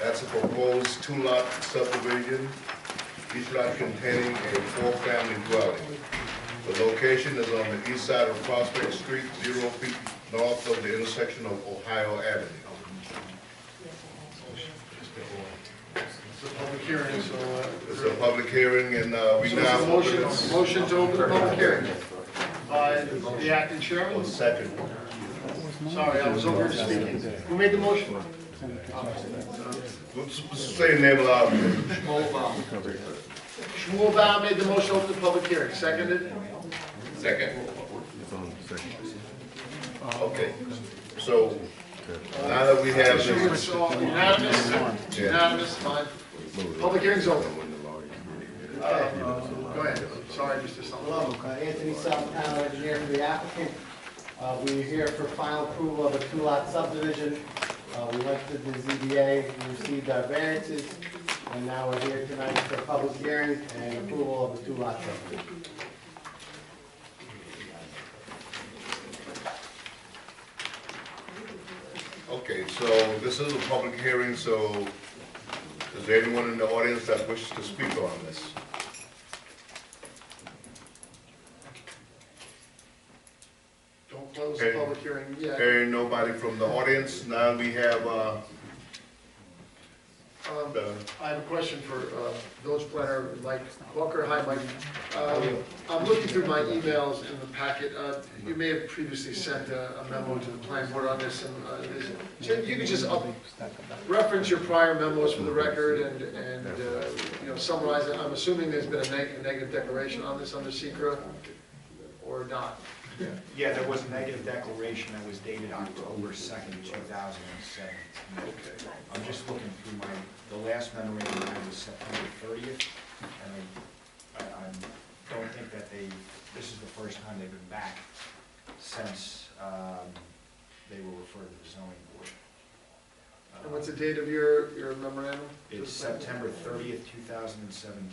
That's a proposed two-lot subdivision, each lot containing a four-family dwelling. The location is on the east side of Prospect Street, 0 feet north of the intersection of Ohio Avenue. It's a public hearing, so. It's a public hearing, and we So now it's a open it. motion to open the public hearing by the acting chairman. Second. Sorry, I was over speaking. Who made the motion? Let's say the name aloud. Shmuel Baum made the motion to open the public hearing. Seconded? Second. Okay, so now that we have this, Unanimous? Unanimous, fine. Public hearing's open. Go ahead. Sorry, Mr. Sullivan. Hello, Anthony Salvatano, engineer for the applicant. We're here for final approval of a two-lot subdivision. We went to the ZBA, we received our variances, and now we're here tonight for a public hearing and approval of a two-lot subdivision. okay, so this is a public hearing, so is there anyone in the audience that wishes to speak on this? Don't close the public hearing yet. Hearing nobody from the audience, now we have, I have a question for village planner Mike Walker. Hi, Mike. I'm looking through my emails in the packet. You may have previously sent a memo to the planning board on this, and so if you could just reference your prior memos for the record and you know, summarize it. I'm assuming there's been a negative declaration on this under SECRA, or not? Yeah, there was a negative declaration that was dated October 2nd, 2017. Okay. I'm just looking through the last memorandum I had was September 30th, and I don't think that this is the first time they've been back since they were referred to the zoning board. And what's the date of your memorandum? It's September 30th, 2017.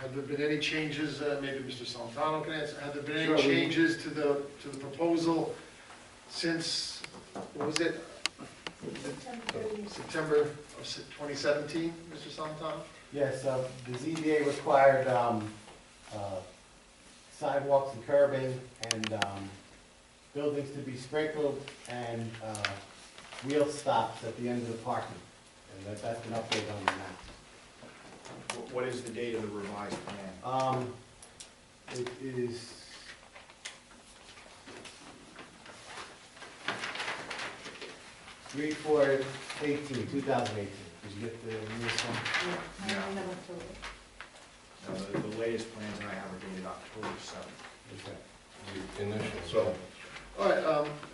Have there been any changes, maybe Mr. Salantano can answer, have there been Sure, any changes to the proposal since, what was it? September of 2017, Mr. Salantano? Yes, the ZBA required sidewalks and curbing and buildings to be sprinkled and wheel stops at the end of the parking. And that's an update on the map. What is the date of the revised plan? It is Three, 4, 18, 2018. Did you get the newest one? No, the latest plans that I have are dated October 7th. Okay. So, All right,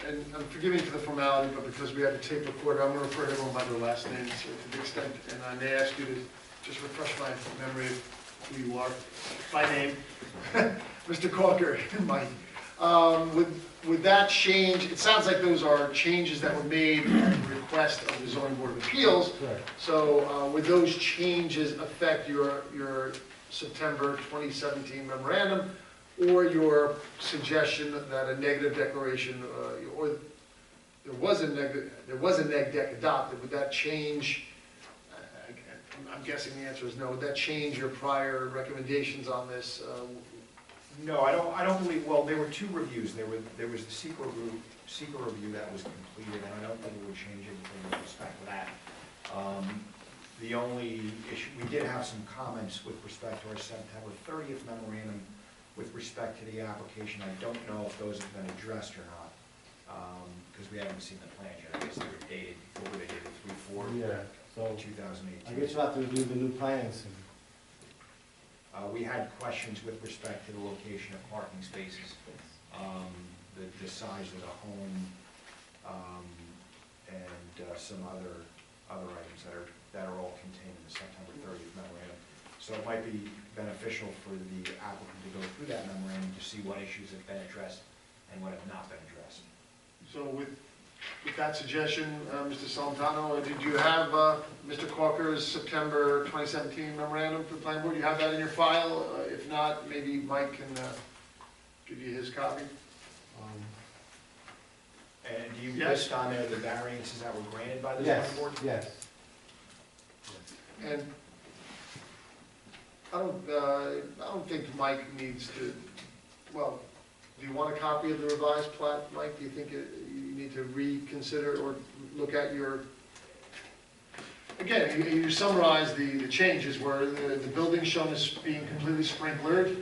and I'm forgiving for the formality, but because we have a tape recorder, I'm going to refer to everyone by their last names to the extent, and I may ask you to just refresh my memory of who you are by name. Mr. Corker and Mike. With that change, it sounds like those are changes that were made at the request of the zoning board of appeals. Correct. So would those changes affect your September 2017 memorandum, or your suggestion that a negative declaration, or there was a neg deck adopted? Would that change? I'm guessing the answer is no. Would that change your prior recommendations on this? No, I don't believe, well, there were two reviews. There was the SECRA review that was completed, and I don't think it would change anything with respect to that. The only issue, we did have some comments with respect to our September 30th memorandum with respect to the application. I don't know if those have been addressed or not, because we haven't seen the plans yet. I guess they were dated, what were they dated, 3/4? Yeah, so 2018. I guess you'll have to review the new plans. We had questions with respect to the location of parking spaces, the size of the home, and some other items that are all contained in the September 30th memorandum. So it might be beneficial for the applicant to go through that memorandum to see what issues have been addressed and what have not been addressed. So with that suggestion, Mr. Salantano, did you have Mr. Corker's September 2017 memorandum for the planning board? Do you have that in your file? If not, maybe Mike can give you his copy. And do you Yes. list on there the variances that were granted by the Yes, zoning board? yes. And I don't think Mike needs to, well, do you want a copy of the revised plat, Mike? Do you think you need to reconsider or look at your, again, you summarize the changes where the building's shown as being completely sprinklered,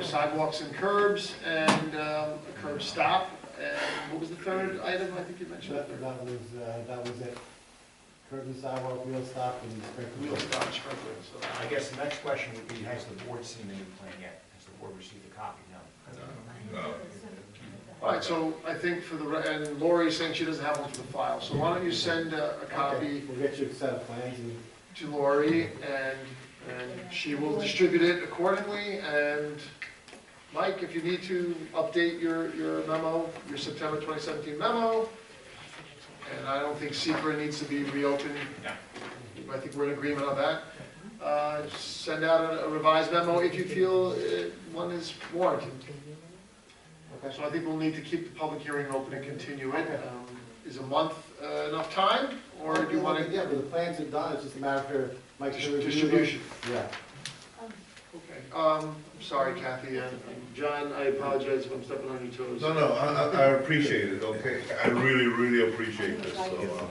sidewalks and curbs, and a curb stop, and what was the third item? I think you mentioned that. That was it. Curb and sidewalk, wheel stop, and sprinkler. Wheel stop, sprinkler, so. I guess the next question would be, has the board seen the new plan yet? Has the board received a copy? No. No. All right, so I think for the, and Lori's saying she doesn't have one for the file, so why don't you send a Okay, copy we'll get you a set of plans and. to Lori, and she will distribute it accordingly, and Mike, if you need to update your memo, your September 2017 memo, and I don't think secret needs to be reopened. Yeah. I think we're in agreement on that. Send out a revised memo if you feel one is warranted. Okay. So I think we'll need to keep the public hearing open and continue it. Is a month enough time, or do you want to? Yeah, but the plans are done, it's just a matter for Mike to review them. Distribution. Yeah. Okay. I'm sorry, Kathy. John, I apologize if I'm stepping on your toes. No, I appreciate it, okay? I really, really appreciate this, so.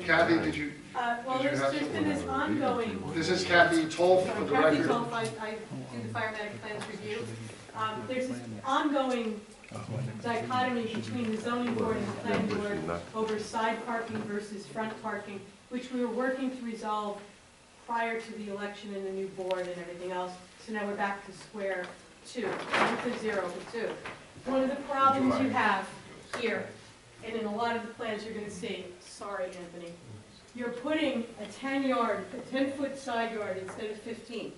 Kathy, did you? Well, Did you have there's been this ongoing. This is Kathy Tolf for the Kathy record. Tolf, I do the firematic plans review. There's this ongoing dichotomy between the zoning board and the planning board over side parking versus front parking, which we were working to resolve prior to the election and the new board and everything else. So now we're back to square two, not to zero, but two. One of the problems you have here, and in a lot of the plans you're going to see, sorry, Anthony, you're putting a 10-foot side yard instead of 15.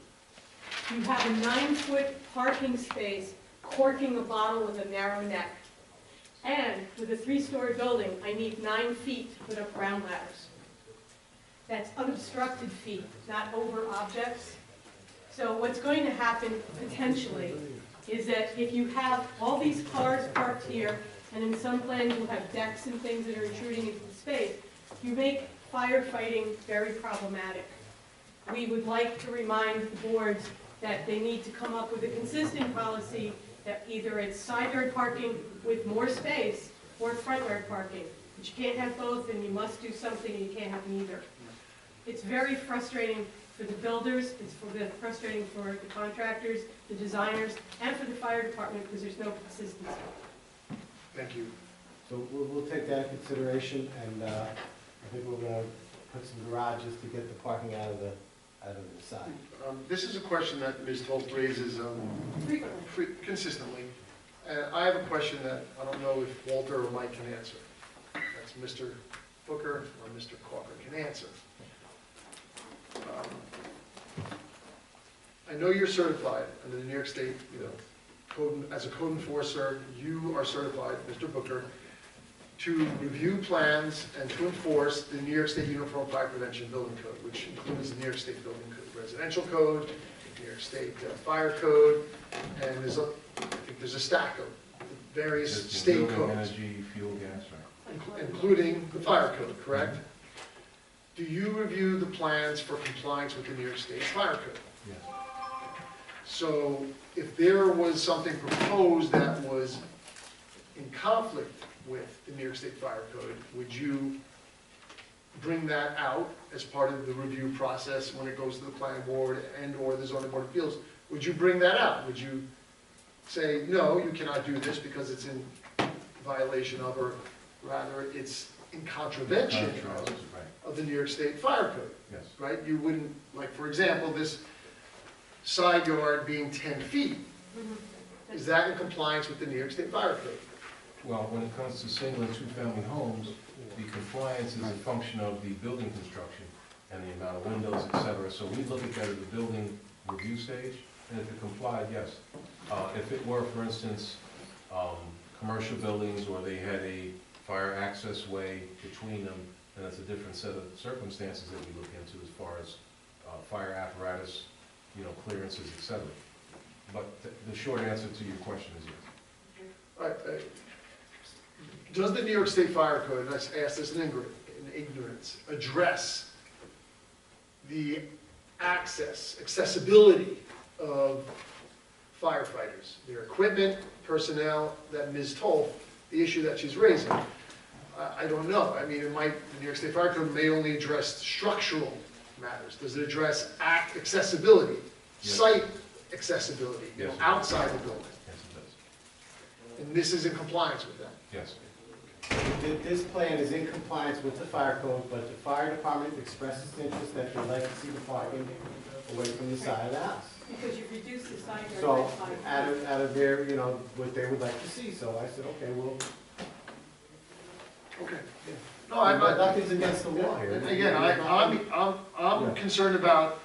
You have a 9-foot parking space corking a bottle with a narrow neck. And with a 3-story building, I need 9 feet to put up ground ladders. That's unobstructed feet, not over objects. So what's going to happen potentially is that if you have all these cars parked here, and in some plans you'll have decks and things that are intruding into the space, you make firefighting very problematic. We would like to remind the boards that they need to come up with a consistent policy that either it's side yard parking with more space or front yard parking. But you can't have both, and you must do something, and you can't have neither. It's very frustrating for the builders, it's frustrating for the contractors, the designers, and for the fire department because there's no consistency. Thank you. So we'll take that into consideration, and I think we're gonna put some garages to get the parking out of the side. This is a question that Ms. Tolt raises Frequently. consistently. And I have a question that I don't know if Walter or Mike can answer. That's Mr. Booker or Mr. Corker can answer. I know you're certified under the New York State, code, as a code enforcer, you are certified, Mr. Booker, to review plans and to enforce the New York State Uniform Fire Prevention Building Code, which includes the New York State Building Code, Residential Code, New York State Fire Code, and I think there's a stack of various state codes. Energy, fuel, gas, right? Including the fire code, correct? Do you review the plans for compliance with the New York State Fire Code? Yes. So if there was something proposed that was in conflict with the New York State Fire Code, would you bring that out as part of the review process when it goes to the planning board and or the zoning board of appeals? Would you bring that out? Would you say, no, you cannot do this because it's in violation of, or rather it's in contravention of the New York State Fire Code? Yes. Right? You wouldn't, like, for example, this side yard being 10 feet, is that in compliance with the New York State Fire Code? Well, when it comes to single and two-family homes, the compliance is a function of the building construction and the amount of windows, et cetera. So we look at that at the building review stage, and if it complied, yes. If it were, for instance, commercial buildings or they had a fire access way between them, then that's a different set of circumstances that we look into as far as fire apparatus, clearances, et cetera. But the short answer to your question is yes. All right. Does the New York State Fire Code, and I asked this in ignorance, address the accessibility of firefighters, their equipment, personnel, that Ms. Toll, the issue that she's raising. I don't know. I mean, the New York State Fire Code may only address structural matters. Does it address accessibility, Yes. site accessibility, Yes. outside the building? Yes, it does. And this is in compliance with that. Yes. This plan is in compliance with the fire code, but the fire department expressed its interest that they'd like to see the parking away from the side of the house. Because you reduce the side yard So, by 5 feet. out of their, what they would like to see, so I said, okay, well, Okay. No, I'm not, nothing's against the law here. and again, I'm concerned about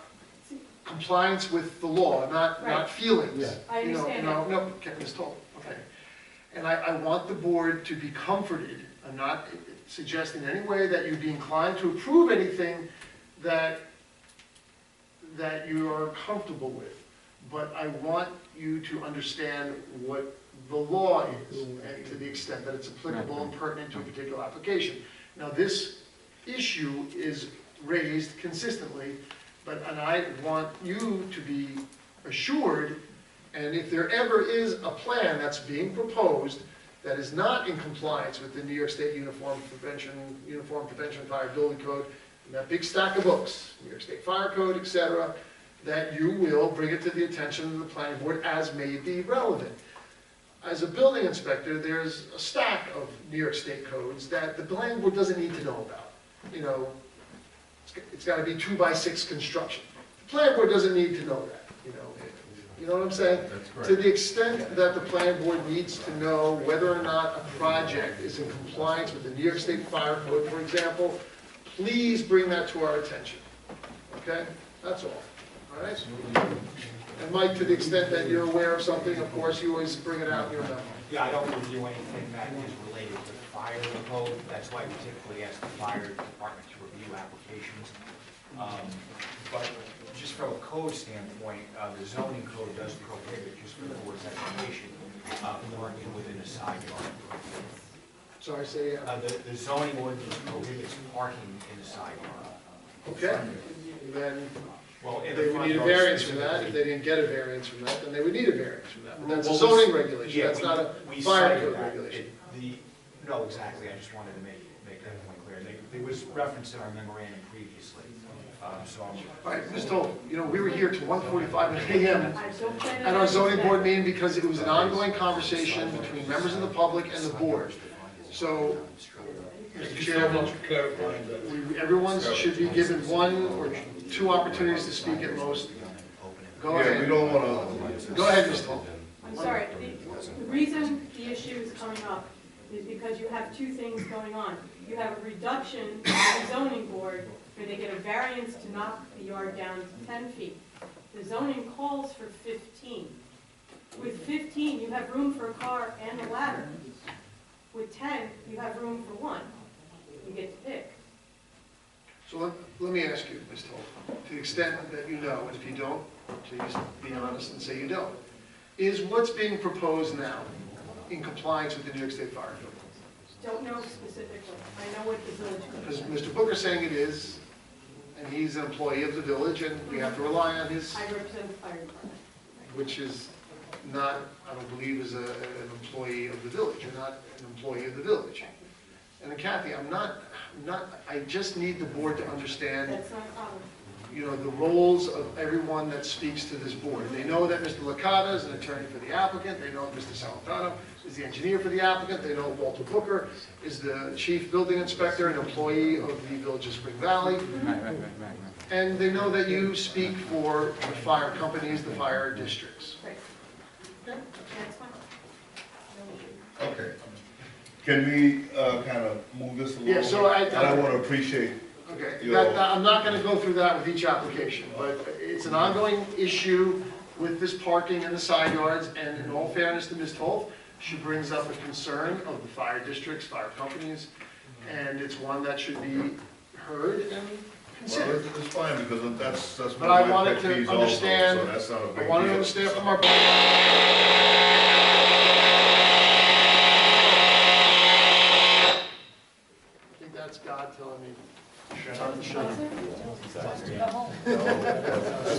compliance with the law, not Right. feelings. Yeah. I You know, understand No, that. no, Ms. Toll, okay. And I want the board to be comforted. I'm not suggesting in any way that you'd be inclined to approve anything that you are comfortable with. But I want you to understand what the law is, and to the extent that it's applicable and pertinent to a particular application. Now, this issue is raised consistently, and I want you to be assured, and if there ever is a plan that's being proposed that is not in compliance with the New York State Uniform Prevention Fire Building Code, and that big stack of books, New York State Fire Code, etc., that you will bring it to the attention of the planning board as may be relevant. As a building inspector, there's a stack of New York State codes that the planning board doesn't need to know about. You know, it's got to be 2x6 construction. The planning board doesn't need to know that, You know what I'm saying? That's To correct. the extent that the planning board needs to know whether or not a project is in compliance with the New York State Fire Code, for example, please bring that to our attention. Okay? That's all. All right? And Mike, to the extent that you're aware of something, of course, you always bring it out in your memo. Yeah, I don't review anything that is related to the fire code. That's why we typically ask the fire department to review applications. But just from a code standpoint, the zoning code does prohibit, just for the board's explanation, parking within a side yard. Sorry, say, The zoning ordinance prohibits parking in a side yard. okay? Then Well, in they the would front need a yard variance from that. If specifically. they didn't get a variance from that, then they would need a variance from that. But that's a Well, zoning regulation, yeah, that's not a we fire cited code that. regulation. No, exactly, I just wanted to make that point clear. There was reference in our memorandum previously, so I'm. All right, Ms. Toll, we were here till 1:45 a.m. I don't plan at on our zoning that. board meeting because it was an ongoing conversation between members of the public and the board. So, Mr. Chairman, everyone should be given 1 or 2 opportunities to speak at most. Go Yeah, we ahead. don't wanna, Go ahead, Ms. Toll. I'm sorry, the reason the issue is coming up is because you have 2 things going on. You have a reduction in the zoning board where they get a variance to knock the yard down to 10 feet. The zoning calls for 15. With 15, you have room for a car and a ladder. With 10, you have room for 1. You get to pick. So let me ask you, Ms. Toll, to the extent that you know, and if you don't, please be honest and say you don't. Is what's being proposed now in compliance with the New York State Fire Code? Don't know specifically. I know what the village Because code is. Mr. Booker's saying it is, and he's an employee of the village, and we have to rely on his, I represent the fire department. which is not, I don't believe, is an employee of the village. You're not an employee of the village. And Kathy, I just need the board to understand, That's not a problem. the roles of everyone that speaks to this board. They know that Mr. Licata is an attorney for the applicant, they know Mr. Salentano is the engineer for the applicant, they know Walter Booker is the chief building inspector and employee of the Village of Spring Valley. And they know that you speak for the fire companies, the fire districts. Great. Okay? That's fine. No issue. okay. Can we, kind of move this along? Yeah, so And I wanna appreciate, Okay, You know- I'm not gonna go through that with each application, but it's an ongoing issue with this parking in the side yards, and in all fairness to Ms. Toll, she brings up a concern of the fire districts, fire companies, and it's one that should be heard and well, considered. it's fine, because that's But one I of my wanted pet to peeves also, understand, so that's not a big deal. I wanted to understand from our. I think that's God telling me, That's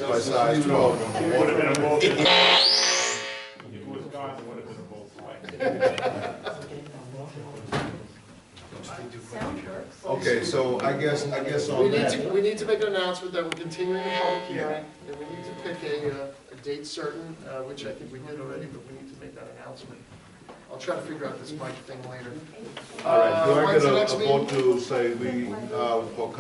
my size 12. Would have been a both. If it was gone, it would have been a both way. Sound works. Okay, so I guess on that, We need to make an announcement that we're continuing the public hearing, and we need to pick a date certain, which I think we did already, but we need to make that announcement. I'll try to figure out this mic thing later. all right, do I When's get the a next vote meeting? to say we, for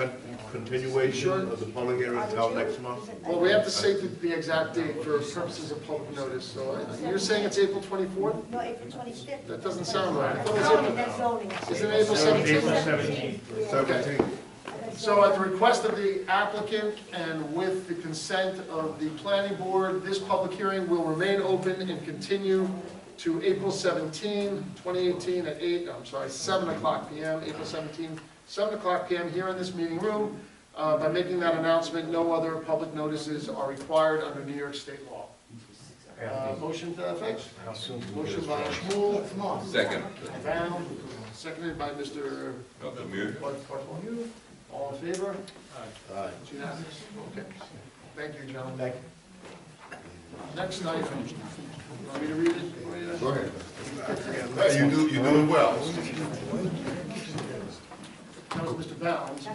continuation of the public hearing until next month? Well, we have to say the exact date for purposes of public notice, so you're saying it's April 24th? No, April 25th. That doesn't sound right. I thought it was Zoning, April- that's zoning. Isn't it April April 17th? 17th. 17th. So at the request of the applicant and with the consent of the planning board, this public hearing will remain open and continue to April 17, 2018 at 7 o'clock PM, April 17, 7 o'clock PM here in this meeting room. By making that announcement, no other public notices are required under New York State law. Motion to that effect? How soon? Motion by Shmuel. Second. Brown, seconded by Mr. Bartholomew. All in favor? Aye. It's unanimous. Okay. Thank you, gentlemen. Thank you. Next item. Want me to read it? Go ahead. Hey, you're doing well. That was Mr. Bounds.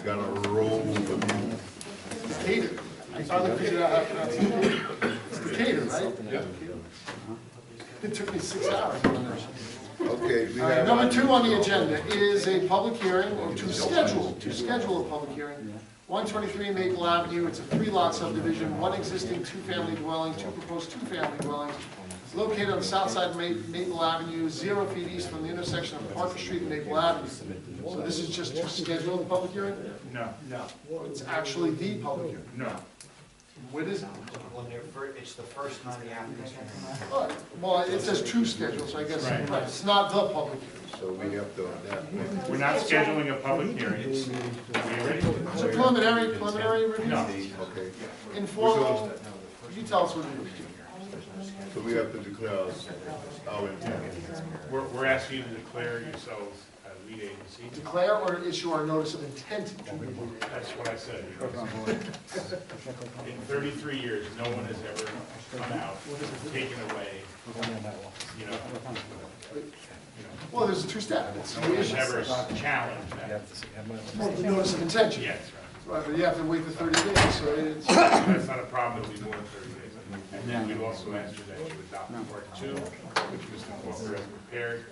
Got a roll of Decatur. I finally figured out how to pronounce it. It's Decatur, right? Yeah. It took me 6 hours. Okay, we All right, have. number 2 on the agenda is a public hearing, or to schedule a public hearing. 123 Maple Avenue, it's a 3-lot subdivision, 1 existing 2-family dwelling, 2 proposed 2-family dwellings. It's located on the south side of Maple Avenue, 0 feet east from the intersection of Parker Street and Maple Avenue. So this is just to schedule the public hearing? No, It's actually the public hearing. no. What is it? It's the first time the applicant's hearing. Oh, well, it says to schedule, so I guess, Right. right, it's not the public hearing. So we have to, We're not scheduling a public hearing. Are you ready? It's a preliminary review? No. okay, Informal, you tell us what it is. so we have to declare our intent. We're asking you to declare yourselves a lead agency. Declare or issue our notice of intent to be. That's what I said. In 33 years, no one has ever come out, taken away, you know, Well, there's a 2-step. It's no one has the ever challenged that. well, the notice of intention. Yes, Right, but you have to wait the 30 days, so it's, right. That's not a problem, it'll be more than 30 days. And then we'd also ask you that you adopt part 2, which Mr. Walker has prepared.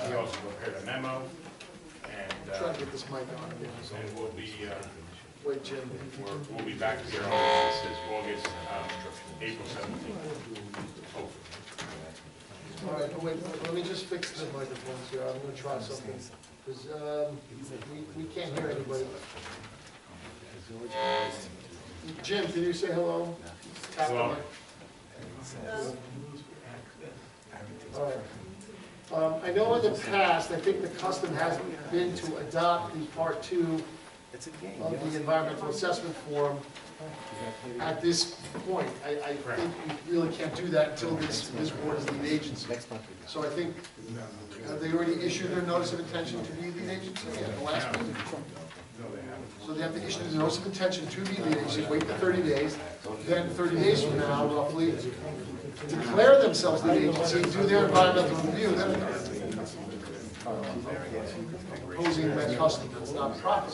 He also prepared a memo, try to get this mic on. and we'll be, Wait, Jim. we'll be back here on August, April 17th. Hopefully. All right, wait, let me just fix the microphones here. I'm gonna try something. Because, we can't hear anybody. Jim, can you say hello? Tap the Hello. mic. All right. I know in the past, I think the custom has been to adopt the part 2 of the environmental assessment form at this point. I think we really can't do that until this board is lead agency. So I think, have they already issued their notice of intention to be lead agency at the last meeting? So they have to issue the notice of intention to be lead agency, wait the 30 days, then 30 days from now, roughly, declare themselves lead agency, do their environmental review, then opposing that custom, that's not proper.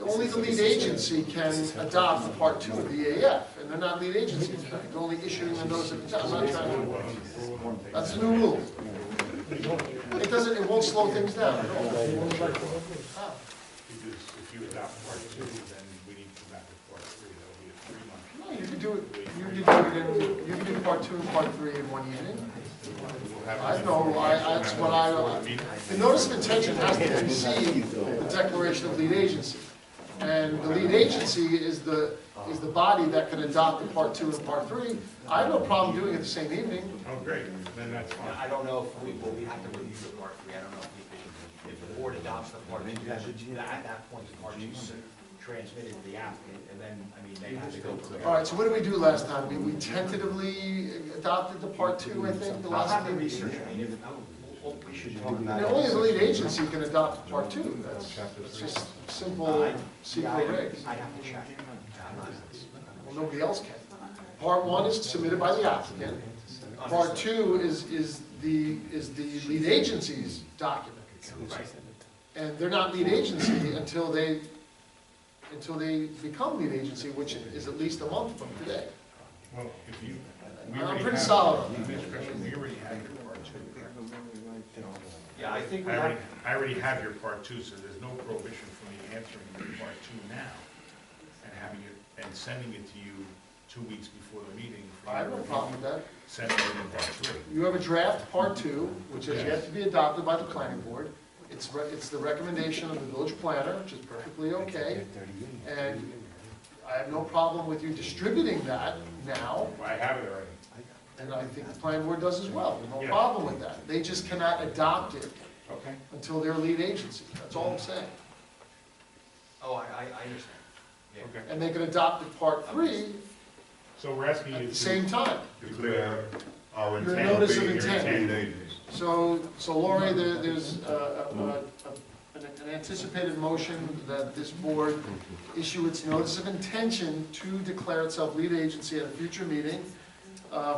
Only the lead agency can adopt the part 2 of the EAF, and they're not lead agency tonight, they're only issuing the notice of intent. I'm not trying to, that's the new rule. It doesn't, it won't slow things down at all. Because if you adopt part 2, then we need to go back to part 3, that'll be a 3-month. No, you can do it, you can do part 2 and part 3 in one evening. I know, that's what the notice of intention has to precede the declaration of lead agency. And the lead agency is the body that can adopt the part 2 and part 3. I have no problem doing it the same evening. Oh, great, then that's fine. I don't know if we have to review the part 3, I don't know if the board adopts the part 2, at that point, the part 2 transmitted to the applicant, and then, I mean, they have to go from there. All right, so what did we do last time? We tentatively adopted the part two, I think, the I'll last have the time. research, I mean, if, well, we should talk about it. Only the lead agency can adopt part two, that's just simple secret regs. I have to check. Well, nobody else can. Part one is submitted by the applicant. Part two is the lead agency's document. Right. And they're not lead agency until they become lead agency, which is at least a month from today. Well, if you. I'm pretty solid on that. Mr. Christian, we already have your part two. Yeah, I think we I have, already have your part two, so there's no prohibition for me answering your part two now and having it, and sending it to you 2 weeks before the meeting. I have no problem with that. Sending it in part two. You have a draft part two, which has yet to be adopted by the planning board. It's the recommendation of the village planner, which is perfectly okay. And I have no problem with you distributing that now, Well, I have it already. and I think the planning board does as well. No Yeah. problem with that. They just cannot adopt it Okay. until they're lead agency. That's all I'm saying. oh, I understand. Yeah. Okay. And they can adopt the part three So we're asking at you the to. same time. Declare our Your intent. notice of being intent. lead agency. So Lori, there's an anticipated motion that this board issue its notice of intention to declare itself lead agency at a future meeting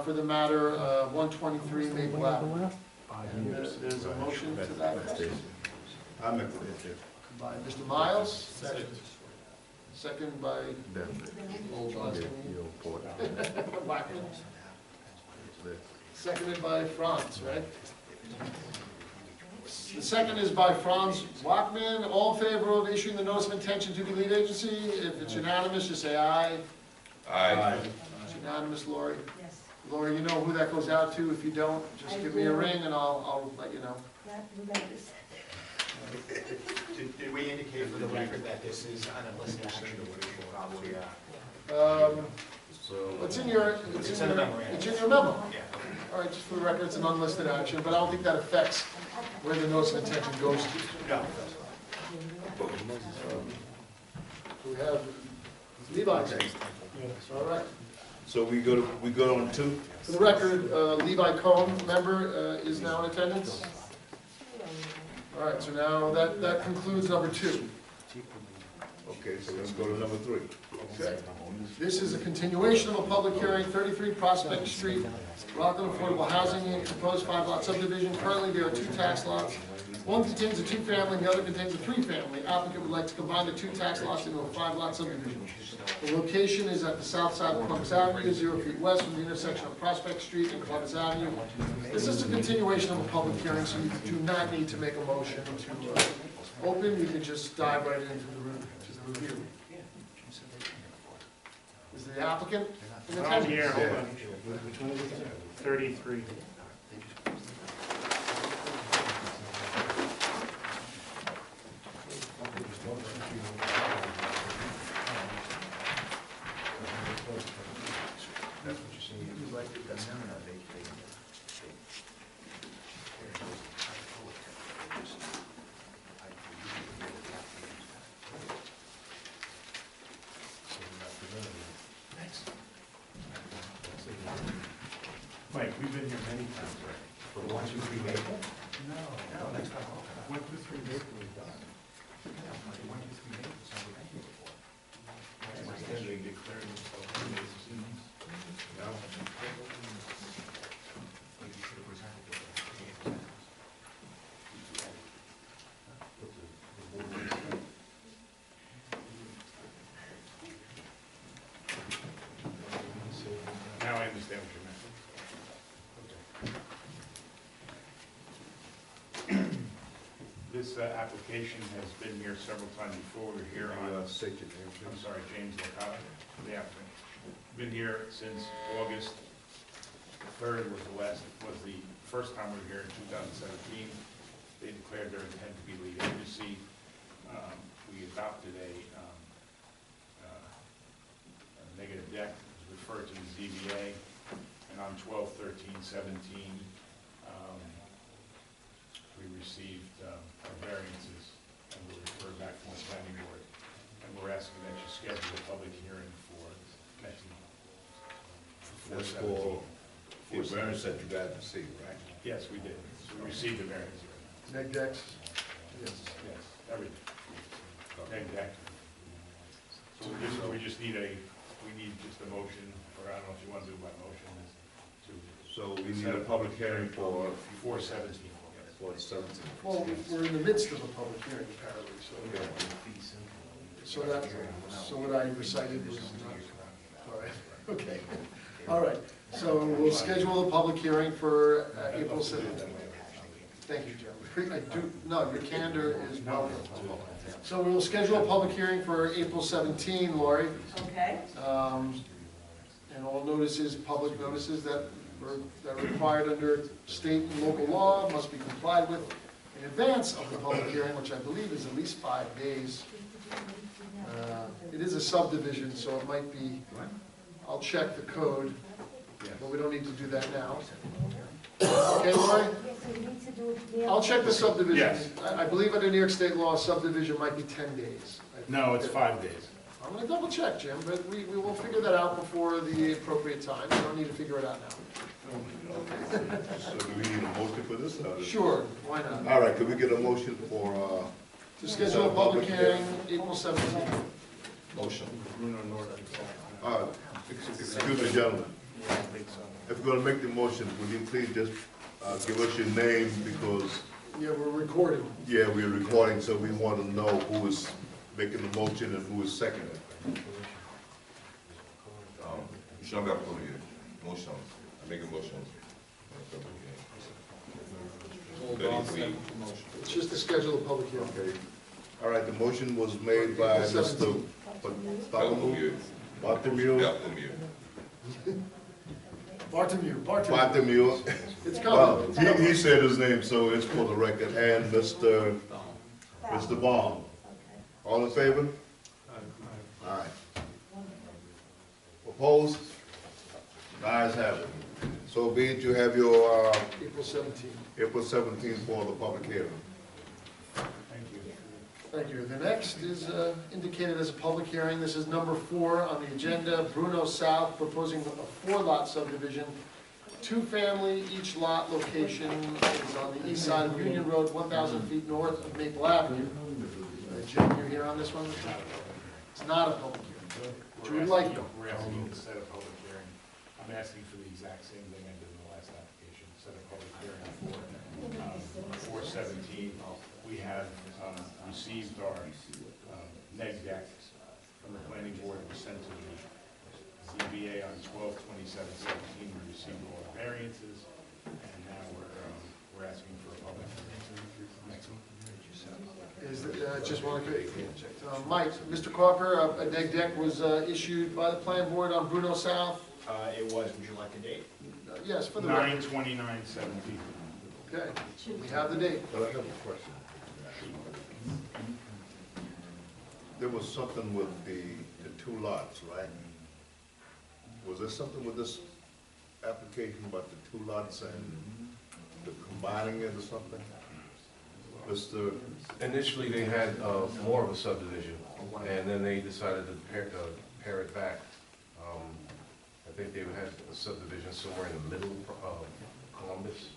for the matter 123 Maple Avenue. And there's a motion to that effect I'm a Christian. by Mr. Miles, second by old last name, Whackman. Seconded by Franz, right? The second is by Franz Wachman. All in favor of issuing the notice of intention to be lead agency? If it's unanimous, just say aye. Aye. It's unanimous, Lori. Yes. Lori, you know who that goes out to. If you don't, just give me a ring and I'll let you know. Did we indicate for the record that this is an illicit action, which will probably, It's in your, It's in the memorandum. it's in your memo. yeah, okay. All right, just for the record, it's an unlisted action, but I don't think that affects where the notice of intention goes to. No. So we have Levi. All right. So we go on two? For the record, Levi Cohen, member, is now in attendance. All right, so now that concludes number two. Okay, so let's go to number three. Okay. This is a continuation of a public hearing, 33 Prospect Street, Rockland Affordable Housing Inc., proposed 5-lot subdivision. Currently, there are 2 tax lots. One contains a 2-family, and the other contains a 3-family. Applicant would like to combine the 2 tax lots into a 5-lot subdivision. The location is at the south side of Columbus Avenue, 0 feet west from the intersection of Prospect Street and Columbus Avenue. This is a continuation of a public hearing, so you do not need to make a motion to open. You can just dive right into the review. Is the applicant in Oh, attendance? here, hold on. 33. That's what you're seeing. Mike, we've been here many times already. For the 1, 2, 3 Maple? No, No, that's not all. 1, 2, 3 Maple is done. Yeah, 1, 2, 3 Maple, it's never been here before. Then they declared themselves lead agency. No. Now I understand what you meant. This application has been here several times before. We're here on, I'm sorry, James Licata, the applicant. Been here since August 3rd was the first time we were here in 2017. They declared their intent to be lead agency. We adopted a negative deck, referred to the ZBA, and on 12/13/17, we received our variances and were referred back from the planning board. and we're asking that you schedule a public hearing for next month. That's for the variance that you guys received, right? Yes, we did. So we received the variance. Neg decks? Yes, everything. Exactly. So we just need just a motion, or I don't know if you want to do by motion, to. So we need a public hearing for 4/17. the 17th. Well, we're in the midst of a public hearing apparently, so what I recited was not, all right, okay. All right, so we'll schedule a public hearing for April 17th. Thank you, Jim. Your candor is welcome. So we'll schedule a public hearing for April 17, Lori. Okay. And all notices, public notices that are required under state and local law must be complied with in advance of the public hearing, which I believe is at least 5 days. It is a subdivision, so it might be, I'll check the code, but we don't need to do that now. Okay, Lori? I'll check the subdivision. Yes. I believe under New York State law, subdivision might be 10 days. No, it's 5 days. I'm gonna double check, Jim, but we will figure that out before the appropriate time. We don't need to figure it out now. So do we need a motion for this? Sure, why not? All right, could we get a motion for, To schedule a public hearing, April 17th. motion? Excuse me, gentlemen. If you're gonna make the motion, would you please just, give us your name, because, Yeah, we're recording. yeah, we're recording, so we want to know who is making the motion and who is seconding. Motion by public hearing. Motion. I make a motion. It's just to schedule a public hearing. Okay. All right, the motion was made by Mr. Bartholomew. Bartholomew. Bartholomew. It's Well, coming. he said his name, so it's for the record, and Mr. Baum. All in favor? All right. Opposed? The ayes have it. So be it, you have your, April 17th. April 17th for the public hearing. Thank you. The next is indicated as a public hearing. This is number 4 on the agenda. Bruno South proposing a 4-lot subdivision. 2-family, each lot location is on the east side of Union Road, 1,000 feet north of Maple Avenue. Jim, you're here on this one? It's not a public hearing. But you would like to. We're asking you to set a public hearing. I'm asking for the exact same thing I did in the last application, set a public hearing for 4/17. We have received our neg deck from the planning board. It was sent to the ZBA on 12/27/17. We received all the variances, and now we're asking for a public hearing next month. Just want to, Mike, Mr. Corker, a neg deck was issued by the planning board on Bruno South. It was, would you like a date? Yes, for the record. 9/29/17. Okay, we have the date. But I have a question. There was something with the 2 lots, right? Was there something with this application about the 2 lots and the combining it or something? Mr. Initially, they had more of a subdivision, and then they decided to pare it back. I think they had a subdivision somewhere in the middle of Columbus,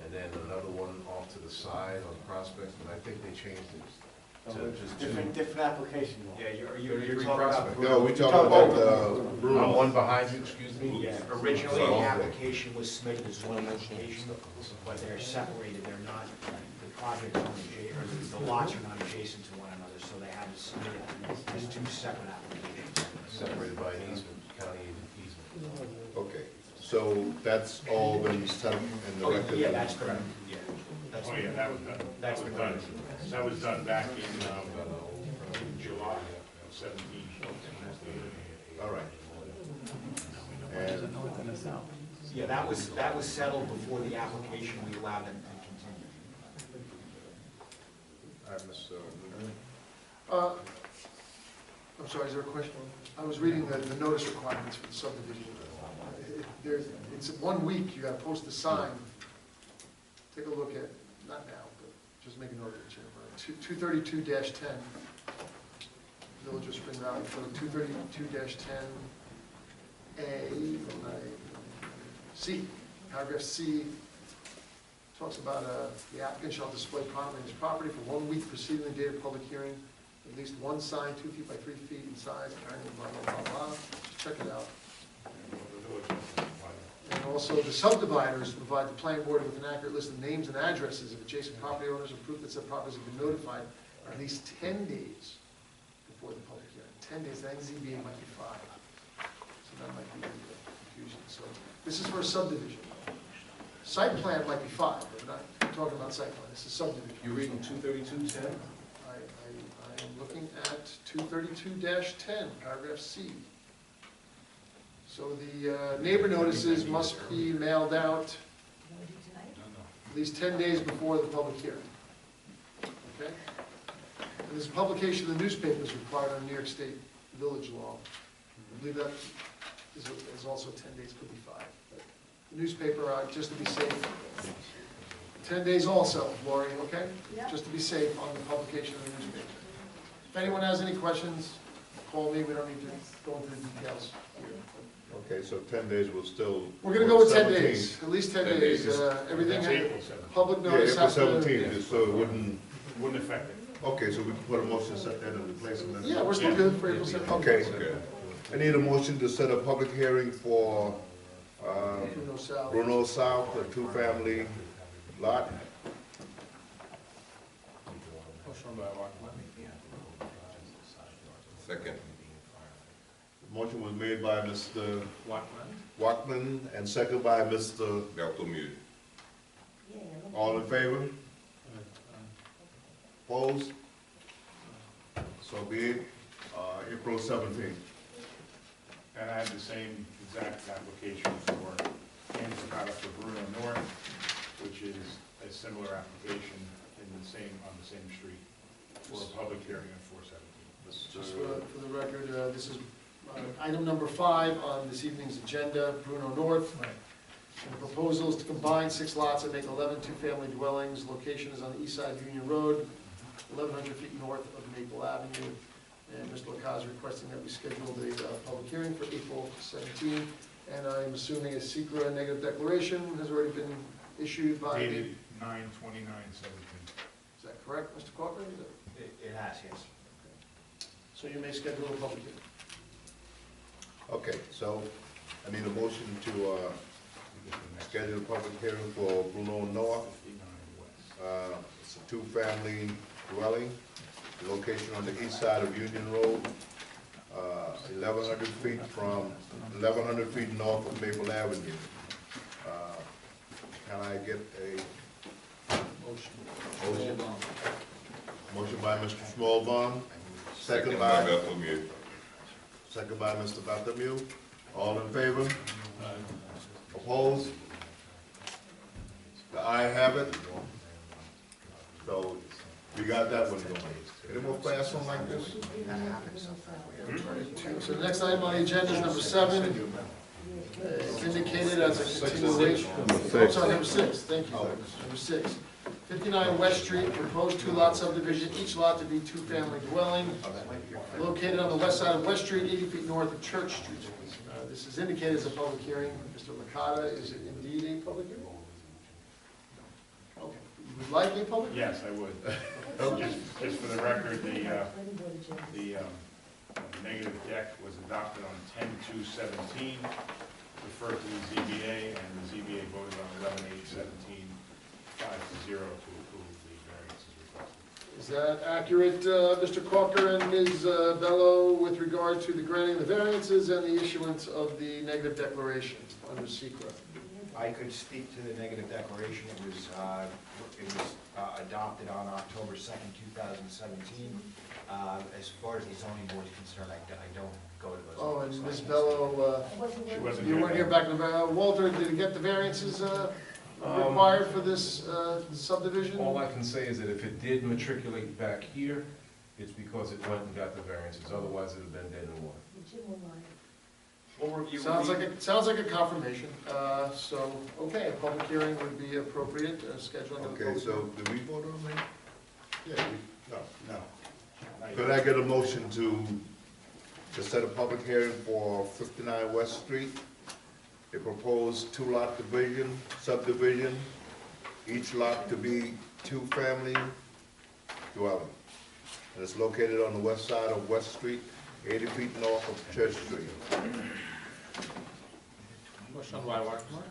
and then another one off to the side on Prospect, and I think they changed it to just 2. Different application. Yeah, you're 33 talking about. Prospect. No, we talking about Bruno. One behind you, excuse me? Yeah, originally the application was submitted as one application, but they're separated, they're not, the projects aren't adjacent, or the lots are not adjacent to one another, so they have to submit it as 2 separate applications. Separated by an easement, county easement. Okay, so that's all been set in the record? Yeah, that's correct, yeah. That's Oh, yeah, that was done. That was done back in July of 17. All right. And Yeah, that was settled before the application, we allowed them to continue. I missed, I'm sorry, is there a question? I was reading the notice requirements for the subdivision. It's 1 week, you gotta post a sign. Take a look at, not now, but just make a note of it, Chair. 232-10. Village of Spring Valley for 232-10A, C, paragraph C, talks about the applicant shall display prominently his property for 1 week preceding the date of public hearing, at least one sign 2 feet by 3 feet in size, apparently blah, blah, blah, blah. Just check it out. And also, the subdividers provide the planning board with an accurate list of names and addresses of adjacent property owners and proof that said properties have been notified at least 10 days before the public hearing. 10 days, I think ZBA might be 5. So that might be confusion. So this is for a subdivision. Site plan might be 5, but we're not talking about site plan. This is subdivision. You're reading 23210? I am looking at 232-10, paragraph C. So the neighbor notices must be mailed out at least 10 days before the public hearing. Okay? And this publication in the newspaper is required under New York State village law. I believe that is also 10 days, could be 5. But the newspaper, just to be safe, 10 days also, Lori, okay? Yeah. Just to be safe on the publication of the newspaper. If anyone has any questions, call me, we don't need to go into the details here. Okay, so 10 days will still. We're gonna go with 10 17. days, at least 10 10 days, days. everything, That's April 7th. public Yeah, notice April has to. 17th, so it wouldn't, Wouldn't affect it. okay, so we can put a motion to set that into place and then. Yeah, we're still good for April 17th. Okay, I need a motion to set a public hearing for, Bruno South. Bruno South, a 2-family lot. Second. Motion was made by Mr. Walkman and second by Mr. Bartholomew. All in favor? Opposed? So be it, April 17th. And I had the same exact application for James Licata for Bruno North, which is a similar application in the same, on the same street for a public hearing on 417. Just for the record, this is item number 5 on this evening's agenda, Bruno North. And the proposal is to combine 6 lots and make 11 two-family dwellings. Location is on the east side of Union Road, 1,100 feet north of Maple Avenue. And Mr. Licata is requesting that we schedule the public hearing for April 17th. And I'm assuming a secret negative declaration has already been issued by the... Dated 9/29/17. Is that correct, Mr. Corcoran? Is that- It has, yes. So you may schedule a public hearing. Okay, so I need a motion to schedule a public hearing for Bruno North. 59 West. It's a 2-family dwelling, location on the east side of Union Road, 1,100 feet north of Maple Avenue. Can I get a motion? Motion by Mr. Smallbone, second by Bartholomew. Mr. Bartholomew. All in favor? Opposed? The ayes have it. So we got that one going. Any more fast one like this? So the next item on the agenda is number 7. It's indicated as a continuation. Oh, sorry, number 6, thank you. Number 6. 59 West Street, proposed 2-lot subdivision, each lot to be 2-family dwelling, located on the west side of West Street, 80 feet north of Church Street. This is indicated as a public hearing. Mr. Licata, is it indeed a public hearing? Okay. You would like a public hearing? Yes, I would. Just for the record, the negative deck was adopted on 10/2/17, referred to the ZBA, and the ZBA voted on 11/8/17, 5-0 to approve the variances requested. Is that accurate, Mr. Corker and Ms. Bello, with regard to the granting of the variances and the issuance of the negative declaration under SECRA? I could speak to the negative declaration. It was adopted on October 2nd, 2017. As far as the zoning board is concerned, I don't go to those. Oh, and meetings. Ms. Bello, She wasn't you here weren't here then. back in November. Walter, did you get the variances required for this subdivision? All I can say is that if it did matriculate back here, it's because it went and got the variances, otherwise it'd have been dead in the water. We'll review. Sounds like a confirmation. So, okay, a public hearing would be appropriate, scheduling of a Okay, public so hearing. did we vote on that? Yeah, no. Could I get a motion to set a public hearing for 59 West Street? A proposed two-lot subdivision, each lot to be two-family dwelling. And it's located on the west side of West Street, 80 feet north of Church Street. Motion by Wagner.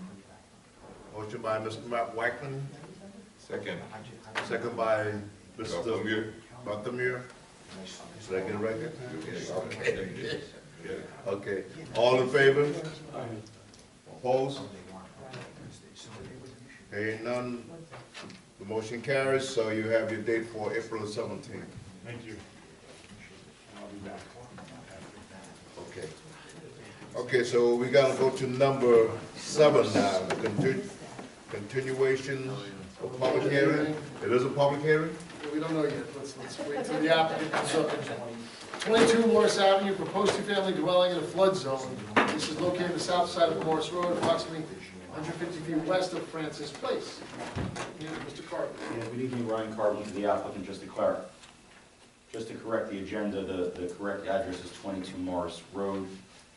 Motion by Mr. Matt Wackman, Second. second by Dr. Mr. Muir. Buttermere. Did I get it right there? Okay. Yeah. Okay, all in favor? Opposed? Hearing none, the motion carries, so you have your date for April 17th. Thank you. I'll be back. Okay. Okay, so we gotta go to number 7 now, continuation of public hearing. It is a public hearing? We don't know yet, let's wait till the applicant comes up. 22 Morris Avenue, proposed two-family dwelling in a flood zone. This is located on the south side of Morris Road, approximately 150 feet west of Francis Place. Here, Mr. Carter. Yeah, good evening, Ryan Carbon to the applicant, just to correct the agenda, the correct address is 22 Morris Road,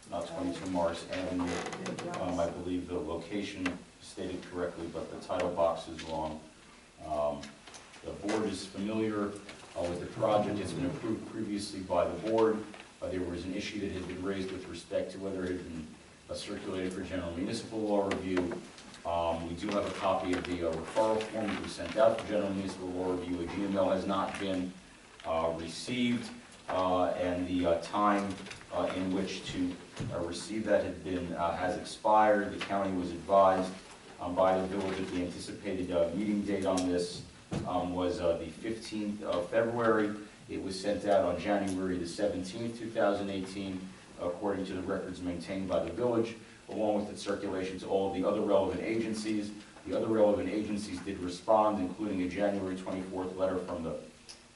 not 22 Morris Avenue. I believe the location stated correctly, but the title box is wrong. The board is familiar with the project. It's been approved previously by the board. There was an issue that had been raised with respect to whether it had been circulated for general municipal law review. We do have a copy of the referral form that was sent out for general municipal law review. A GML has not been received, and the time in which to receive that has expired. The county was advised by the village that the anticipated meeting date on this was the 15th of February. It was sent out on January the 17th, 2018, according to the records maintained by the village, along with its circulation to all of the other relevant agencies. The other relevant agencies did respond, including a January 24th letter from the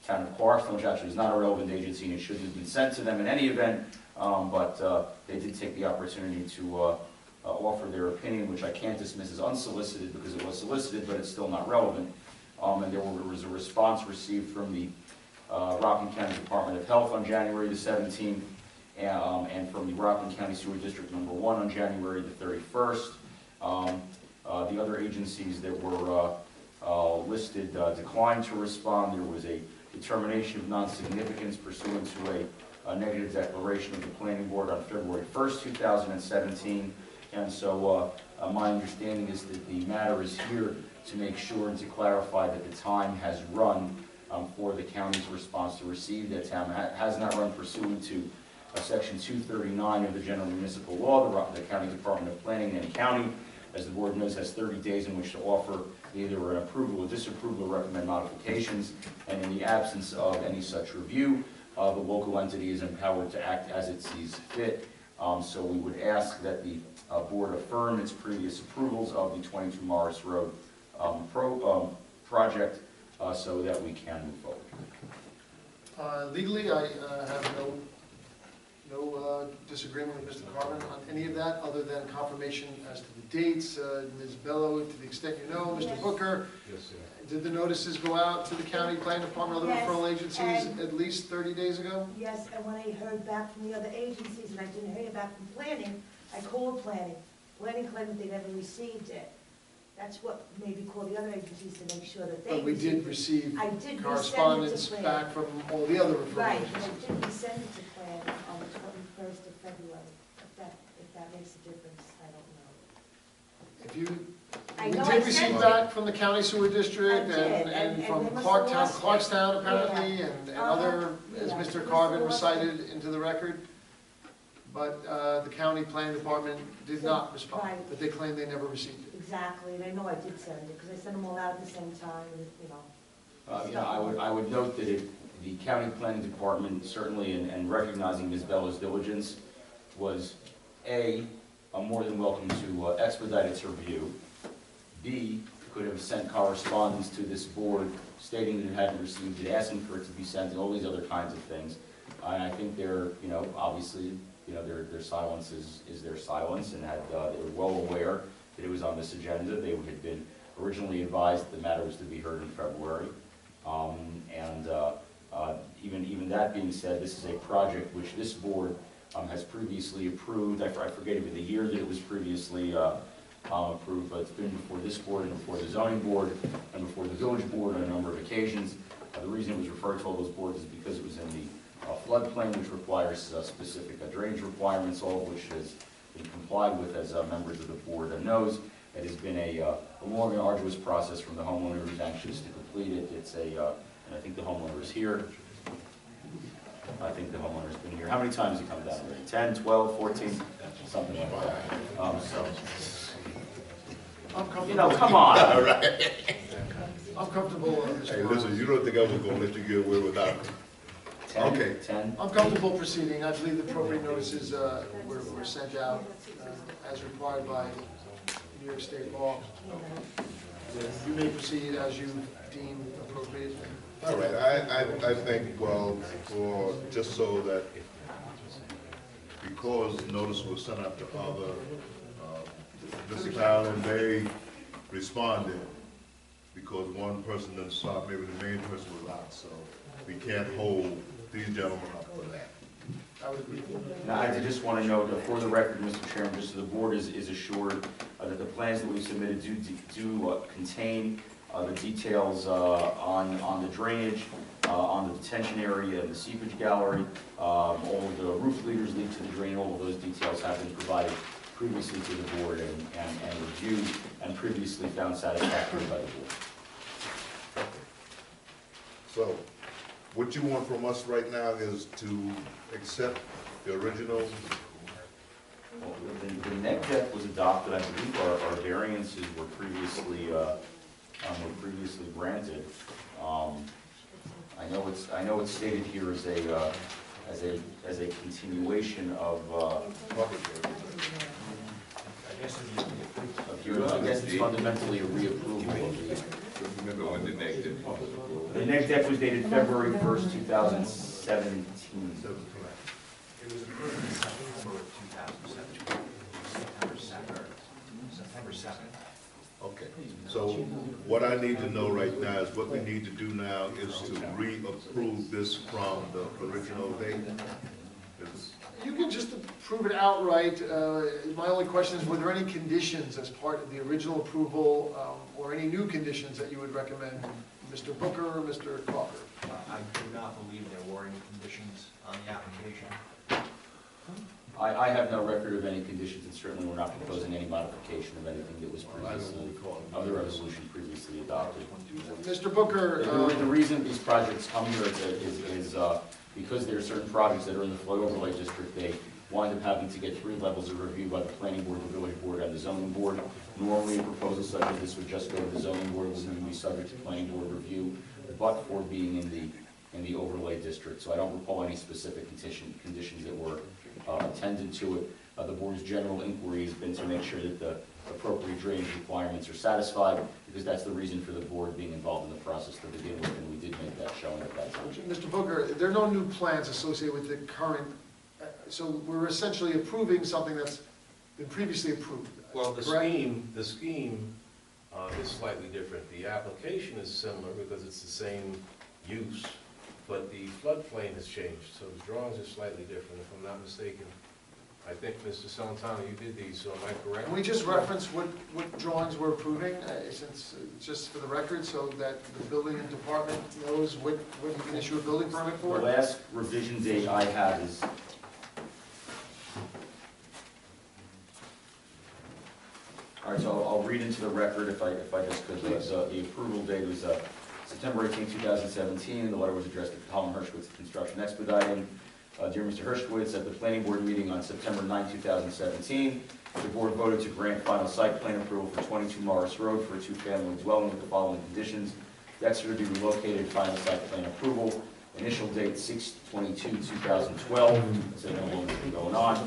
town of Clarkston, which actually is not a relevant agency and it shouldn't have been sent to them in any event, but they did take the opportunity to offer their opinion, which I can't dismiss as unsolicited because it was solicited, but it's still not relevant. And there was a response received from the Rockland County Department of Health on January the 17th, and from the Rockland County Sewer District Number 1 on January the 31st. The other agencies that were listed declined to respond. There was a determination of non-significance pursuant to a negative declaration of the Planning Board on February 1st, 2017. And so my understanding is that the matter is here to make sure and to clarify that the time has run for the county's response to receive that time. Has not run pursuant to Section 239 of the General Municipal Law. The County Department of Planning and County, as the board knows, has 30 days in which to offer either an approval or disapproval or recommend modifications. And in the absence of any such review, the local entity is empowered to act as it sees fit. So we would ask that the board affirm its previous approvals of the 22 Morris Road project so that we can move forward. Legally, I have no disagreement with Mr. Carmen on any of that, other than confirmation as to the dates. Ms. Bello, to the extent you know, Mr. Yes. Booker, Yes, sir. did the notices go out to the county planning department, other Yes, referral agencies, and- at least 30 days ago? Yes, and when I heard back from the other agencies, and I didn't hear back from planning, I called planning. Planning claimed that they never received it. That's what made me call the other agencies to make sure that they But we did received it. receive I did resend it correspondence to plan. back from all the other referral Right, agencies. but I did resend it to plan on the 21st of February. If that makes a difference, I don't know. If you, I we know I did receive sent back from the county sewer district I did, and and from they must have Clarktown, lost it. Clarkstown apparently, Yeah. and other, as Yeah. Mr. Must Carvin have lost it. recited into the record. But the county planning department did not respond, Right. but they claimed they never received it. Exactly, and I know I did send it, because I sent them all out at the same time, and, you know. Yeah, I would note that the county planning department, certainly in recognizing Ms. Bella's diligence, was A, more than welcome to expedite its review. B, could have sent correspondence to this board stating that it hadn't received it, asking for it to be sent, and all these other kinds of things. And I think obviously, their silence is their silence, and they were well aware that it was on this agenda. They had been originally advised that the matter was to be heard in February. Even that being said, this is a project which this board has previously approved. I forget even the year that it was previously approved, but it's been before this board and before the zoning board and before the village board on a number of occasions. The reason it was referred to all those boards is because it was in the floodplain, which requires specific drainage requirements, all of which has been complied with, as members of the board knows. It has been a long and arduous process from the homeowner who's anxious to complete it. It's and I think the homeowner is here. I think the homeowner's been here. How many times has he come down here? 10, 12, 14? Something like that. I'm comfortable. You know, come on. All right. I'm comfortable, Hey, Mr. listen, Morris. you don't think I was gonna let you get away without it? 10? Okay. 10? I'm comfortable proceeding. I believe the appropriate notices were sent out as required by New York State law. You may proceed as you deem appropriate. All right, I think, well, just so that, because notice was sent out to other municipalities, and they responded, because one person didn't stop, maybe the main person was out, so we can't hold these gentlemen up for that. I would agree. Now, I just want to note, for the record, Mr. Chairman, just so the board is assured that the plans that we submitted do contain the details on the drainage, on the detention area and the seepage gallery. All of the roof leaders lead to the drain. All of those details have been provided previously to the board and reviewed and previously found satisfactory by the board. So, what you want from us right now is to accept the original. Well, the neg deck was adopted. I believe our variances were previously granted. I know it's stated here as a continuation of. I guess it's fundamentally a reapproval of the. Remember when the neg deck was approved? The neg deck was dated February 1st, 2017. It was approved in September of 2017, September 7th. Okay, so what I need to know right now is what we need to do now is to reapprove this from the original date. You can just approve it outright. My only question is, were there any conditions as part of the original approval, or any new conditions that you would recommend, Mr. Booker or Mr. Clarker? I do not believe there were any conditions on the application. I have no record of any conditions, and certainly we're not proposing any modification of anything that was previously, of the resolution previously adopted. Mr. Booker, The reason these projects come here is because there are certain projects that are in the flood overlay district, they wind up having to get 3 levels of review by the planning board, the village board, and the zoning board. Normally, a proposal such as this would just go to the zoning board, wouldn't be subject to planning board review, but for being in the overlay district. So I don't recall any specific conditions that were attended to it. The board's general inquiry has been to make sure that the appropriate drainage requirements are satisfied, because that's the reason for the board being involved in the process to begin with, and we did make that showing at that time. Mr. Booker, there are no new plans associated with the current, so we're essentially approving something that's been previously approved. Well, the correct? scheme is slightly different. The application is similar because it's the same use, but the floodplain has changed, so the drawings are slightly different, if I'm not mistaken. I think, Mr. Salantano, you did these, so am I correct? Can we just reference what drawings we're approving, since, just for the record, so that the building department knows what you can issue a building permit The for? last revision date I have is all right, so I'll read into the record if I just could. The approval date was September 18, 2017. The letter was addressed to Colin Hershkowitz, Construction Expediting. Dear Mr. Hershkowitz, at the planning board meeting on September 9, 2017, the board voted to grant final site plan approval for 22 Morris Road for a 2-family dwelling with the following conditions. Decks are to be relocated, final site plan approval. Initial date 6/22/2012, so no longer been going on.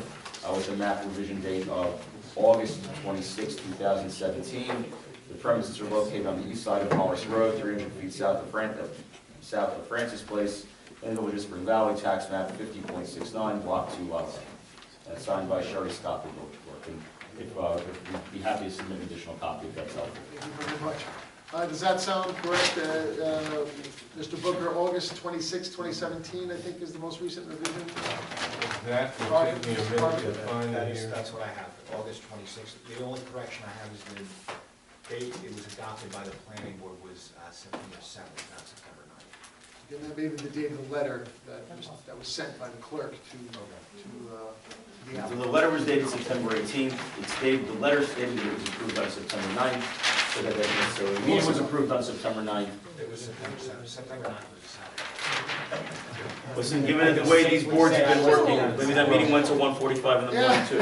With a map revision date of August 26, 2017. The premises are located on the east side of Morris Road, 300 feet south of Francis Place, in the Village of Spring Valley, tax map 50.69, block 2, lot 1. That's signed by Sherry Scott, the village clerk. And if we'd be happy to submit an additional copy if that's helpful. Thank you very much. Does that sound correct? Mr. Booker, August 26, 2017, I think is the most recent revision. That will take me a minute to find it here. That's what I have, August 26th. The only correction I have is the date it was adopted by the planning board was September 7th, not September 9th. And that may be the date of the letter that was sent by the clerk to the So applicant. the letter was dated September 18th. The letter stated that it was approved on September 9th, so that doesn't necessarily mean it was approved on September 9th. It was September 7th, September 9th was a Saturday. Listen, given the way these boards have been working, maybe that meeting went to 1:45 in the morning too.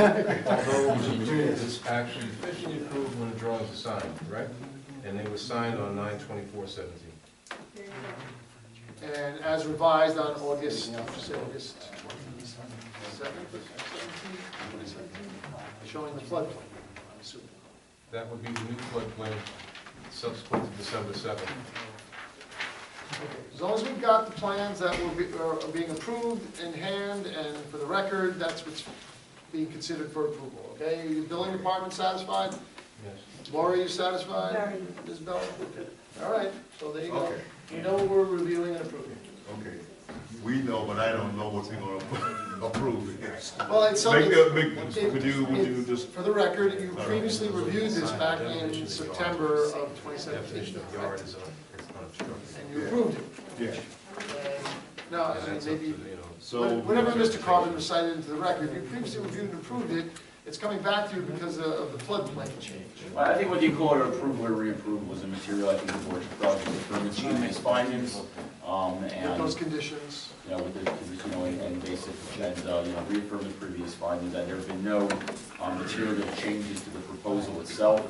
Although it was approved, it's actually officially approved when the drawings are signed, correct? And they were signed on 9/24/17. There you go. And as revised on August 2017, showing the floodplain, I'm assuming. That would be the new floodplain subsequent to December 7th. Okay, as long as we've got the plans that are being approved in hand, and for the record, that's what's being considered for approval, okay? Your building department satisfied? Yes. Laura, you satisfied? Very. Ms. Bell? All right, so there you go. Okay. You know what we're reviewing and approving. Okay, we know, but I don't know what we're gonna approve. Well, it's something, Would you just, for the record, you previously reviewed this back in September of Definition 2017, of yard is unobstructed. and you approved it. yeah, No, I mean, That's up to, maybe, you know, so. whatever Mr. Carvin recited into the record, you previously reviewed and approved it, it's coming back to you because of the floodplain change. Well, I think whether you call it an approval or reapproval is immaterial. I think the board should probably determine its its findings, With and, those conditions. you know, with the, you know, and basic, and, you know, reaffirm the previous findings, that there have been no, material changes to the proposal itself,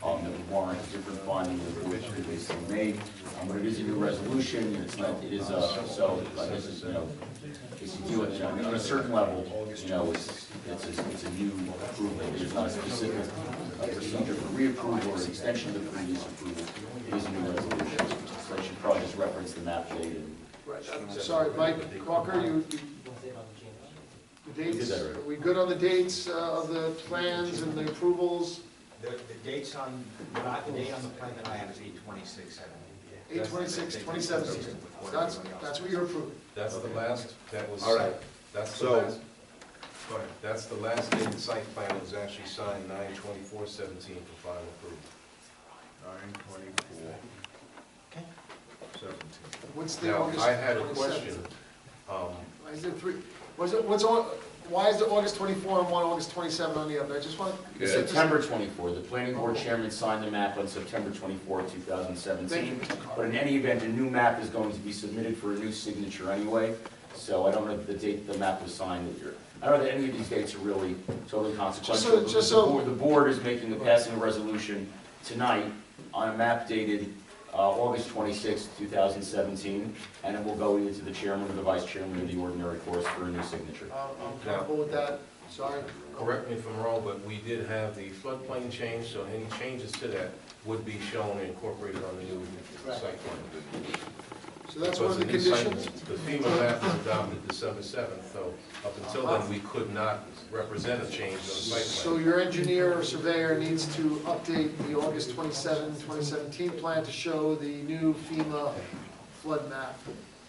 that would warrant a different finding than the board previously made. But it is a new resolution, it's not, it is, so, I guess, it's, you know, if you do it, you know, on a certain level, you know, it's a new approval, there's not a specific procedure for reapproval or an extension of the previous approval. It is a new resolution, so I should probably just reference the map date and. Right, I'm sorry, Mike Crocker, the dates, are we good on the dates of the plans and the approvals? The dates on, the date on the plan that I have is 8/26/17. 8/26/2017, that's what you're approving. That's the last, that was. All right. That's the So- last. Go ahead. That's the last dated site plan that was actually signed 9/24/17 for final approval. 9/24. 17. What's the Now, August I had a 27th? question. Why is it three, why is the August 24 on one, August 27 on the other? I just want. The September 24, the planning board chairman signed the map on September 24, Thank you, 2017. Mr. But Carvin. in any event, a new map is going to be submitted for a new signature anyway, so I don't know the date the map was signed that you're, I don't know that any of these dates are really totally consequential. Just so- The board is passing a resolution tonight on a map dated August 26, 2017, and it will go either to the chairman or the vice chairman in the ordinary course for a new signature. I'm comfortable with that, sorry. Correct me if I'm wrong, but we did have the floodplain change, so any changes to that would be shown and incorporated on the new site plan. So that's one of the Because new site- conditions. The FEMA map was adopted December 7th, so up until then, we could not represent a change on the site So plan. your engineer or surveyor needs to update the August 27, 2017 plan to show the new FEMA flood map.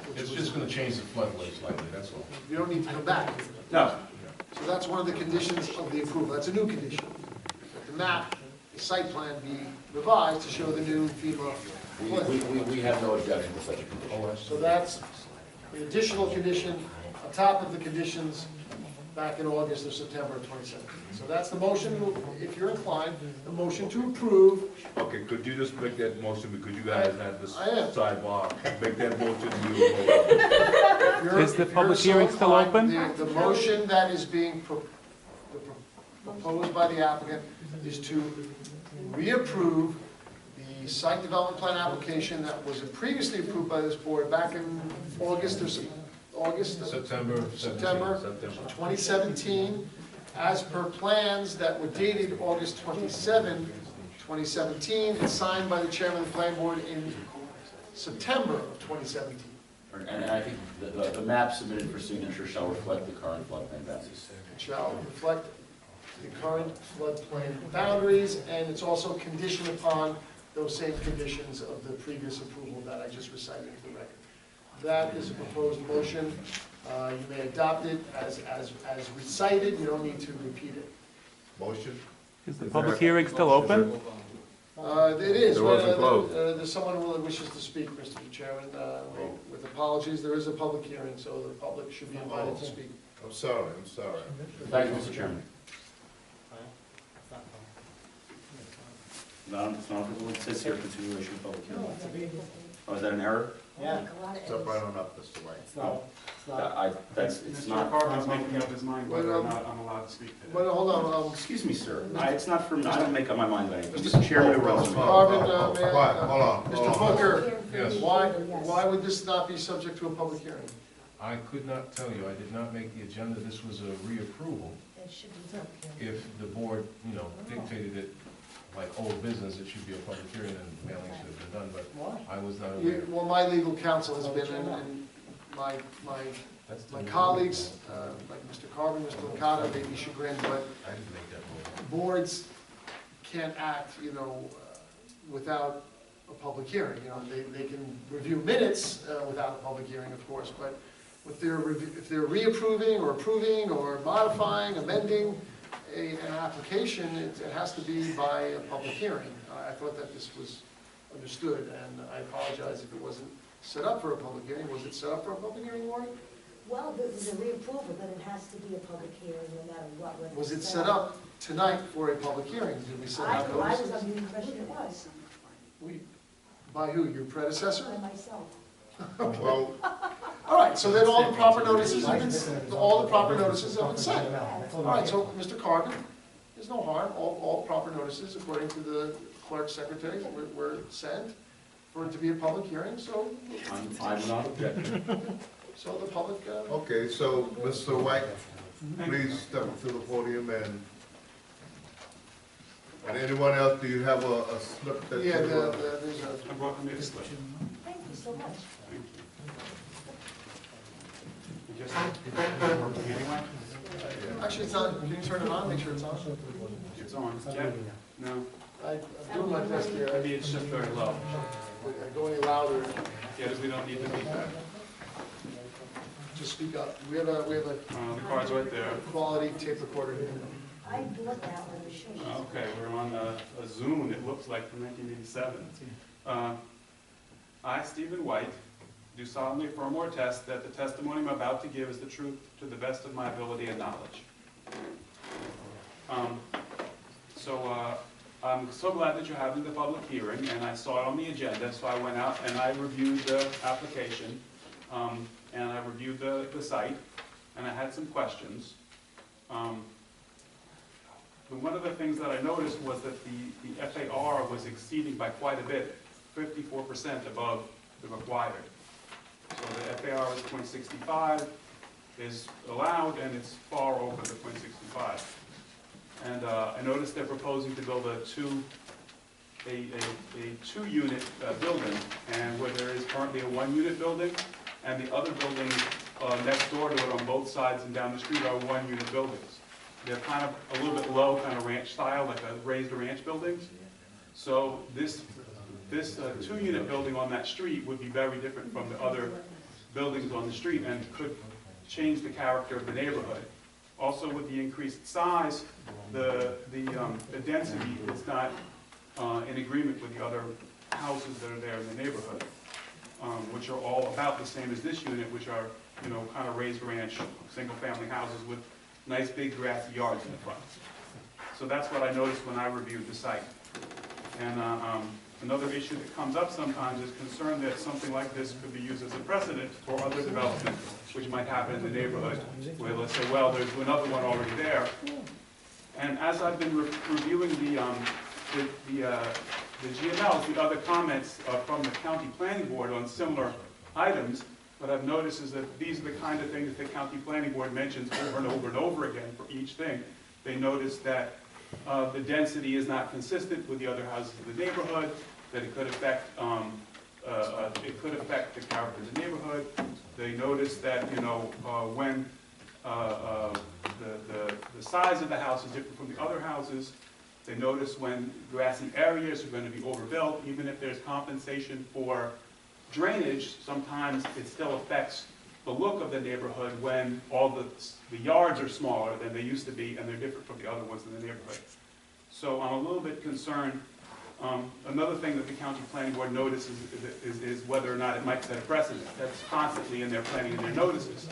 which It's was- just gonna change the floodway slightly, that's all. You don't need to come back. No, So that's one of the conditions of the approval. That's a new condition. That the map, the site plan be revised to show the new FEMA flood. we have no objection to such a condition. So that's the additional condition on top of the conditions back in August or September of 2017. So that's the motion, if you're inclined, the motion to approve. Okay, could you just make that motion, because you guys had this I am. sidebar, make that motion, you If you're- Is the if you're public so hearing still inclined, open? The motion that is being proposed by the applicant is to reapprove the site development plan application that was previously approved by this board back in August or August? September 17th. September 2017, as per plans that were dated August 27, 2017, and signed by the chairman of the planning board in September of 2017. And I think the map submitted for signature shall reflect the current floodplain boundaries. It shall reflect the current floodplain boundaries, and it's also conditioned upon those same conditions of the previous approval that I just recited into the record. That is a proposed motion. You may adopt it as recited, you don't need to repeat it. Motion? Is the public hearing still open? It is. It wasn't closed. There's someone who wishes to speak, Mr. Chairman. With apologies, there is a public hearing, so the public should be invited to speak. I'm sorry. Thank you, Mr. Chairman. No, it's not, it says here continuation of public hearing. Oh, is that an error? Yeah, It's up right on up, Mr. White. it's not, it's not. It's Mr. not, Carvin's making up his mind whether or not I'm allowed to speak today. But hold on, excuse me, sir, it's not for me, I don't make up my mind on anything. Mr. Chairman, who runs the meeting. Marvin, Quiet, hold on. Mr. Booker, Yes. why would this not be subject to a public hearing? I could not tell you, I did not make the agenda, this was a reapproval. It should be public hearing. If the board, dictated it like old business, it should be a public hearing and mailing should have been done, but Why? I was not aware. Well, my legal counsel has been, and my That's the my new colleagues, rule. like Mr. Carvin, Mr. Licata, may be chagrined, but I didn't make that rule. boards can't act, without a public hearing. They can review minutes without a public hearing, of course, but if they're reapproving or approving or modifying, amending an application, it has to be by a public hearing. I thought that this was understood, and I apologize if it wasn't set up for a public hearing. Was it set up for a public hearing, Warren? Well, there's a reapproval, but it has to be a public hearing no matter what. whether Was it it's set up tonight for a public hearing? Did we set I up was notices? under the impression it was, By who, your predecessor? by myself. Well, All right, so then all the proper notices have been sent. All right, so Mr. Carvin, there's no harm, all proper notices, according to the clerk's secretary, were sent for it to be a public hearing, so I'm not objecting. the public, okay, so, Mr. White, please step up to the podium and anyone else, do you have a slip that? yeah, you, there's a, I brought the slip. Thank you so much. You just anyway? actually, it's on, can you turn it on, make sure it's on? It's on. Yeah. No. I'm doing my best here, Maybe it's just very low. I go any louder, Yeah, we don't need the feedback. just speak up. We have a The card's right there. quality tape recorder here. I bought that one, I'm sure. Okay, we're on a Zoom, it looks like, from 1987. I, Stephen White, do solemnly affirm or attest that the testimony I'm about to give is the truth to the best of my ability and knowledge. I'm so glad that you're having the public hearing, and I saw it on the agenda, so I went out and I reviewed the application, and I reviewed the site, and I had some questions. But one of the things that I noticed was that the FAR was exceeding by quite a bit, 54% above the required. So the FAR is 0.65, is allowed, and it's far over the 0.65. And I noticed they're proposing to build a two-unit building, and where there is currently a one-unit building, and the other building next door to it on both sides and down the street are one-unit buildings. They're kind of a little bit low, kind of ranch style, like a raised ranch buildings. So this two-unit building on that street would be very different from the other buildings on the street and could change the character of the neighborhood. Also, with the increased size, the density is not in agreement with the other houses that are there in the neighborhood, which are all about the same as this unit, which are, kind of raised ranch, single-family houses with nice big grassy yards in the front. So that's what I noticed when I reviewed the site. And another issue that comes up sometimes is concern that something like this could be used as a precedent for other development, which might happen in the neighborhood, where let's say, well, there's another one already there. And as I've been reviewing the GMLs, the other comments from the county planning board on similar items, what I've noticed is that these are the kind of things that the county planning board mentions over and over and over again for each thing. They notice that the density is not consistent with the other houses in the neighborhood, that it could affect the character of the neighborhood. They notice that when the size of the house is different from the other houses, They notice when grassy areas are going to be overbuilt, even if there's compensation for drainage, sometimes it still affects the look of the neighborhood when all the yards are smaller than they used to be and they're different from the other ones in the neighborhood. So I'm a little bit concerned. Another thing that the county planning board notices is whether or not it might set a precedent. That's constantly in their planning and their notices.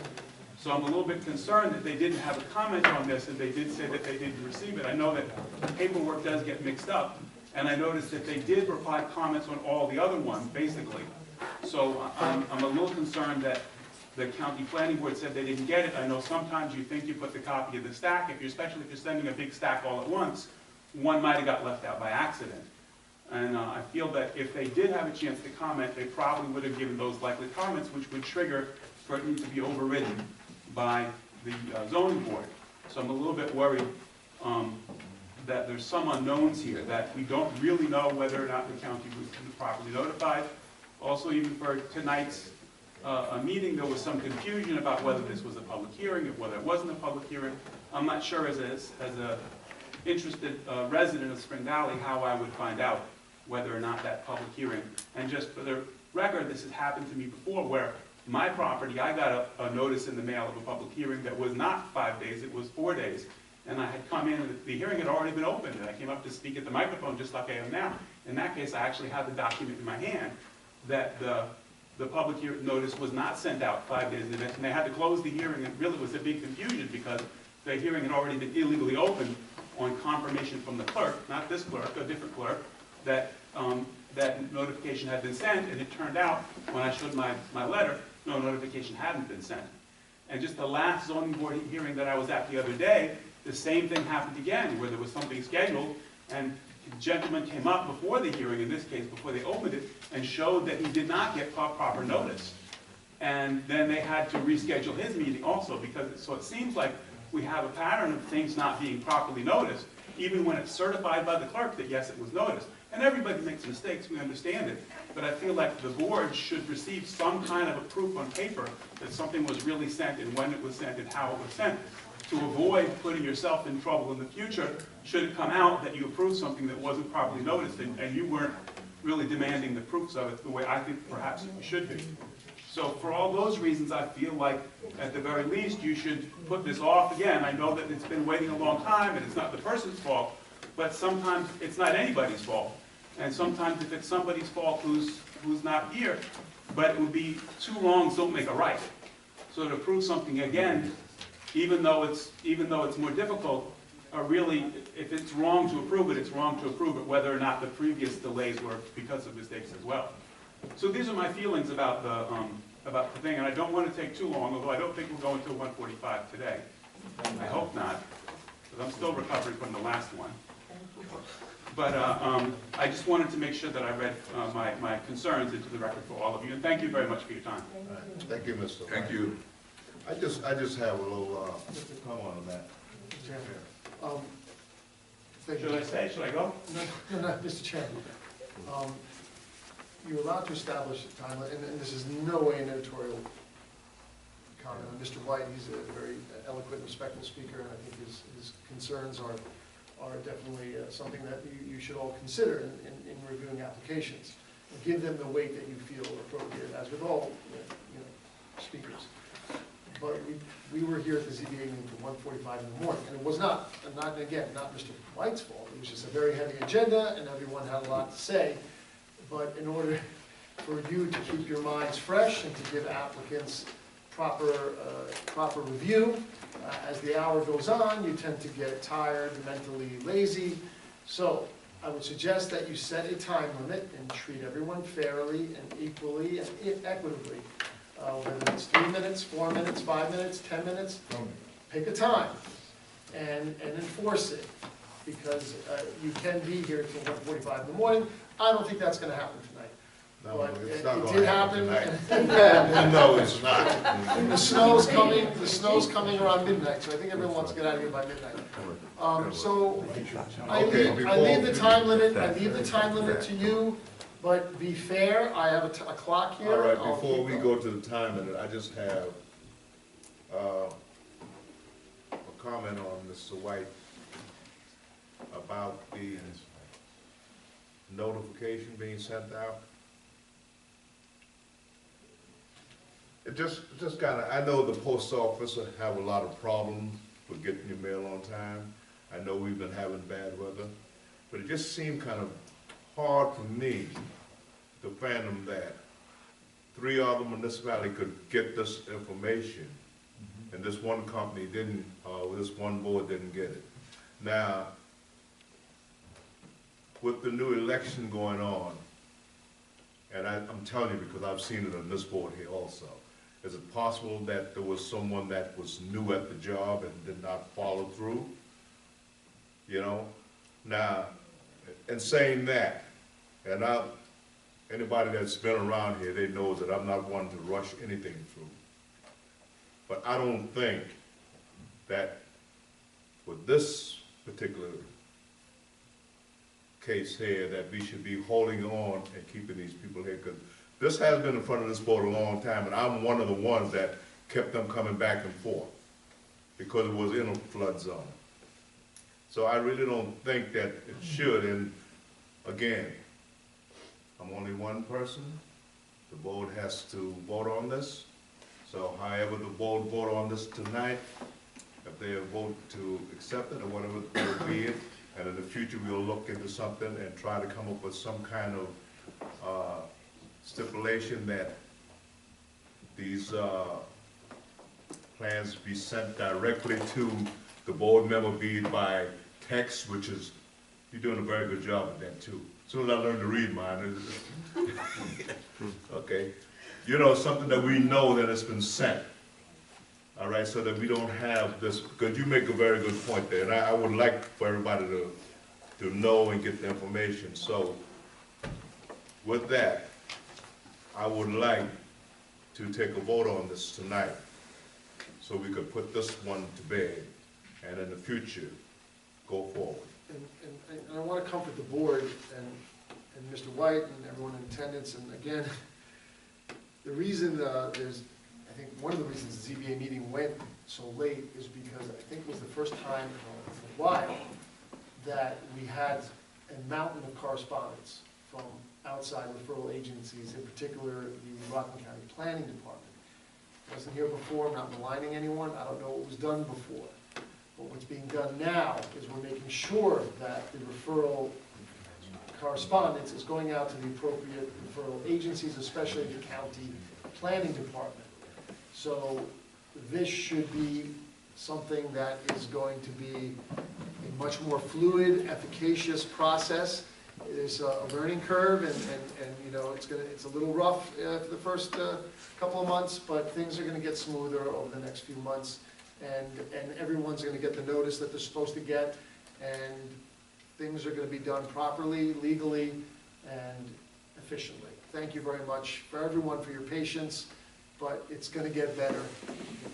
So I'm a little bit concerned that they didn't have a comment on this, and they did say that they didn't receive it. I know that paperwork does get mixed up, and I noticed that they did reply comments on all the other ones, basically. So I'm a little concerned that the county planning board said they didn't get it. I know sometimes you think you put the copy of the stack, especially if you're sending a big stack all at once, one might have got left out by accident. And I feel that if they did have a chance to comment, they probably would have given those likely comments, which would trigger for it to be overridden by the zoning board. So I'm a little bit worried that there's some unknowns here, that we don't really know whether or not the county was properly notified. Also, even for tonight's meeting, there was some confusion about whether this was a public hearing, or whether it wasn't a public hearing. I'm not sure as a interested resident of Spring Valley how I would find out whether or not that public hearing. And just for the record, this has happened to me before, where my property, I got a notice in the mail of a public hearing that was not 5 days, it was 4 days. And I had come in, and the hearing had already been opened, and I came up to speak at the microphone just like I am now. In that case, I actually had the document in my hand that the public hearing notice was not sent out 5 days in advance, and they had to close the hearing. It really was a big confusion because the hearing had already been illegally opened on confirmation from the clerk, not this clerk, a different clerk, that that notification had been sent, and it turned out, when I showed my letter, no notification hadn't been sent. And just the last zoning board hearing that I was at the other day, the same thing happened again, where there was something scheduled, and the gentleman came up before the hearing, in this case, before they opened it, and showed that he did not get proper notice. And then they had to reschedule his meeting also, so it seems like we have a pattern of things not being properly noticed, even when it's certified by the clerk that yes, it was noticed. And everybody makes mistakes, we understand it, but I feel like the board should receive some kind of a proof on paper that something was really sent and when it was sent and how it was sent, to avoid putting yourself in trouble in the future should it come out that you approved something that wasn't properly noticed and you weren't really demanding the proofs of it the way I think perhaps you should be. So for all those reasons, I feel like at the very least you should put this off again. I know that it's been waiting a long time and it's not the person's fault, but sometimes it's not anybody's fault. And sometimes if it's somebody's fault who's not here, but it would be two wrongs don't make a right. So to prove something again, even though it's more difficult, really, if it's wrong to approve it, it's wrong to approve it, whether or not the previous delays were because of mistakes as well. So these are my feelings about the thing, and I don't want to take too long, although I don't think we'll go until 1:45 today. I hope not, because I'm still recovering from the last one. But I just wanted to make sure that I read my concerns into the record for all of you, and thank you very much for your time. Thank you, Mr. Thank you. I just have a little, comment on that. Thank you. Should I stay? Should I go? No, Mr. Chairman. You're allowed to establish a time limit, and this is no way an editorial comment on Mr. White. He's a very eloquent, respectful speaker, and I think his concerns are definitely something that you should all consider in reviewing applications. And give them the weight that you feel appropriate, as with all speakers. But we were here at the ZBA meeting from 1:45 in the morning, and it was not Mr. White's fault. It was just a very heavy agenda, and everyone had a lot to say. But in order for you to keep your minds fresh and to give applicants proper review, as the hour goes on, you tend to get tired, mentally lazy. So I would suggest that you set a time limit and treat everyone fairly and equally and equitably. Whether it's 3 minutes, 4 minutes, 5 minutes, 10 minutes, pick a time and enforce it. Because you can be here till 1:45 in the morning. I don't think that's going to happen tonight. No, But it's not it going did to happen happen. tonight. No, it's not. And the snow's coming around midnight, so I think everyone wants to get out of here by midnight. So I leave the time limit to you, but be fair. I have a clock here. All right, I'll before keep we going. go to the time limit, I just have a comment on Mr. White. about the notification being sent out. It just kinda, I know the post office have a lot of problems with getting your mail on time. I know we've been having bad weather, but it just seemed kind of hard for me to fathom that 3 other municipalities could get this information, and this one company didn't, this one board didn't get it. Now, with the new election going on, and I'm telling you because I've seen it on this board here also, is it possible that there was someone that was new at the job and did not follow through? You know? Now, in saying that, and anybody that's been around here, they know that I'm not one to rush anything through. But I don't think that with this particular case here, that we should be holding on and keeping these people here, because this has been in front of this board a long time, and I'm one of the ones that kept them coming back and forth, because it was in a flood zone. So I really don't think that it should, and again, I'm only one person. The board has to vote on this. So however the board vote on this tonight, if they vote to accept it or whatever it will be, and in the future we'll look into something and try to come up with some kind of stipulation that these plans be sent directly to the board member, be it by text, which is, you're doing a very good job at that too. As soon as I learned to read mine, okay, you know, something that we know that it's been sent. All right, so that we don't have this, because you make a very good point there, and I would like for everybody to know and get the information. So with that, I would like to take a vote on this tonight, so we could put this one to bed, and in the future, go forward. And I want to comfort the board and Mr. White and everyone in attendance, and again, the reason I think one of the reasons the ZBA meeting went so late is because I think it was the first time in a while that we had a mountain of correspondence from outside referral agencies, in particular the Rockland County Planning Department. I wasn't here before, I'm not maligning anyone, I don't know what was done before. But what's being done now is we're making sure that the referral correspondence is going out to the appropriate referral agencies, especially the county planning department. So this should be something that is going to be a much more fluid, efficacious process. There's a learning curve, and you know, it's a little rough for the first couple of months, but things are going to get smoother over the next few months, and everyone's going to get the notice that they're supposed to get, and things are going to be done properly, legally, and efficiently. Thank you very much for everyone for your patience, but it's going to get better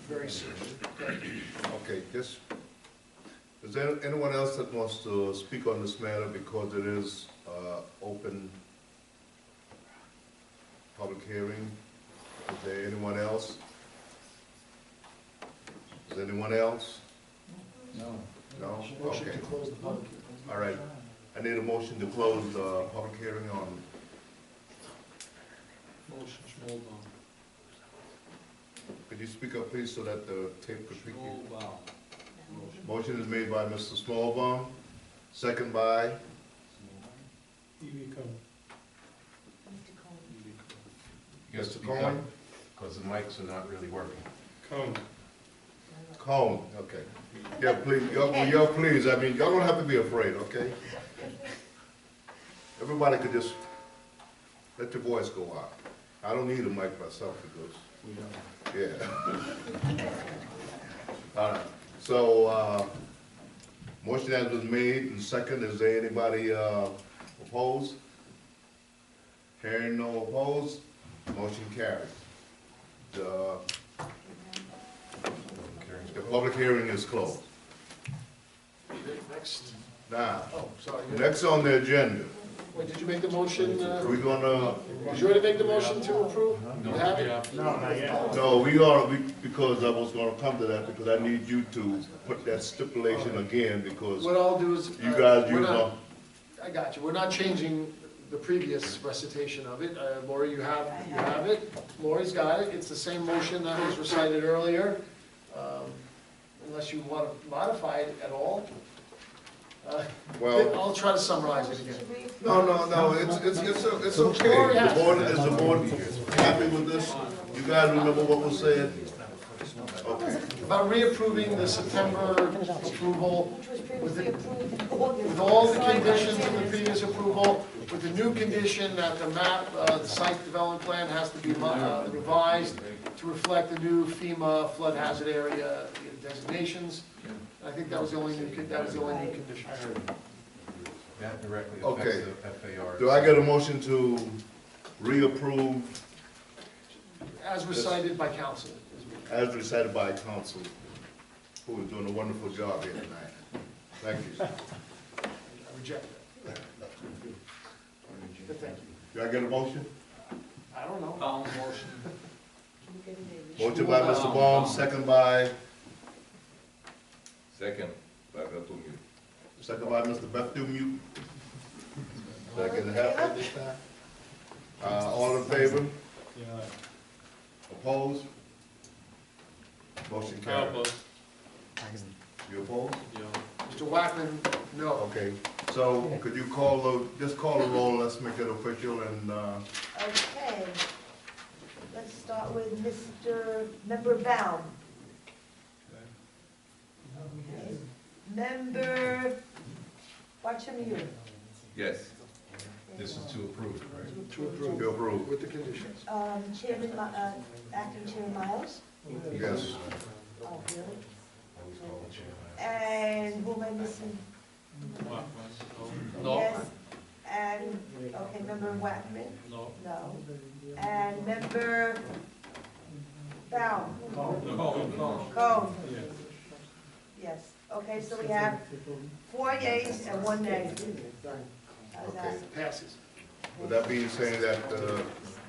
very soon. Thank you. Okay, is there anyone else that wants to speak on this matter, because it is open public hearing? Is there anyone else? Is there anyone else? No. No? Motion Okay. to close the public hearing. All right. I need a motion to close the public hearing on. Motion, Schmolbaum. Could you speak up, please, so that the tape could pick you? Motion is made by Mr. Smallbaum, second by Mr. Cohen. Mr. Cohen. Because the mics are not really working. Cohen, okay. Yeah, please, y'all please, I mean, y'all don't have to be afraid, okay? Everybody could just let your voice go out. I don't need a mic myself because, yeah. All right, so, motion has been made and second, is there anybody opposed? Hearing no opposed, motion carries. The public hearing is closed. Next. Now, Oh, sorry. next on the agenda Wait, did you make the motion? We're gonna, Did you already make the motion to approve? You have it? no, because I was gonna come to that, because I need you to put that stipulation again, because What I'll do is. you guys we're use not- I got you. We're not changing the previous recitation of it. Lori, you have it. Lori's got it. It's the same motion that was recited earlier, unless you want to modify it at all. Well, I'll try to summarize it again. no, it's okay. Is the board happy with this? You guys remember what was said? Okay. About reapproving the September approval Which was previously approved in August. with all the conditions of the previous approval, with the new condition that the map, the site development plan has to be revised to reflect the new FEMA flood hazard area designations. I think that was the only new condition. That directly Okay. affects the FAR. Do I get a motion to reapprove As recited by council. as recited by council, who is doing a wonderful job here tonight? Thank you. I reject that. But thank you. Do I get a motion? I don't know. Motion by Mr. Baum, second by Mr. Bartholomew. Second, half at this time. All in favor? Opposed? Motion carried. You opposed? Mr. Wackman, no. Okay, so could you just call the roll, let's make it official, and, Okay. Let's start with Member Baum. Okay. Member Bartolomeu. Yes. This is to approve, right? To approve. to approve? With the conditions. Acting Chair Miles. Yes. Oh, really? Always call the chair. And who am I missing? Yes. And, okay, Member Wackman? No. No. And Member Baum? Cone? Yes. Okay, so we have 4 yeas and 1 nay. How's that? Okay. Passes. With that being said, that,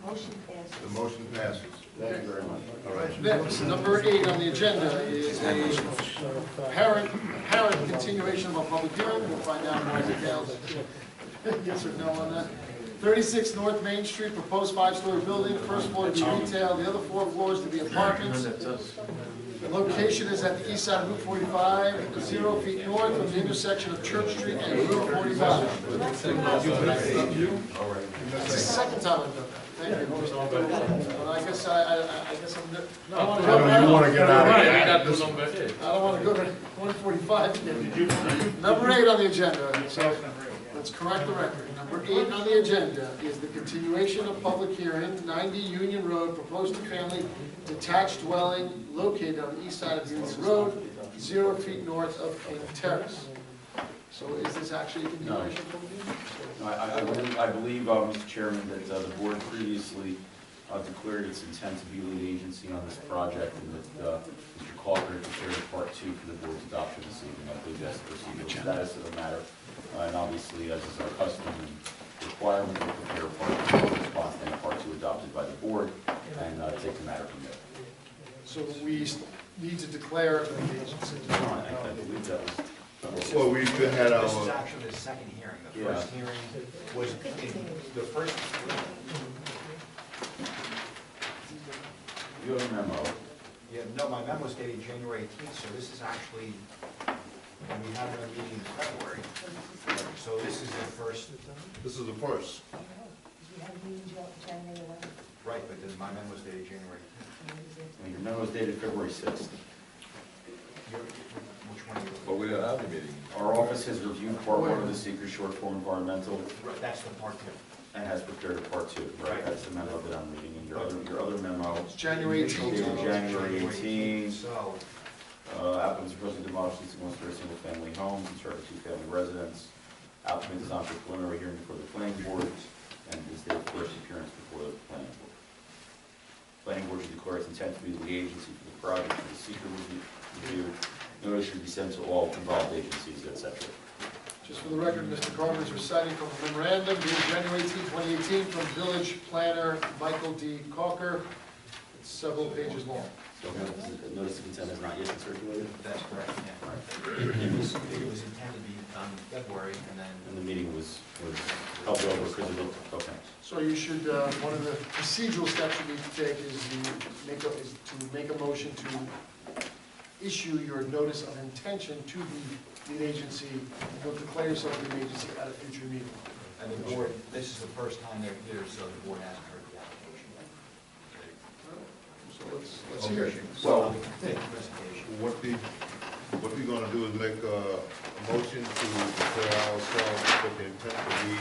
Motion passes. the motion passes. Thank you very much. All right. Next, number 8 on the agenda is a apparent continuation of a public hearing. We'll find out more details. Yes or no on that? 36 North Main Street, proposed 5-story building, first floor to be retail, the other 4 floors to be apartments. The location is at the east side of Route 45, 0 feet north of the intersection of Church Street and Route 45. It's the second time I've done that. Thank you. Well, I guess I'm, I want to go. You wanna get out of here? I don't want to go to 145 again. Number 8 on the agenda, so let's correct the record. Number 8 on the agenda is the continuation of public hearing, 90 Union Road, proposed two-family detached dwelling located on the east side of Union Road, 0 feet north of King Terrace. So is this actually a continuation of public hearing? I believe, Mr. Chairman, that the board previously declared its intent to be lead agency on this project, and that Mr. Calker had prepared part 2 for the board's adoption this evening. I believe that's the procedural status of the matter. And obviously, as is our custom and requirement, we prepare part 2 in response to any part 2 adopted by the board, and take the matter from there. So we need to declare it lead agency. I believe that was. Well, we could have This is our, actually the second hearing. The Yeah. first hearing was, the first, You have a memo. yeah, no, my memo was dated January 18th, so this is actually, when we had a meeting in February. So this is the first, this is the first. We have a meeting January 11th. right, but then my memo was dated January. And your memo was dated February 6th. Which one are you? But we don't have the meeting. Our office has reviewed part 1 of the secret short form environmental Right, that's the part 2. and has prepared a part 2. Right, that's the memo that I'm reading. And your other memo, It's January 18th. dated January 18th. So, Applicants proposing to demolish these one-story single-family homes, construct a 2-family residence. Applicant is on for preliminary hearing before the planning board, and is their first appearance before the planning board. Planning board should declare its intent to be the lead agency for the project, for the secret review. Notice should be sent to all involved agencies, etc. Just for the record, Mr. Carter is reciting from a memorandum dated January 18, 2018, from Village Planner Michael D. Calker. It's several pages long. Notice of consent has not yet been circulated, That's correct, yeah. It was intended to be done in February, and then and the meeting was held over because of the, okay. So you should, one of the procedural steps you need to take is to make a motion to issue your notice of intention to the lead agency, and you'll declare yourself the lead agency at a future meeting. and the board, this is the first time they're here, so the board hasn't heard the application yet. So let's hear it. So, Presentation. What we gonna do is make a motion to declare ourselves with the intent to be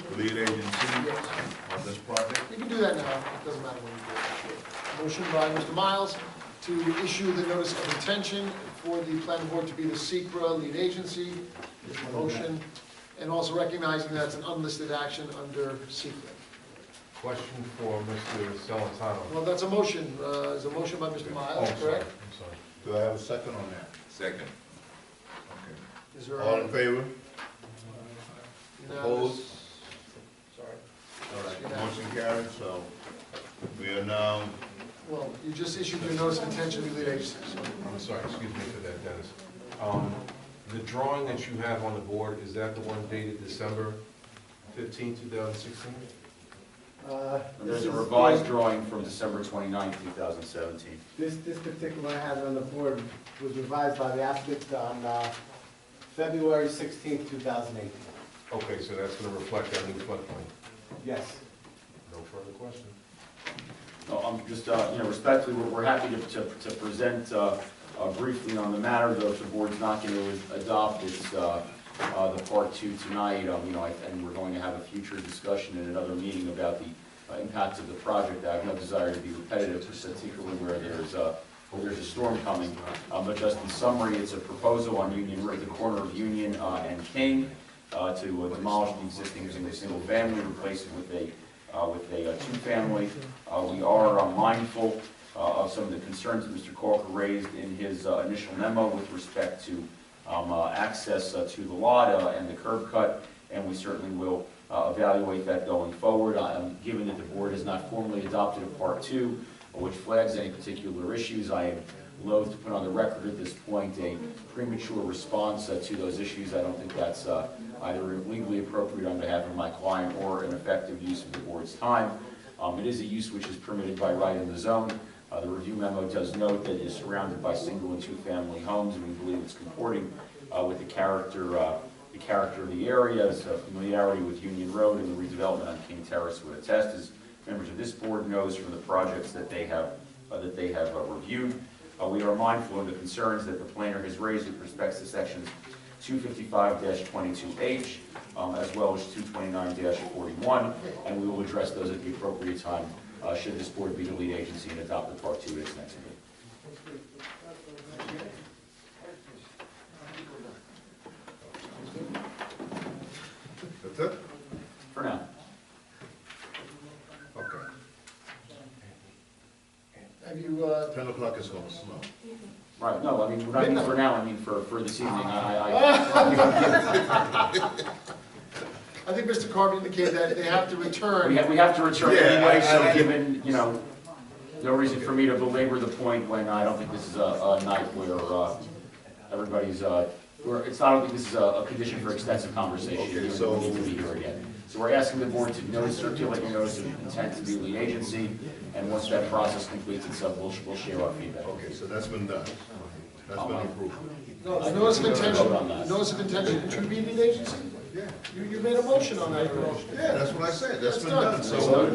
the lead agency Yes. on this project. You can do that now, it doesn't matter when you do it. Motion by Mr. Miles to issue the notice of intention for the planning board to be the SECRA lead agency. Is the motion, and also recognizing that it's an unlisted action under SECRA. Question for Mr. Celentano. Well, that's a motion, is a motion by Mr. Oh, Miles, I'm sorry, correct? I'm sorry. Do I have a second on that? Second. Okay. Is there All in a favor? unanimous? Opposed? Sorry. All right, motion carried, so we are now, Well, you just issued your notice of intention to the lead agency, so. I'm sorry, excuse me for that, Dennis. The drawing that you have on the board, is that the one dated December 15, 2016? there's a revised drawing from December 29, 2017. This particular I have on the board was revised by the applicant on February 16, 2018. Okay, so that's going to reflect that new floodplain. Yes. No further questions. No, I'm just, respectfully, we're happy to present briefly on the matter, though if the board's not going to adopt its, the part two tonight, and we're going to have a future discussion in another meeting about the impacts of the project. I have no desire to be repetitive, particularly where there's a storm coming. But just in summary, it's a proposal on Union Road, the corner of Union and King, to demolish the existing single family, replace it with a two-family. We are mindful of some of the concerns that Mr. Calker raised in his initial memo with respect to access to the lot and the curb cut, and we certainly will evaluate that going forward. Given that the board has not formally adopted a part two, which flags any particular issues, I am loath to put on the record at this point a premature response to those issues. I don't think that's either legally appropriate on behalf of my client or an effective use of the board's time. It is a use which is permitted by right in the zone. The review memo does note that it is surrounded by single and two-family homes, and we believe it's comporting with the character of the area. Familiarity with Union Road and the redevelopment on King Terrace would attest, as members of this board knows from the projects that they have reviewed. We are mindful of the concerns that the planner has raised with respect to sections 255-22H, as well as 229-41, and we will address those at the appropriate time should this board be the lead agency and adopt the part two at its next meeting. that's it? For now. Okay. Have you, 10 o'clock is gonna snow. Right, no, I mean, we're not for now, I mean for this evening. I think Mr. Carver indicated that they have to return. We have to return Yeah, anyway, so I- given, no reason for me to belabor the point when I don't think this is a night where everybody's, I don't think this is a condition for extensive conversation. Okay, We so- need to be here again. So we're asking the board to circulate your notice of intent to be lead agency, and once that process completes itself, we'll share our feedback. Okay, so that's been done. That's been approved. No, the notice of intention to be lead agency? Yeah. You made a motion on that. Yeah, that's what I said, that's been done, That's so.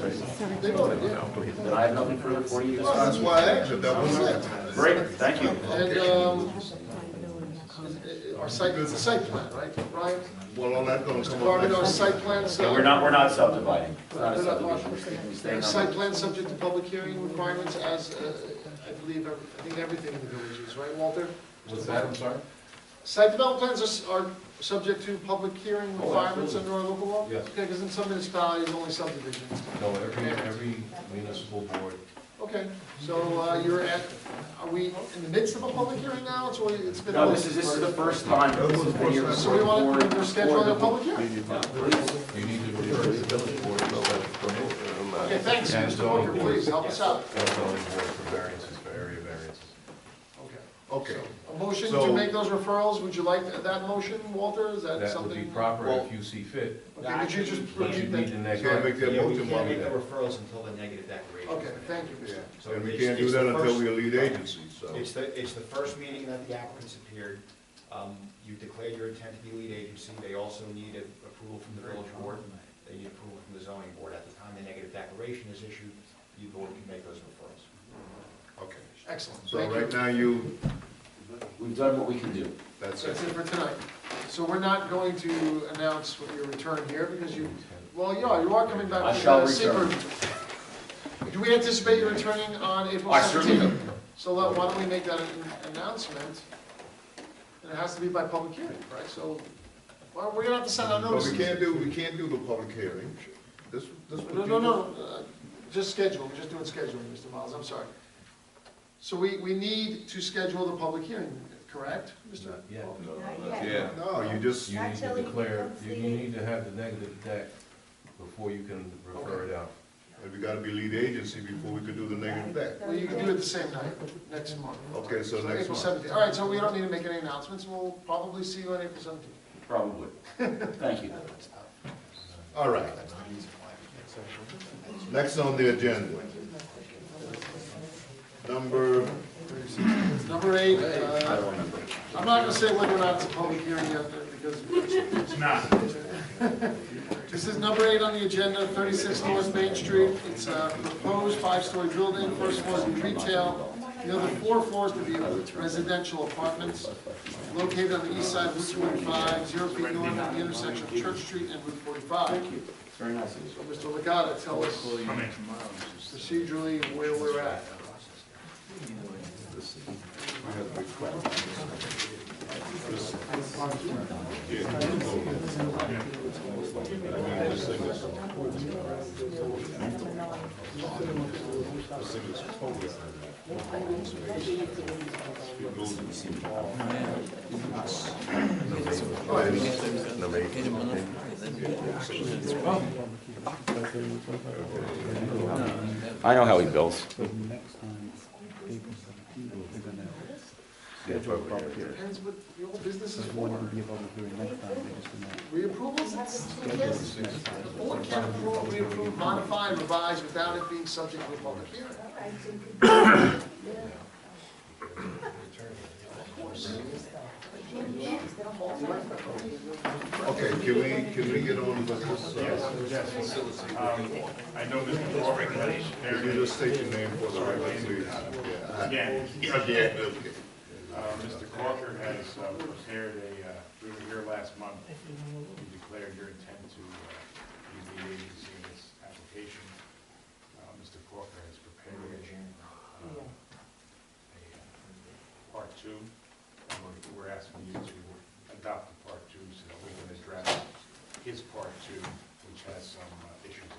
They voted, yeah. Then I have nothing further for you this Well, that's time. why I asked if that was it. Great, thank you. And, our site, it's a site plan, right, Brian? Well, all that's gonna Mr. come Carver, up our next. site plans. Yeah, we're not subdividing. It's not a subdivision. We're staying on Site plan subject to public hearing requirements as, I believe, I think everything in the village is, right, Walter? What's that, I'm sorry? Site development plans are subject to public hearing requirements under our local law? Yes. Okay, because in some municipalities, only subdivisions. No, every municipal board Okay, so are we in the midst of a public hearing now? It's been. No, this is the first time. This has been here So we want to before- schedule a public hearing. You need to refer to the village board to Okay, thanks, Mr. Walker, please, help us out. zoning board for variances, for area variances. Okay. Okay, A motion to So- make those referrals, would you like that motion, Walter? Is that That would be something? proper if you see fit, Okay, would you just but you repeat need that? the can't negative. make that Yeah, we motion can't while make we the there. referrals until the negative declaration. Okay, thank you, Mr. So And we it's- can't do it's that the until first- we lead agency, so. It's the first meeting that the applicants appeared. You declared your intent to be lead agency. They also need approval from the village board. They need approval from the zoning board. At the time the negative declaration is issued, the board can make those referrals. Okay, Excellent, so thank you. right now We've done what we can do. that's That's it. it for tonight. So we're not going to announce what your return here, because you, well, you are coming back. I with shall the return. secret. Do we anticipate you returning on April 17th? I certainly do. So why don't we make that an announcement? And it has to be by public hearing, right? So, well, we're gonna have to send out But notices. we can't do the public hearing. This No, just schedule, we're just doing scheduling, Mr. Miles, I'm sorry. So we need to schedule the public hearing, correct, Mr.? Not yet. Not yet. No, you just, You Not need till to he declare, becomes you the- need to have the negative deck before you can refer it out. we gotta be lead agency before we could do the negative deck. Well, you can do it the same night, next month. Okay, so next April month. 17th. All right, so we don't need to make any announcements, we'll probably see you on April 17th. Probably. Thank you. All right. Next on the agenda. Number, Number 8, I don't remember. I'm not gonna say whether or not it's a public hearing yet, because It's not. this is number 8 on the agenda, 36 North Main Street. It's a proposed 5-story building, first floor to be retail, the other 4 floors to be residential apartments, located on the east side of Route 45, 0 feet north of the intersection of Church Street and Route 45. Thank you. It's very nice of you. So, Mr. Licata, tell us Come in. procedurally where we're at. I know how he builds. Depends what the whole business is for. Reapprovals, yes. The board can approve, reapprove, modify, and revise without it being subject to a public hearing. All right, so you could- okay, can we get on with this? I know Mr. Walker has Can you just state your name for the record, please? Again, Again, okay. Mr. Corker has prepared we were here last month, you declared your intent to use the agency in this application. Mr. Corker has prepared a part 2, and we're asking you to adopt the part 2 so that we can address his part 2, which has some issues.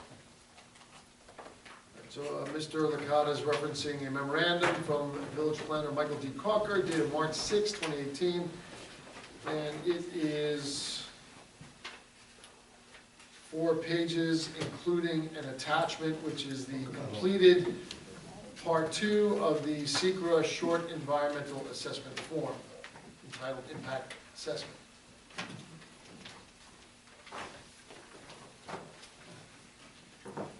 So Mr. Licata is referencing a memorandum from village planner Michael D. Cocker dated March 6, 2018. And it is 4 pages, including an attachment, which is the completed Part 2 of the SECRA Short Environmental Assessment Form, entitled Impact Assessment.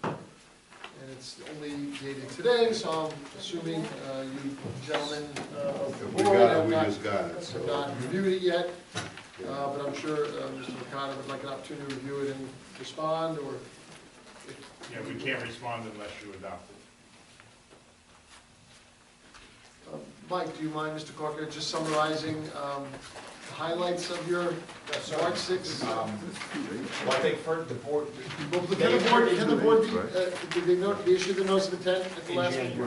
And it's only dated today, so I'm assuming you gentlemen of the We board got it, have we not, just got it, so. have not reviewed it yet. But I'm sure Mr. McConnell would like an opportunity to review it and respond, or Yeah, we can't respond unless you adopt it. Mike, do you mind, Mr. Corker, just summarizing the highlights of your March 6th? Well, I think for the board, Can the board did they issue the notice of intent at the in last meeting?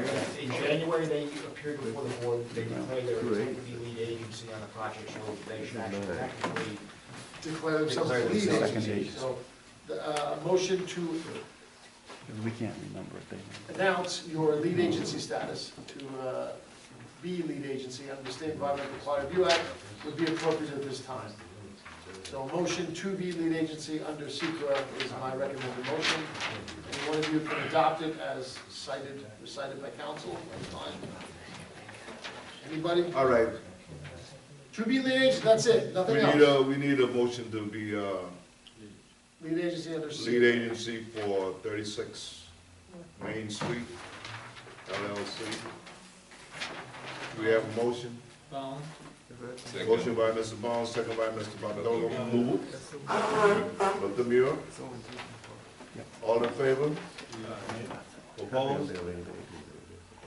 January, they appeared before the board, they declared their intent to be lead agency on the project, so they should actually technically Declare themselves declare lead themselves agency. lead. So, a motion to We can't remember it, they announce your lead agency status to be lead agency under the State Environmental Quality Review Act would be appropriate at this time. So a motion to be lead agency under SECRA is my recommended motion. And one of you can adopt it as recited by council, that's fine. Anybody? All right, To be lead agency, that's it, nothing else. we need a motion to be, Lead agency under lead SECRA. agency for 36 Main Street, LLC. Do we have a motion? Motion by Mr. Bones, second by Mr. Bartolo. Move. Dr. Muir? All in favor? Opposed?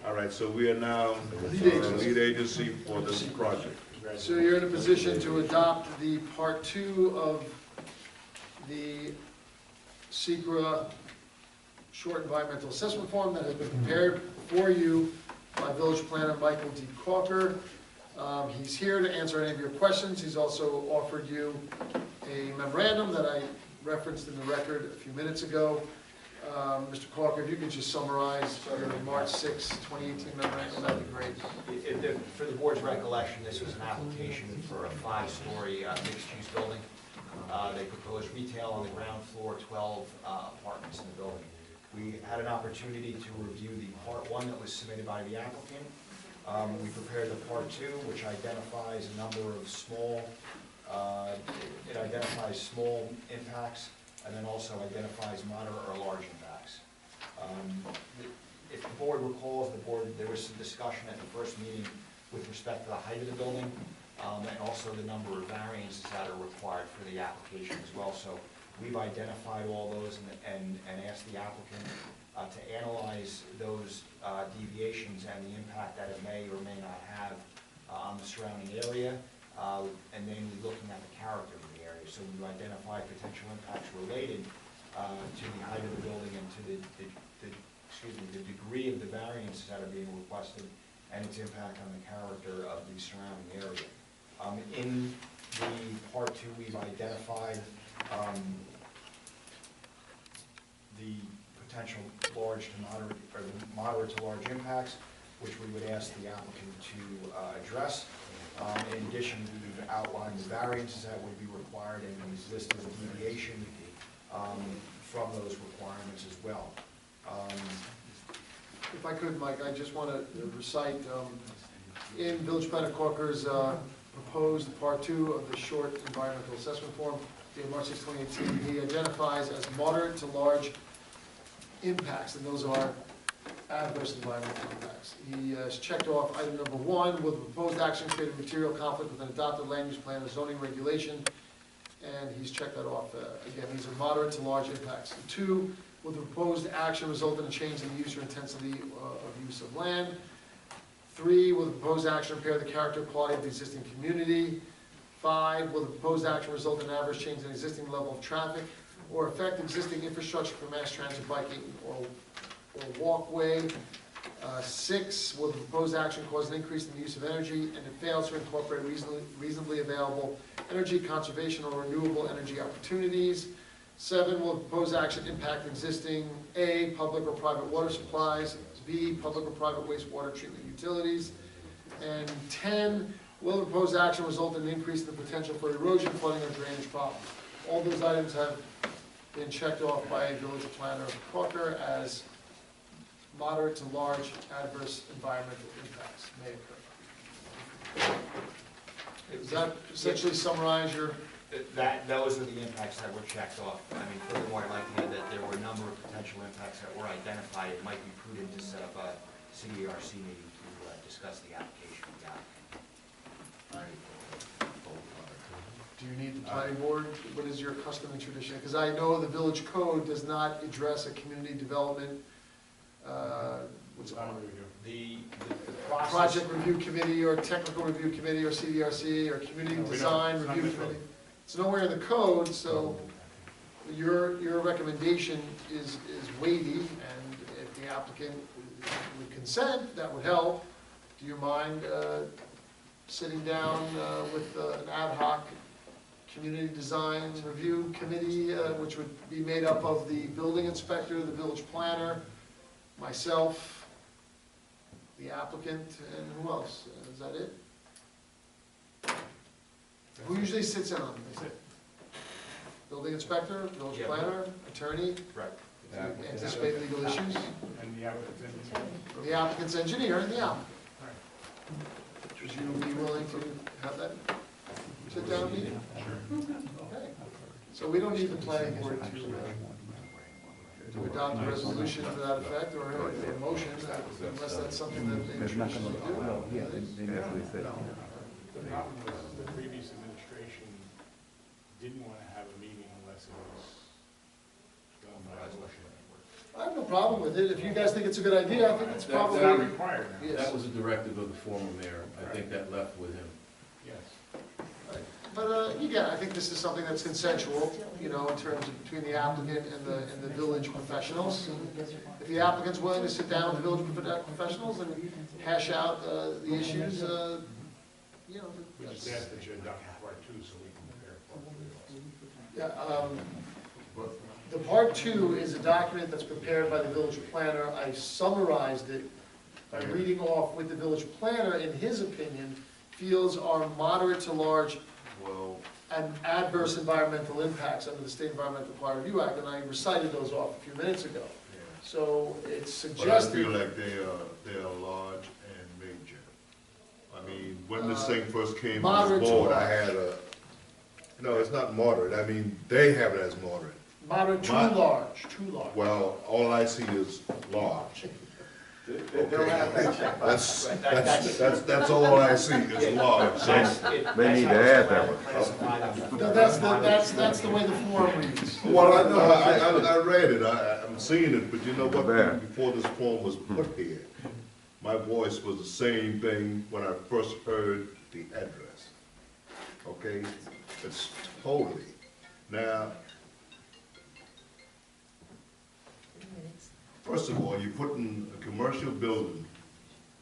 All right, so we are now lead agency for this project. So you're in a position to adopt the part 2 of the SECRA short environmental assessment form that has been prepared for you by village planner Michael D. Corker. He's here to answer any of your questions. He's also offered you a memorandum that I referenced in the record a few minutes ago. Mr. Corker, if you could just summarize your March 6, 2018 memorandum, that'd be great. For the board's recollection, this was an application for a 5-story mixed-use building. They proposed retail on the ground floor, 12 apartments in the building. We had an opportunity to review the part 1 that was submitted by the applicant. We prepared the part 2, which identifies a number of small, it identifies small impacts, and then also identifies moderate or large impacts. If the board recalls, there was some discussion at the first meeting with respect to the height of the building, and also the number of variances that are required for the application as well. So we've identified all those and asked the applicant to analyze those deviations and the impact that it may or may not have on the surrounding area, and then looking at the character of the area. So we've identified potential impacts related to the height of the building and to the degree of the variances that are being requested and its impact on the character of the surrounding area. In the part 2, we've identified the potential large to moderate, or the moderate to large impacts, which we would ask the applicant to address. In addition, we've outlined the variances that would be required, and we've listed the deviation from those requirements as well. If I could, Mike, I just want to recite, in Village Planner Corker's proposed part 2 of the short environmental assessment form, dated March 6, 2018, he identifies as moderate to large impacts, and those are adverse environmental impacts. He has checked off item number 1, will the proposed action create a material conflict with an adopted land use plan or zoning regulation? And he's checked that off. Again, these are moderate to large impacts. 2, will the proposed action result in a change in the use or intensity of use of land? 3, will the proposed action impair the character and quality of the existing community? 5, will the proposed action result in an adverse change in existing level of traffic or affect existing infrastructure for mass transit, biking, or walkway? 6, will the proposed action cause an increase in the use of energy and it fails to incorporate reasonably available energy conservation or renewable energy opportunities? 7, will the proposed action impact existing A, public or private water supplies, B, public or private wastewater treatment utilities? And 10, will the proposed action result in an increase in the potential for erosion, flooding, or drainage problems? All those items have been checked off by Village Planner Corker as moderate to large adverse environmental impacts may occur. Does that essentially summarize your? Those are the impacts that were checked off. I mean, furthermore, I'd like to add that there were a number of potential impacts that were identified. It might be prudent to set up a CERC meeting to discuss the application with the applicant. Do you need the planning board? What is your custom and tradition? Because I know the village code does not address a community development, what's it called? The process. Project review committee or technical review committee or CDRC or community design review committee. It's nowhere in the code, so your recommendation is weighty, and if the applicant would consent, that would help. Do you mind sitting down with an ad hoc Community Design Review Committee, which would be made up of the building inspector, the village planner, myself, the applicant, and who else? Is that it? Who usually sits in on this? Building inspector, village Yeah. planner, attorney, Right. to anticipate legal issues, And the applicant's engineer. the applicant's engineer, and the applicant. Would you be willing to have that sit-down meeting? Okay. So we don't need the planning board to adopt a resolution to that effect, or a motion, unless that's something that they traditionally do. The problem was the previous administration didn't want to have a meeting unless it was done by resolution. I have no problem with it. If you guys think it's a good idea, I think it's It's not probably, required now. yes. That was a directive of the former mayor. I think that left with him. Yes. But again, I think this is something that's consensual, in terms of between the applicant and the village professionals. If the applicant's willing to sit down with the village professionals and hash out the issues, We just that's, asked that you adopt part two so we can compare part three. yeah. The part two is a document that's prepared by the village planner. I summarized it by reading off what the village planner, in his opinion, feels are moderate to large and adverse environmental impacts under the State Environmental Quality Review Act, and I recited those off a few minutes ago. So it's But I suggested. feel like they are large and major. I mean, when this thing first came to Moderate the to board, I large. had no, it's not moderate, I mean, they have it as moderate. Moderate, too large, too large. Well, all I see is large. They'll have that check. That's all I see is large. They need to add that one. No, that's the way the form reads. Well, I know, I read it, I'm seeing it, but you know what, before this form was put here, my voice was the same thing when I first heard the address. Okay? It's totally. Now, first of all, you're putting a commercial building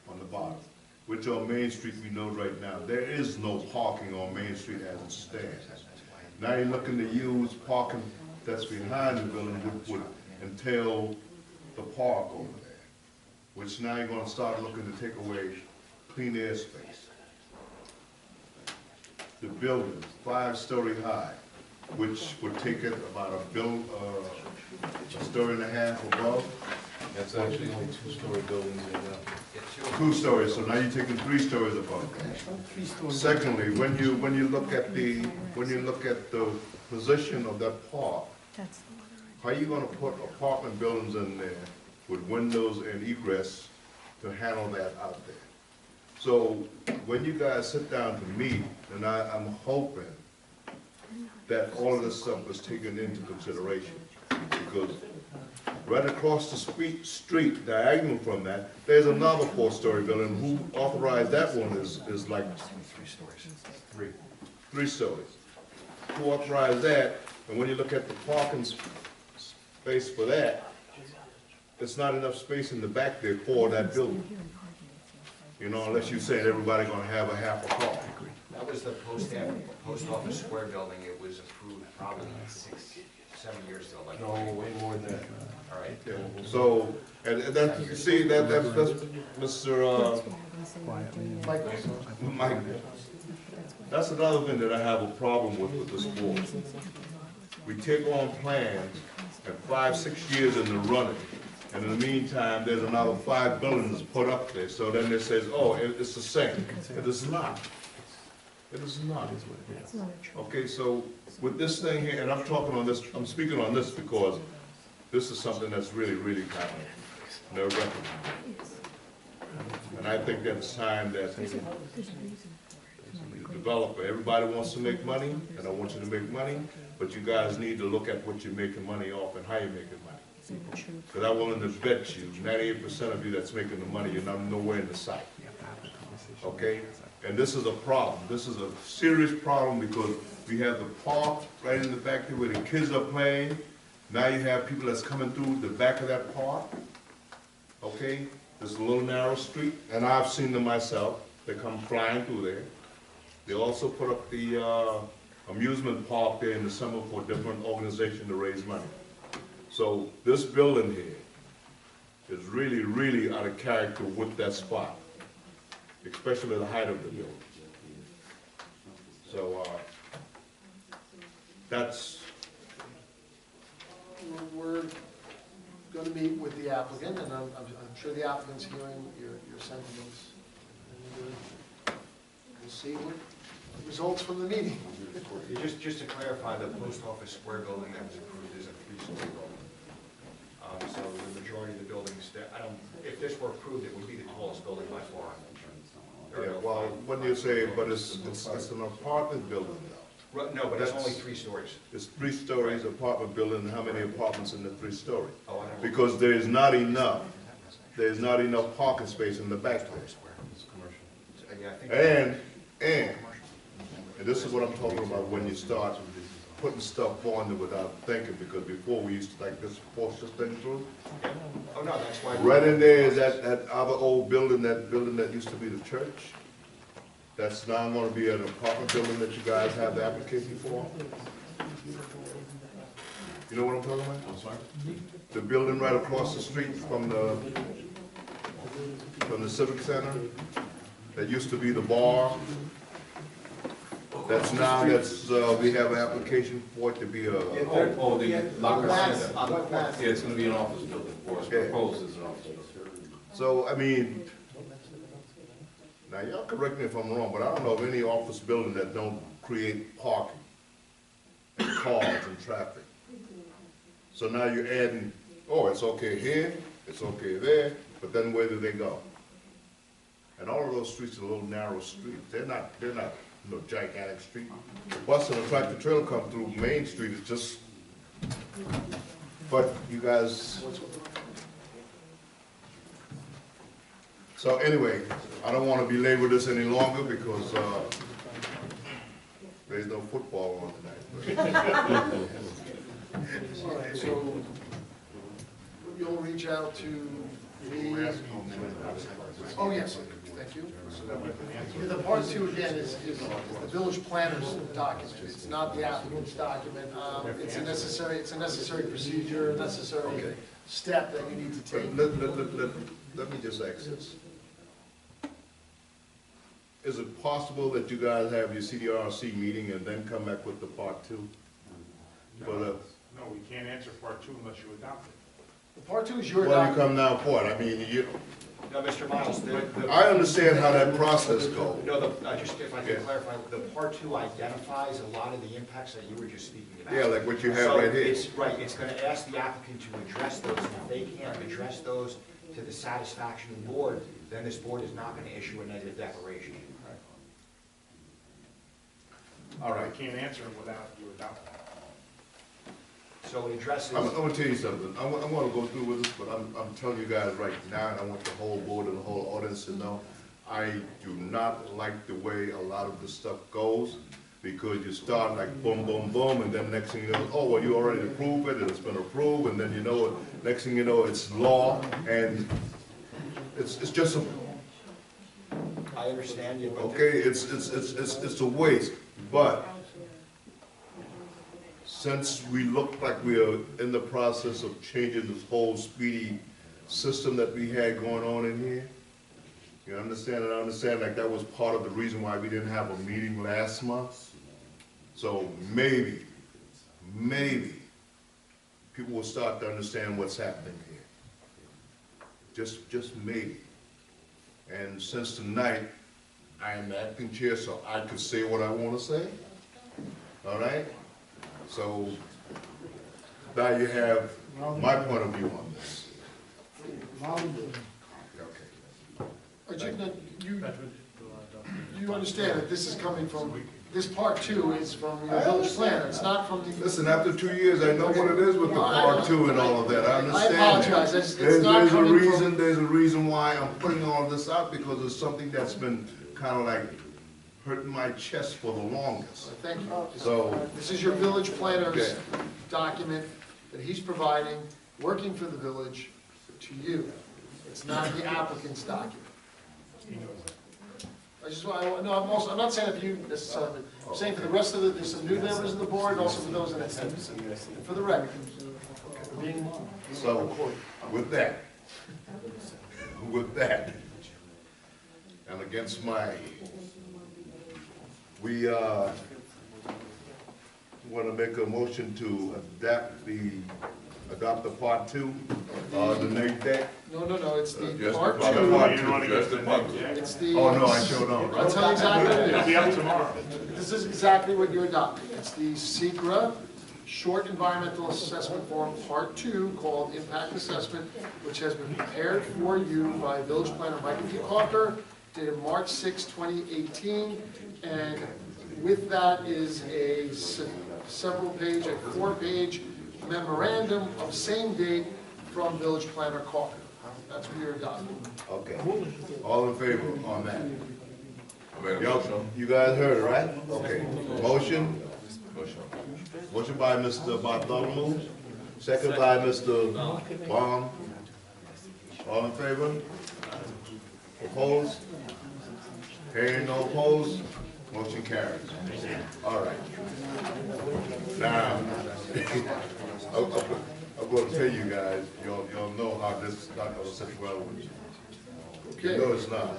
on the bottom, which on Main Street, we know right now, there is no parking on Main Street as it stands. Now you're looking to use parking that's behind the building would entail the park over there, which now you're gonna start looking to take away clean air space. The building, 5-story high, which would take it about a story and a half above. That's actually only 2-story buildings in 2 stories, so now you're taking 3 stories above. Secondly, when you look at the position of that park, how are you gonna put apartment buildings in there with windows and egress to handle that out there? So when you guys sit down to meet, and I'm hoping that all of this stuff was taken into consideration, because right across the street, diagonal from that, there's another 4-story building. Who authorized that one is like 3 stories. Who authorized that? And when you look at the parking space for that, there's not enough space in the back there for that building. Unless you say everybody's gonna have a half a car. That was the post office square building. It was approved probably 6-7 years ago, like. No, way more than that. All right. Yeah. So, and that, you see, that's Mr. Mike. That's another thing that I have a problem with this board. We take on plans at 5-6 years in the running, and in the meantime, there's another 5 buildings put up there, so then it says, oh, it's the same. It is not. It is not. Okay, so with this thing here, and I'm speaking on this because this is something that's really, really kind of nerve-wracking. And I think that it's time that the developer, everybody wants to make money, and I want you to make money, but you guys need to look at what you're making money off and how you're making money. Because I'm willing to bet you, 98% of you that's making the money, you're not nowhere in the sight. Okay? And this is a problem. This is a serious problem because we have the park right in the back there where the kids are playing. Now you have people that's coming through the back of that park. Okay? There's a little narrow street, and I've seen them myself. They come flying through there. They also put up the amusement park there in the summer for different organizations to raise money. So this building here is really, really out of character with that spot, especially the height of the building. So, that's, We're gonna meet with the applicant, and I'm sure the applicant's hearing your sentiments. And we'll see what results from the meeting. Just to clarify, the post office square building that was approved is a three-story building. So the majority of the buildings, if this were approved, it would be the tallest building by far. yeah, well, when you say, but it's an apartment building now. No, but it's only 3 stories. It's 3 stories apartment building, how many apartments in the 3-story? Oh, I don't know. Because there's not enough parking space in the back there. Yeah, I think. And this is what I'm talking about when you start putting stuff on there without thinking, because before we used to like this force this thing through. Oh, no, that's why. Right in there is that other old building, that building that used to be the church. That's now gonna be an apartment building that you guys have the application for. You know what I'm talking about? I'm sorry? The building right across the street from the Civic Center, that used to be the bar. That's now, we have an application for it to be a. Oh, the locker Mass. center. Yeah, it's gonna be an office building for us, proposed as an office building. So, I mean, now y'all correct me if I'm wrong, but I don't know of any office building that don't create parking and cars and traffic. So now you're adding, oh, it's okay here, it's okay there, but then where do they go? And all of those streets are little narrow streets. They're not, gigantic street. Bus and a tractor trailer come through Main Street, it's just, but you guys. So anyway, I don't want to belabor this any longer because there's no football on tonight. All right, so you'll reach out to me. Oh, yes, thank you. The part 2, again, is the village planner's document. It's not the applicant's document. It's a necessary procedure, necessary step that you need to take. Let me just ask this. Is it possible that you guys have your CDRC meeting and then come back with the part 2? No, we can't answer part 2 unless you adopt it. The part 2 is your Well, you document. come now for it, I mean, No, Mr. Miles, I understand how that process goes. no, just if I can clarify, the part 2 identifies a lot of the impacts that you were just speaking about. Yeah, like what you have right here. Right, it's gonna ask the applicant to address those, and if they can't address those to the satisfaction of the board, then this board is not gonna issue a negative declaration. All I right. can't answer it without you adopting it. So it addresses. I'm gonna tell you something. I wanna go through with this, but I'm telling you guys right now, and I want the whole board and the whole audience to know, I do not like the way a lot of this stuff goes, because you start like boom, boom, boom, and then next thing you know, oh, well, you already approved it, and it's been approved, and then you know, next thing you know, it's law, and it's just a, I understand you, but. okay, it's a waste, but since we look like we are in the process of changing this whole speedy system that we had going on in here, you understand, and I understand like that was part of the reason why we didn't have a meeting last month. So maybe people will start to understand what's happening here. Just maybe. And since tonight, I am the acting chair, so I could say what I want to say, all right? So now you have my point of view on this. You understand that this is coming from, this part 2 is from your village planner, it's not from the. Listen, after 2 years, I know what it is with the part 2 and all of that, I understand that. I apologize, it's not coming from. There's a reason why I'm putting all this out, because it's something that's been kind of like hurting my chest for the longest. Thank you. So, This is your village planner's Okay. document that he's providing, working for the village, to you. It's not the applicant's document. I'm not saying it for you necessarily, I'm saying for the rest of there's some new members of the board, and also for those in attendance, and for the record. Being So, with that, and against my, we, want to make a motion to adopt the part two, the neg deck. No, it's the Just part the part two. You don't want to Just get the the part neg deck. It's the. Oh, no, I sure don't. I'll tell you exactly what it It'll is. be up tomorrow. This is exactly what you're adopting. It's the SECRA Short Environmental Assessment Form Part 2 called Impact Assessment, which has been prepared for you by Village Planner Michael D. Calker, dated March 6, 2018. And with that is a several-page, a 4-page memorandum of same date from Village Planner Calker. That's what you're adopting. Okay. All in favor on that? I made a Yo, motion. you guys heard it, right? Okay. Motion? Motion. Motion by Mr. Bartholomew, second by Mr. Bond. All in favor? Opposed? Hearing no opposed, motion carries. All right. Now, I'm gonna tell you guys, y'all know how this is not gonna sit well with you. Okay. No, it's not.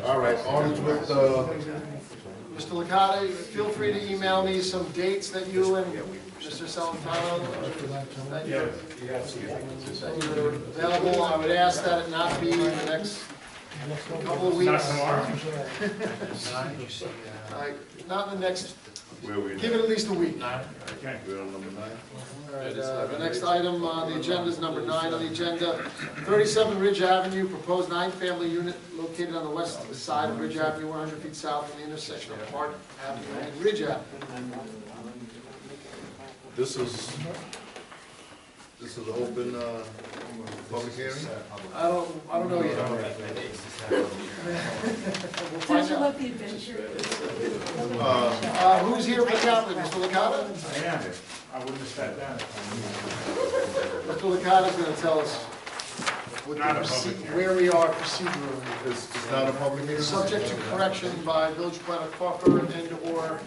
All right, on with, Mr. Licata, feel free to email me some dates that you and Mr. Salvatano, that you're available. I would ask that it not be in the next couple of weeks. Not tomorrow. Not in the next, where we give it at least a week. Okay. We're on number 9. All right, the next item on the agenda is number 9 on the agenda. 37 Ridge Avenue, proposed 9-family unit located on the west side of Ridge Avenue, 100 feet south from the intersection of Park Avenue and Ridge Avenue. This is an open, public hearing? I don't know yet. We'll find Don't you out. love the adventure? Who's here for the applicant, Mr. Licata? I am. I wouldn't have sat down. Mr. Licata's gonna tell us what Not a the public hearing. where we are procedurally. It's not a public hearing? Subject to correction by Village Planner Calker and/or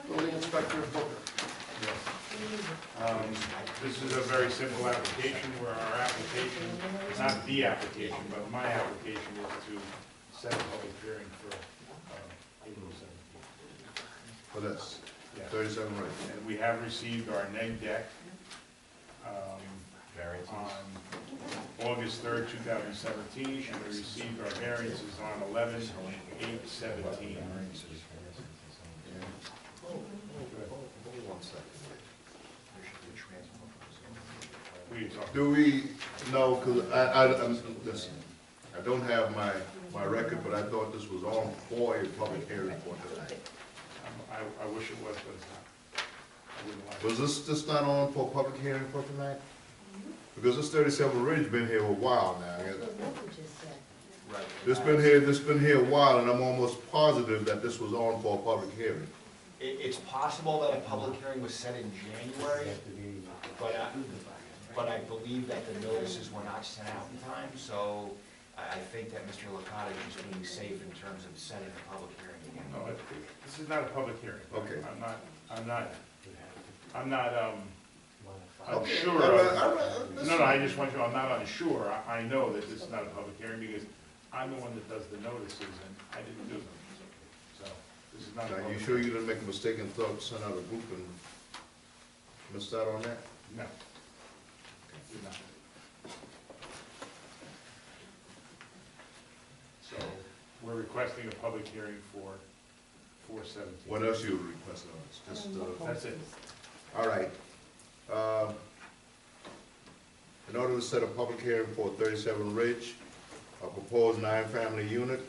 Building Inspector Booker. This is a very simple application where our application, not the application, but my application is to set a public hearing for April 17th. For this, Yeah. 37 right. And we have received our neg deck on August 3rd, 2017, and we received our variances on 11/8/17. Do we, no, because listen, I don't have my record, but I thought this was on for a public hearing for tonight. I wish it was, but it's not. I wouldn't like it. Was this just not on for a public hearing for tonight? Because this 37 Ridge been here a while now. This been here a while, and I'm almost positive that this was on for a public hearing. It's possible that a public hearing was set in January, but I believe that the notices were not sent out in time, so I think that Mr. Licata is just being safe in terms of setting a public hearing again. No, this is not a public hearing. Okay. I'm not Okay. unsure All right, of. all right, No, I just want you, I'm not unsure. I know that this is not a public hearing because I'm the one that does the notices and I didn't do them. So, this is not a Now, public. you sure you didn't make a mistake and thought, sent out a group and missed out on that? No. Did not. So, we're requesting a public hearing for 4/17. What else you requested on this? Just, That's it. all right. In order to set a public hearing for 37 Ridge, a proposed 9-family unit,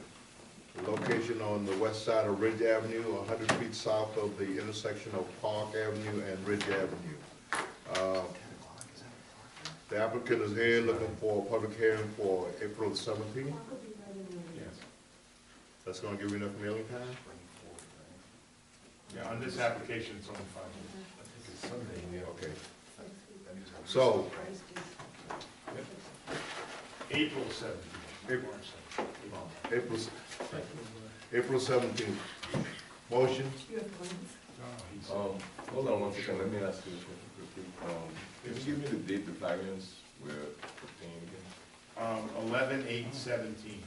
location on the west side of Ridge Avenue, 100 feet south of the intersection of Park Avenue and Ridge Avenue. The applicant is here looking for a public hearing for April 17th. Yes. That's gonna give you enough mailing time? Yeah, on this application, it's only 5 days. Okay. So, April 17th. April. March 17th. April 17th. Motion? Hold on one second, let me ask you can you give me the date the variance we're obtaining again? 11/8/17.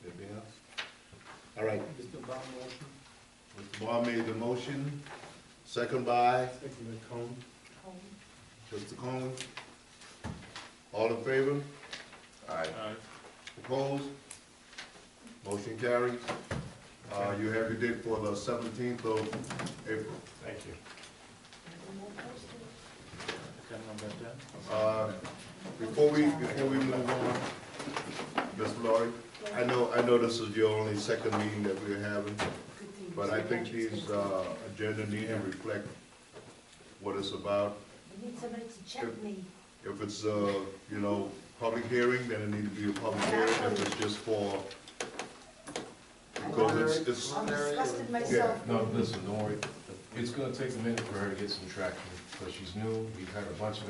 Anything else? All right. Mr. Bond made the motion, second by? Mr. Combs. All in favor? Aye. Opposed? Motion carries. You have your date for the 17th of April. Thank you. Before we move on, Ms. Laurie, I know this is your only second meeting that we're having, but I think these agenda need to reflect what it's about. I need somebody to check me. If it's public hearing, then it needs to be a public hearing. If it's just for, because it's I'm disgusted yeah. myself. No, listen, don't worry. It's gonna take a minute for her to get some traction, because she's new. We've had a bunch of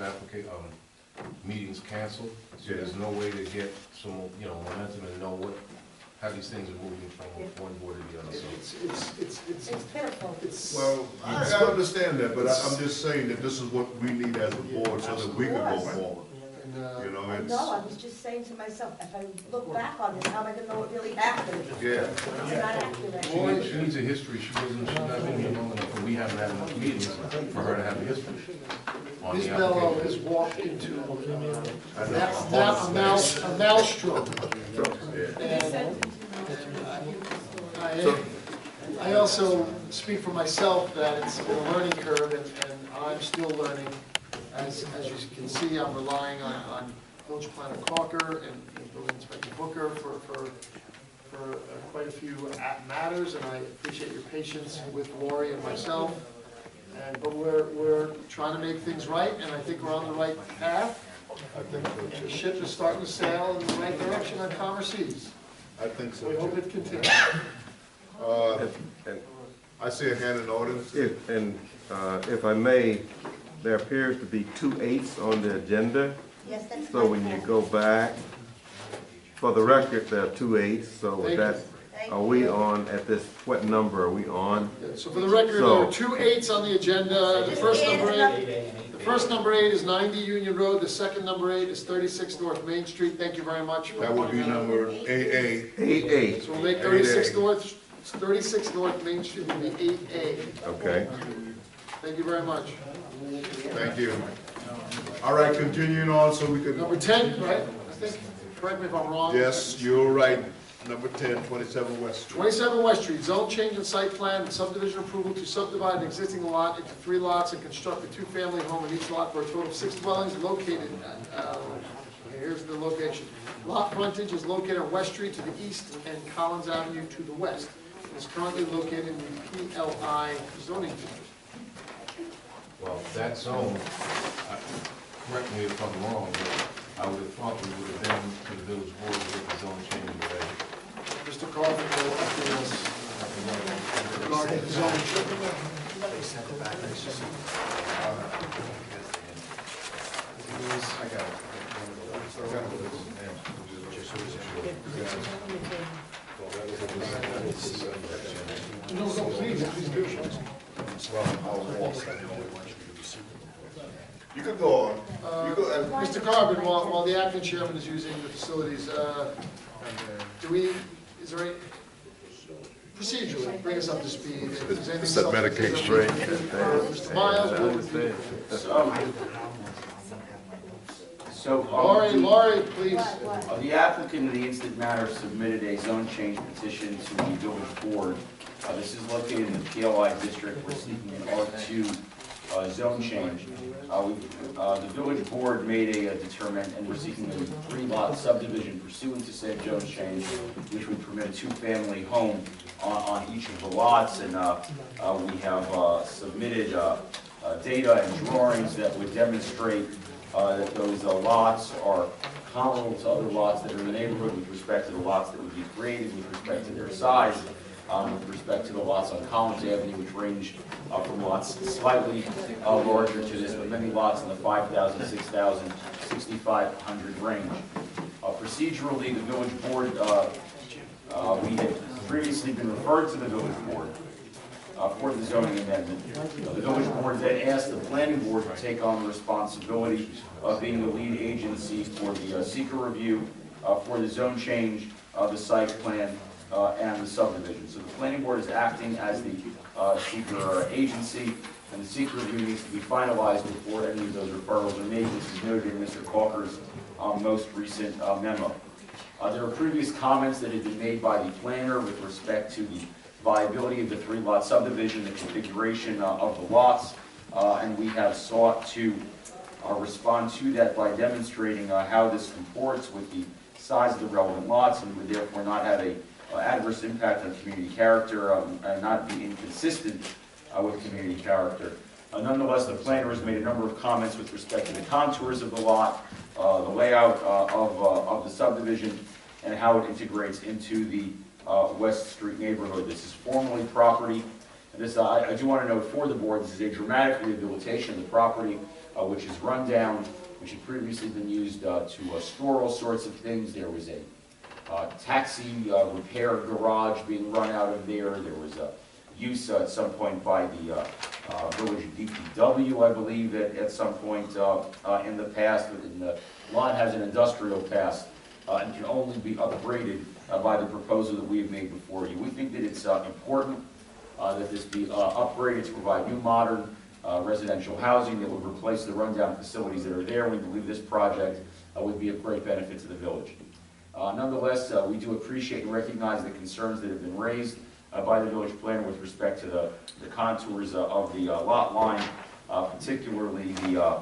meetings canceled, so there's no way to get some, momentum and know how these things are moving from one board to the other, so. It's It's pitiful. Well, I understand that, but I'm just saying that this is what we need as a board so that we can go forward. It's, No, I was just saying to myself, if I look back on this, how am I gonna know what really happened? yeah. It's not accurate. She needs a history. She's not been here long enough, and we haven't had enough meetings for her to have a history on Ms. the Mello application. has walked into I know. a maelstrom. I also speak for myself that it's been a learning curve, and I'm still learning. As you can see, I'm relying on Village Planner Calker and Building Inspector Booker for quite a few matters, and I appreciate your patience with Lori and myself. But we're trying to make things right, and I think we're on the right path. And the ship is starting to sail in the right direction on calmer seas. I think so. We hope it continues. I see a hand in the audience. If I may, there appears to be 2 8s on the agenda. Yes, that's So when you go back, for the record, there are 2 8s. So with that, are we on at this, what number are we on? So for the record, there are 2 8s on the agenda. The first number 8 is 90 Union Road. The second number 8 is 36 North Main Street. Thank you very much. That would be number 8A. 8A. So we'll make 36 North Main Street will be 8A. Okay. Thank you very much. Thank you. All right, continuing on so we can. Number 10, right? I think, correct me if I'm wrong. Yes, you're right. Number 10, 27 West Street. 27 West Street, zone change in site plan, subdivision approval to subdivide an existing lot into 3 lots and construct a 2-family home in each lot for a total of 6 dwellings located, here's the location. Lot frontage is located on West Street to the east and Collins Avenue to the west. It is currently located in the PLI zoning district. Well, that zone, correct me if I'm wrong, but I would have thought we would have been to the village board with the zone change already. Mr. Carvin will update us regarding the zone. I got it. No, please do. You could go on. You go, Mr. Carvin, while the acting chairman is using the facilities, is there any, procedurally, bring us up to speed. If there's anything Set medication straight. Mr. Miles, what would you? Laurie, please. The applicant in the instant matter submitted a zone change petition to the village board. This is located in the PLI district. We're seeking an R2 zone change. The village board made a determination, and we're seeking a 3-lot subdivision pursuant to said zone change, which would permit a 2-family home on each of the lots. And we have submitted data and drawings that would demonstrate that those lots are comparable to other lots that are in the neighborhood with respect to the lots that would be created, with respect to their size, with respect to the lots on Collins Avenue, which range from lots slightly larger to this, but many lots in the 5,000, 6,000, 6,500 range. Procedurally, the village board, we had previously been referred to the village board for the zoning amendment. The village board then asked the planning board to take on the responsibility of being the lead agency for the seeker review, for the zone change, the site plan, and the subdivision. So the planning board is acting as the seeker agency, and the seeker review needs to be finalized before any of those referrals are made. This is noted in Mr. Calker's most recent memo. There were previous comments that had been made by the planner with respect to the viability of the 3-lot subdivision, the configuration of the lots, and we have sought to respond to that by demonstrating how this comports with the size of the relevant lots and would therefore not have a adverse impact on community character and not be inconsistent with community character. Nonetheless, the planner has made a number of comments with respect to the contours of the lot, the layout of the subdivision, and how it integrates into the West Street neighborhood. This is formerly property. And this, I do want to note for the board, this is a dramatic rehabilitation of the property, which is run down, which had previously been used to store all sorts of things. There was a taxi repair garage being run out of there. There was a use at some point by the village DPW, I believe, at some point in the past. And the lot has an industrial past and can only be upgraded by the proposal that we have made before you. We think that it's important that this be upgraded to provide new modern residential housing that would replace the rundown facilities that are there. We believe this project would be of great benefit to the village. Nonetheless, we do appreciate and recognize the concerns that have been raised by the village planner with respect to the contours of the lot line, particularly the,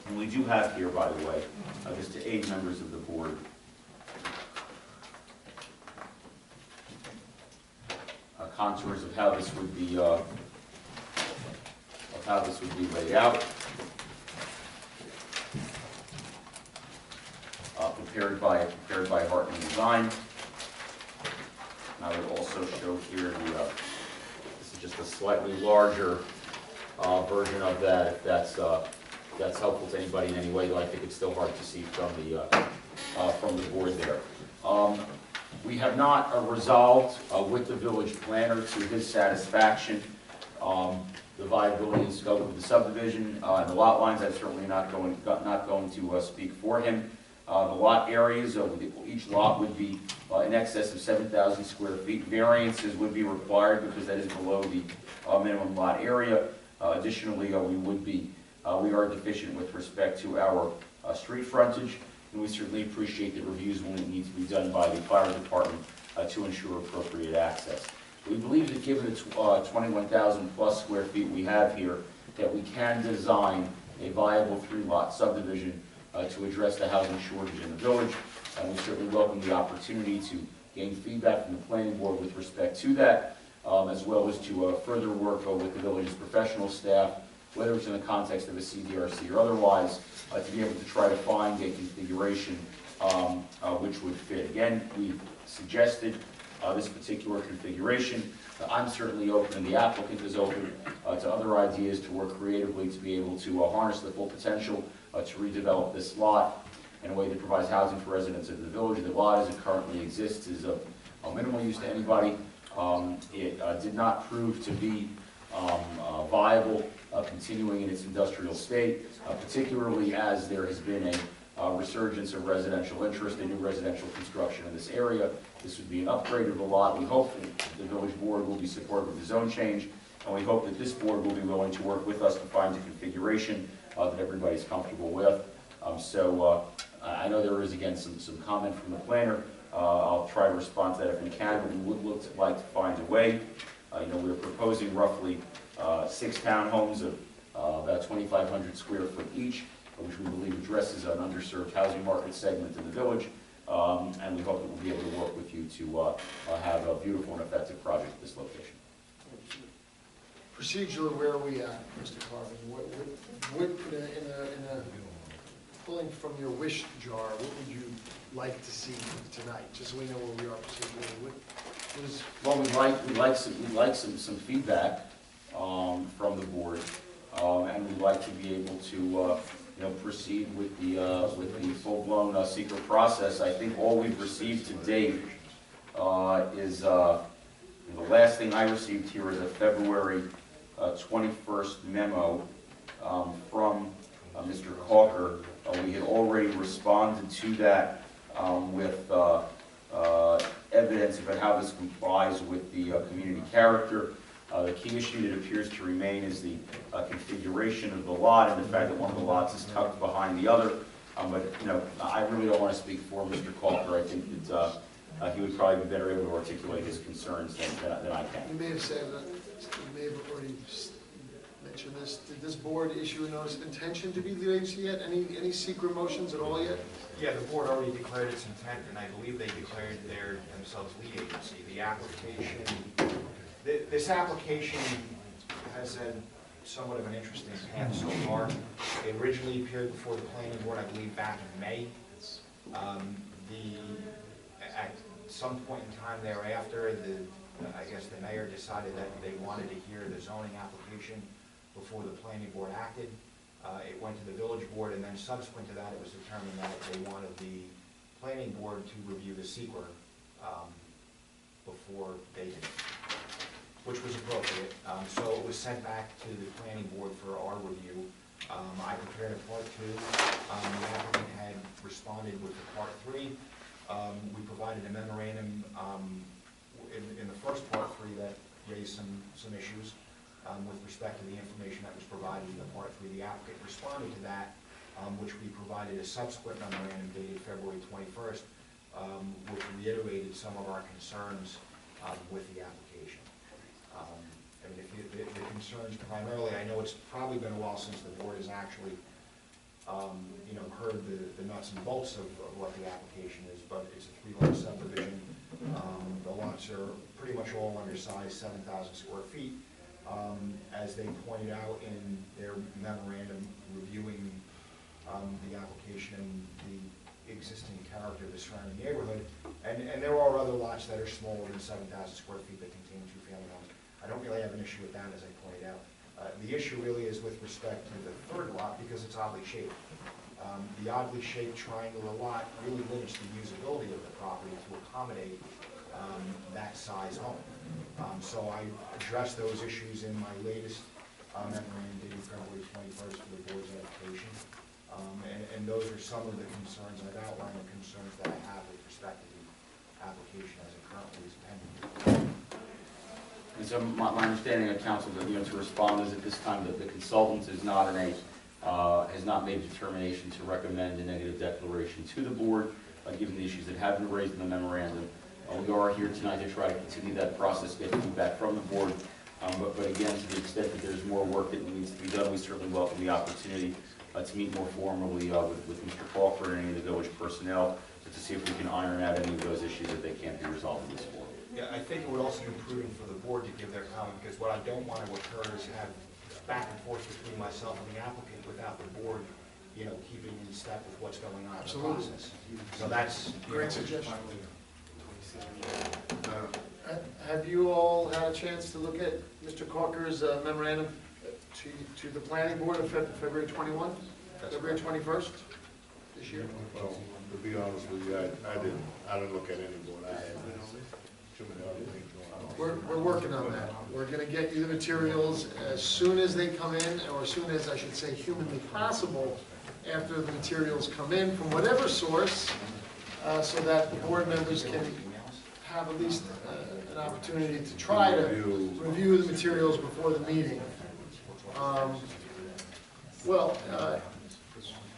and we do have here, by the way, just to aid members of the board, contours of how this would be laid out. Prepared by Hartman Design. And I would also show here the this is just a slightly larger version of that. If that's helpful to anybody in any way, though I think it's still hard to see from the board there. We have not resolved with the village planner to his satisfaction the viability and scope of the subdivision and the lot lines. I'm certainly not going to speak for him. The lot areas of each lot would be in excess of 7,000 square feet. Variances would be required because that is below the minimum lot area. Additionally, we are deficient with respect to our street frontage, and we certainly appreciate that reviews will need to be done by the fire department to ensure appropriate access. We believe that given the 21,000 plus square feet we have here, that we can design a viable 3-lot subdivision to address the housing shortage in the village. And we certainly welcome the opportunity to gain feedback from the planning board with respect to that, as well as to further work with the village's professional staff, whether it's in the context of a CDRC or otherwise, to be able to try to find a configuration which would fit. Again, we've suggested this particular configuration. I'm certainly open, and the applicant is open to other ideas to work creatively to be able to harness the full potential to redevelop this lot in a way that provides housing for residents of the village. The lot as it currently exists is of minimal use to anybody. It did not prove to be viable continuing in its industrial state, particularly as there has been a resurgence of residential interest in new residential construction in this area. This would be an upgrade of the lot. We hope that the village board will be supportive of the zone change, and we hope that this board will be willing to work with us to find a configuration that everybody's comfortable with. I know there is, again, some comment from the planner. I'll try to respond to that if we can, but we would like to find a way. We're proposing roughly 6 townhomes of about 2,500 square foot each, which we believe addresses an underserved housing market segment in the village. And we hope that we'll be able to work with you to have a beautiful and effective project at this location. procedurally, where are we at, Mr. Carvin? What, in a, pulling from your wish jar, what would you like to see tonight, just so we know where we are procedurally? What is, Well, we'd like some feedback, from the board, and we'd like to be able to, proceed with the full-blown seeker process. I think all we've received to date, is, the last thing I received here is a February 21st memo, from Mr. Calker. We had already responded to that, with, evidence about how this complies with the community character. The key issue that appears to remain is the configuration of the lot and the fact that one of the lots is tucked behind the other. But, I really don't want to speak for Mr. Calker. I think that he would probably be better able to articulate his concerns than I can. you may have said that, you may have already mentioned this. Did this board issue a notice of intention to be the agency yet? Any secret motions at all yet? Yeah, the board already declared its intent, and I believe they declared themselves lead agency. The application, this application has had somewhat of an interesting path so far. It originally appeared before the planning board, I believe, back in May. At some point in time thereafter, I guess the mayor decided that they wanted to hear the zoning application before the planning board acted. It went to the village board, and then subsequent to that, it was determined that they wanted the planning board to review the seeker before they did, which was appropriate. So it was sent back to the planning board for our review. I prepared a part 2. The applicant had responded with the part 3. We provided a memorandum in the first part 3 that raised some issues. With respect to the information that was provided in the part 3, the applicant responded to that, which we provided a subsequent memorandum dated February 21st, which reiterated some of our concerns with the application. The concerns primarily, I know it's probably been a while since the board has actually, heard the nuts and bolts of what the application is, but it's a 3-lot subdivision. The lots are pretty much all undersized, 7,000 square feet. As they pointed out in their memorandum reviewing the application and the existing character of the surrounding neighborhood, and there are other lots that are smaller than 7,000 square feet that contain 2-family homes. I don't really have an issue with that, as I pointed out. The issue really is with respect to the third lot, because it's oddly shaped. The oddly shaped triangular lot really limits the usability of the property to accommodate that size home. So I addressed those issues in my latest memorandum dated February 21st for the board's application. And those are some of the concerns, and I've outlined the concerns that I have with respect to the application as it currently is pending. And so my understanding of council, to respond is at this time that the consultant is not has not made a determination to recommend a negative declaration to the board, given the issues that have been raised in the memorandum. We are here tonight to try to continue that process, get feedback from the board. But again, to the extent that there's more work that needs to be done, we certainly welcome the opportunity to meet more formally with Mr. Crawford and any of the village personnel to see if we can iron out any of those issues that they can't be resolved in this forum. Yeah, I think it would also be prudent for the board to give their comment, because what I don't want to occur is have back and forth between myself and the applicant without the board, keeping in step with what's going on in the process. So that's Great suggestion. Have you all had a chance to look at Mr. Calker's memorandum to the planning board of February 21, February 21st this year? Well, to be honest with you, I didn't look at any board. I had too many other things going on. We're working on that. We're gonna get you the materials as soon as they come in, or as soon as, I should say, humanly possible, after the materials come in from whatever source, so that the board members can have at least an opportunity to try to review the materials before the meeting.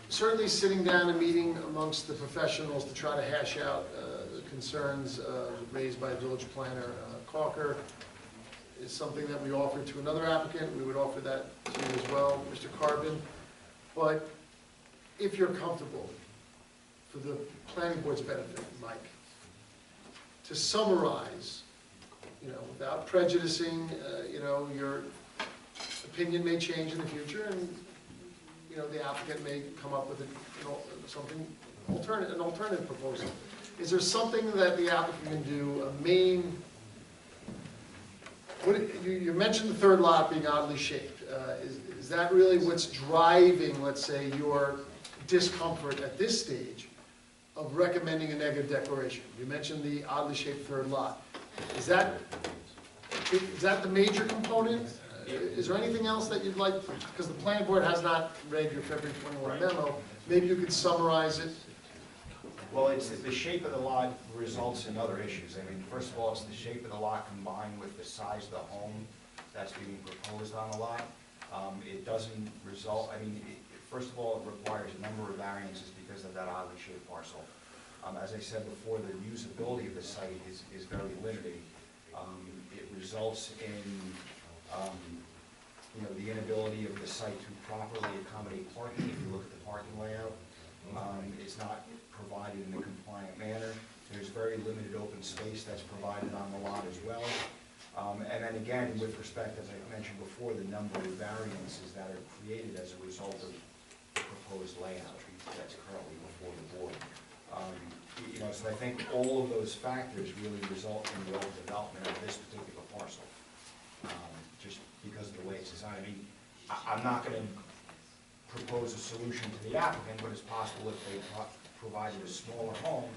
Certainly sitting down and meeting amongst the professionals to try to hash out the concerns raised by village planner Calker is something that we offered to another applicant. We would offer that to you as well, Mr. Carbon. But if you're comfortable, for the planning board's benefit, Mike, to summarize, without prejudicing, opinion may change in the future, and, you know, the applicant may come up with something an alternative proposal. Is there something that the applicant can do, a main, you mentioned the third lot being oddly shaped. Is that really what's driving, let's say, your discomfort at this stage of recommending a negative declaration? You mentioned the oddly shaped third lot. Is that the major component? Is there anything else that you'd like, because the planning board has not read your February 21 memo, maybe you could summarize it? Well, it's the shape of the lot results in other issues. I mean, first of all, it's the shape of the lot combined with the size of the home that's being proposed on the lot. It doesn't result, I mean, first of all, it requires a number of variances because of that oddly shaped parcel. As I said before, the usability of the site is very limited. It results in, you know, the inability of the site to properly accommodate parking. If you look at the parking layout, it's not provided in a compliant manner. There's very limited open space that's provided on the lot as well. And then again, with respect, as I mentioned before, the number of variances that are created as a result of the proposed layout that's currently before the board. You know, so I think all of those factors really result in the overdevelopment of this particular parcel, just because of the way it's designed. I mean, I'm not going to propose a solution to the applicant, but it's possible if they provided a smaller home,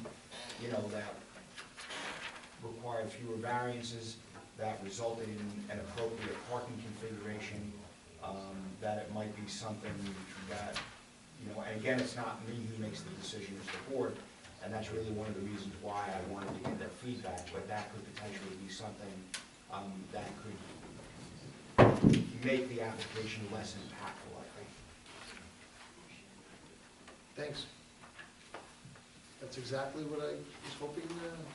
you know, that required fewer variances, that resulted in an appropriate parking configuration, that it might be something that, you know, and again, it's not me who makes the decision, it's the board, and that's really one of the reasons why I wanted to get their feedback, but that could potentially be something that could make the application less impactful, I think. Thanks. That's exactly what I was hoping.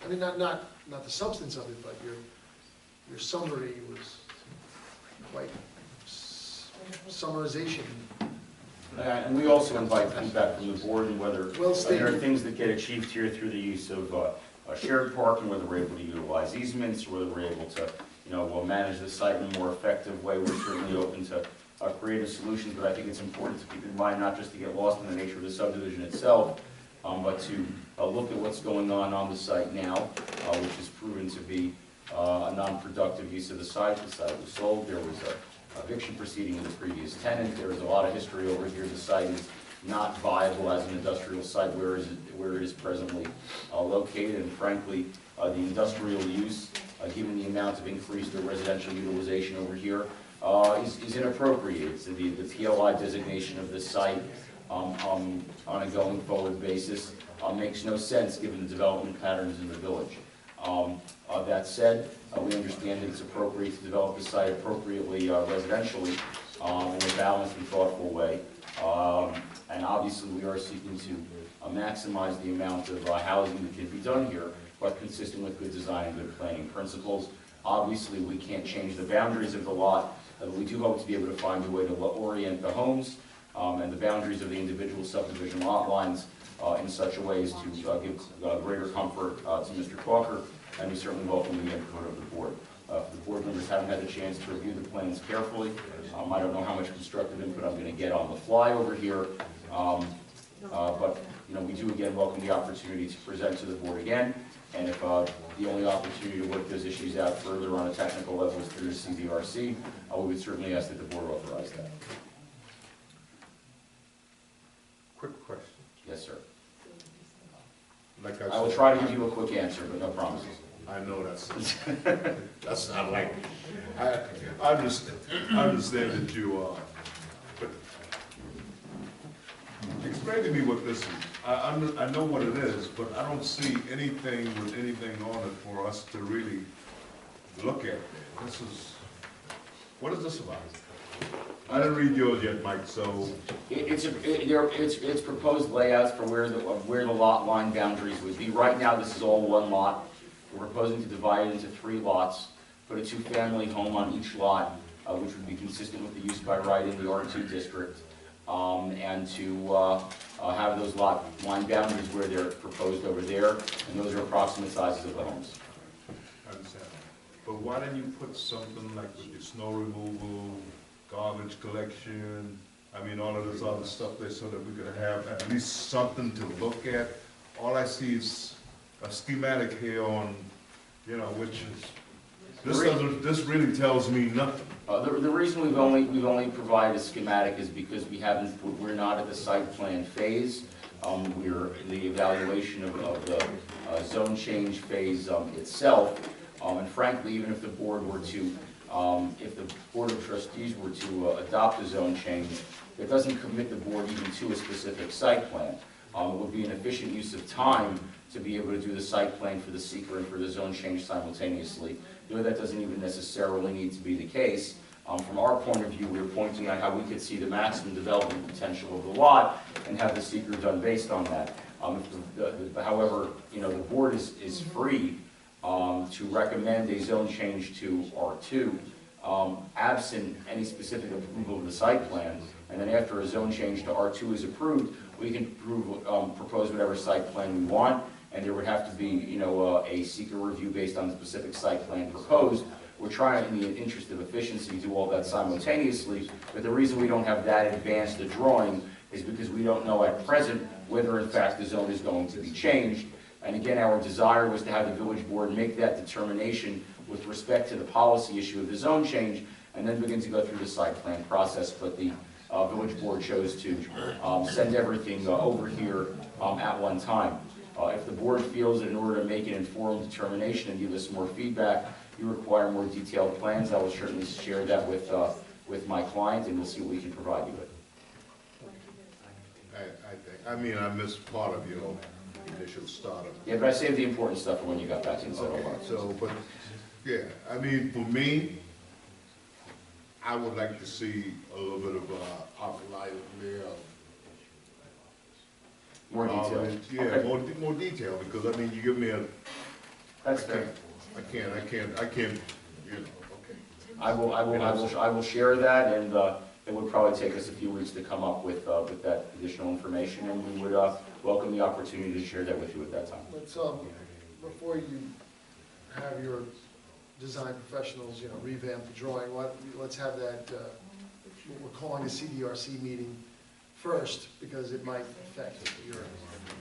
I mean, not the substance of it, but your summary was quite summarization. And we also invite feedback from the board and whether Well there are stated. things that get achieved here through the use of shared parking, whether we're able to utilize easements, or whether we're able to, you know, manage the site in a more effective way. We're certainly open to creative solutions, but I think it's important to keep in mind not just to get lost in the nature of the subdivision itself, but to look at what's going on the site now, which has proven to be a non-productive use of the site. The site was sold. There was a eviction proceeding of the previous tenant. There is a lot of history over here. The site is not viable as an industrial site where it is presently located, and frankly, the industrial use, given the amount of increased residential utilization over here, is inappropriate. It's the TLI designation of this site on a going forward basis makes no sense given the development patterns in the village. That said, we understand that it's appropriate to develop the site appropriately residentially in a balanced and thoughtful way. And obviously we are seeking to maximize the amount of housing that can be done here, but consistent with good design and good planning principles. Obviously we can't change the boundaries of the lot, but we do hope to be able to find a way to orient the homes and the boundaries of the individual subdivision lot lines in such a way as to give greater comfort to Mr. Calker, and we certainly welcome the input of the board. If the board members haven't had the chance to review the plans carefully, I don't know how much constructive input I'm going to get on the fly over here, but you know, we do again welcome the opportunity to present to the board again, and if the only opportunity to work those issues out further on a technical level is through the CDRC, we would certainly ask that the board authorize that. Quick question. Yes, sir. Like I will try to give you a quick answer, but no promises. I know that's not like, I understand that you explain to me what this is. I know what it is, but I don't see anything with anything on it for us to really look at. What is this about? I didn't read yours yet, Mike, so. It's proposed layouts for where the lot line boundaries would be. Right now, this is all one lot. We're proposing to divide it into 3 lots, put a 2-family home on each lot, which would be consistent with the use by right in the R2 district, and to have those lot line boundaries where they're proposed over there, and those are approximate sizes of the homes. I understand. But why didn't you put something like with your snow removal, garbage collection, I mean, all of this other stuff there, so that we could have at least something to look at. All I see is a schematic here on, you know, which is, this really tells me nothing. The reason we've only provided a schematic is because we're not at the site plan phase. We're in the evaluation of the zone change phase itself. And frankly, even if the board were to, if the Board of Trustees were to adopt a zone change, it doesn't commit the board even to a specific site plan. It would be an efficient use of time to be able to do the site plan for the seeker and for the zone change simultaneously. Though that doesn't even necessarily need to be the case. From our point of view, we were pointing out how we could see the maximum development potential of the lot and have the seeker done based on that. However, you know, the board is free to recommend a zone change to R2, absent any specific approval of the site plan. And then after a zone change to R2 is approved, we can propose whatever site plan we want, and there would have to be, you know, a seeker review based on the specific site plan proposed. We're trying, in the interest of efficiency, to do all that simultaneously, but the reason we don't have that advanced a drawing is because we don't know at present whether in fact the zone is going to be changed. And again, our desire was to have the village board make that determination with respect to the policy issue of the zone change, and then begin to go through the site plan process, but the village board chose to send everything over here at one time. If the board feels that in order to make an informed determination and give us more feedback, you require more detailed plans, I will certainly share that with my client, and we'll see what we can provide you with. I mean, I missed part of your initial startup. Yeah, but I saved the important stuff for when you got back into Okay, so, but, yeah, I mean, for me, I would like to see a little bit of outline there. More detail. Yeah, Okay. more detail, because I mean, you give me a. That's fair. I can't, you know, okay. I will share that, and it would probably take us a few weeks to come up with that additional information, and we would welcome the opportunity to share that with you at that time. Let's, before you have your design professionals, you know, revamp the drawing, let's have that, what we're calling a CDRC meeting first, because it might affect your.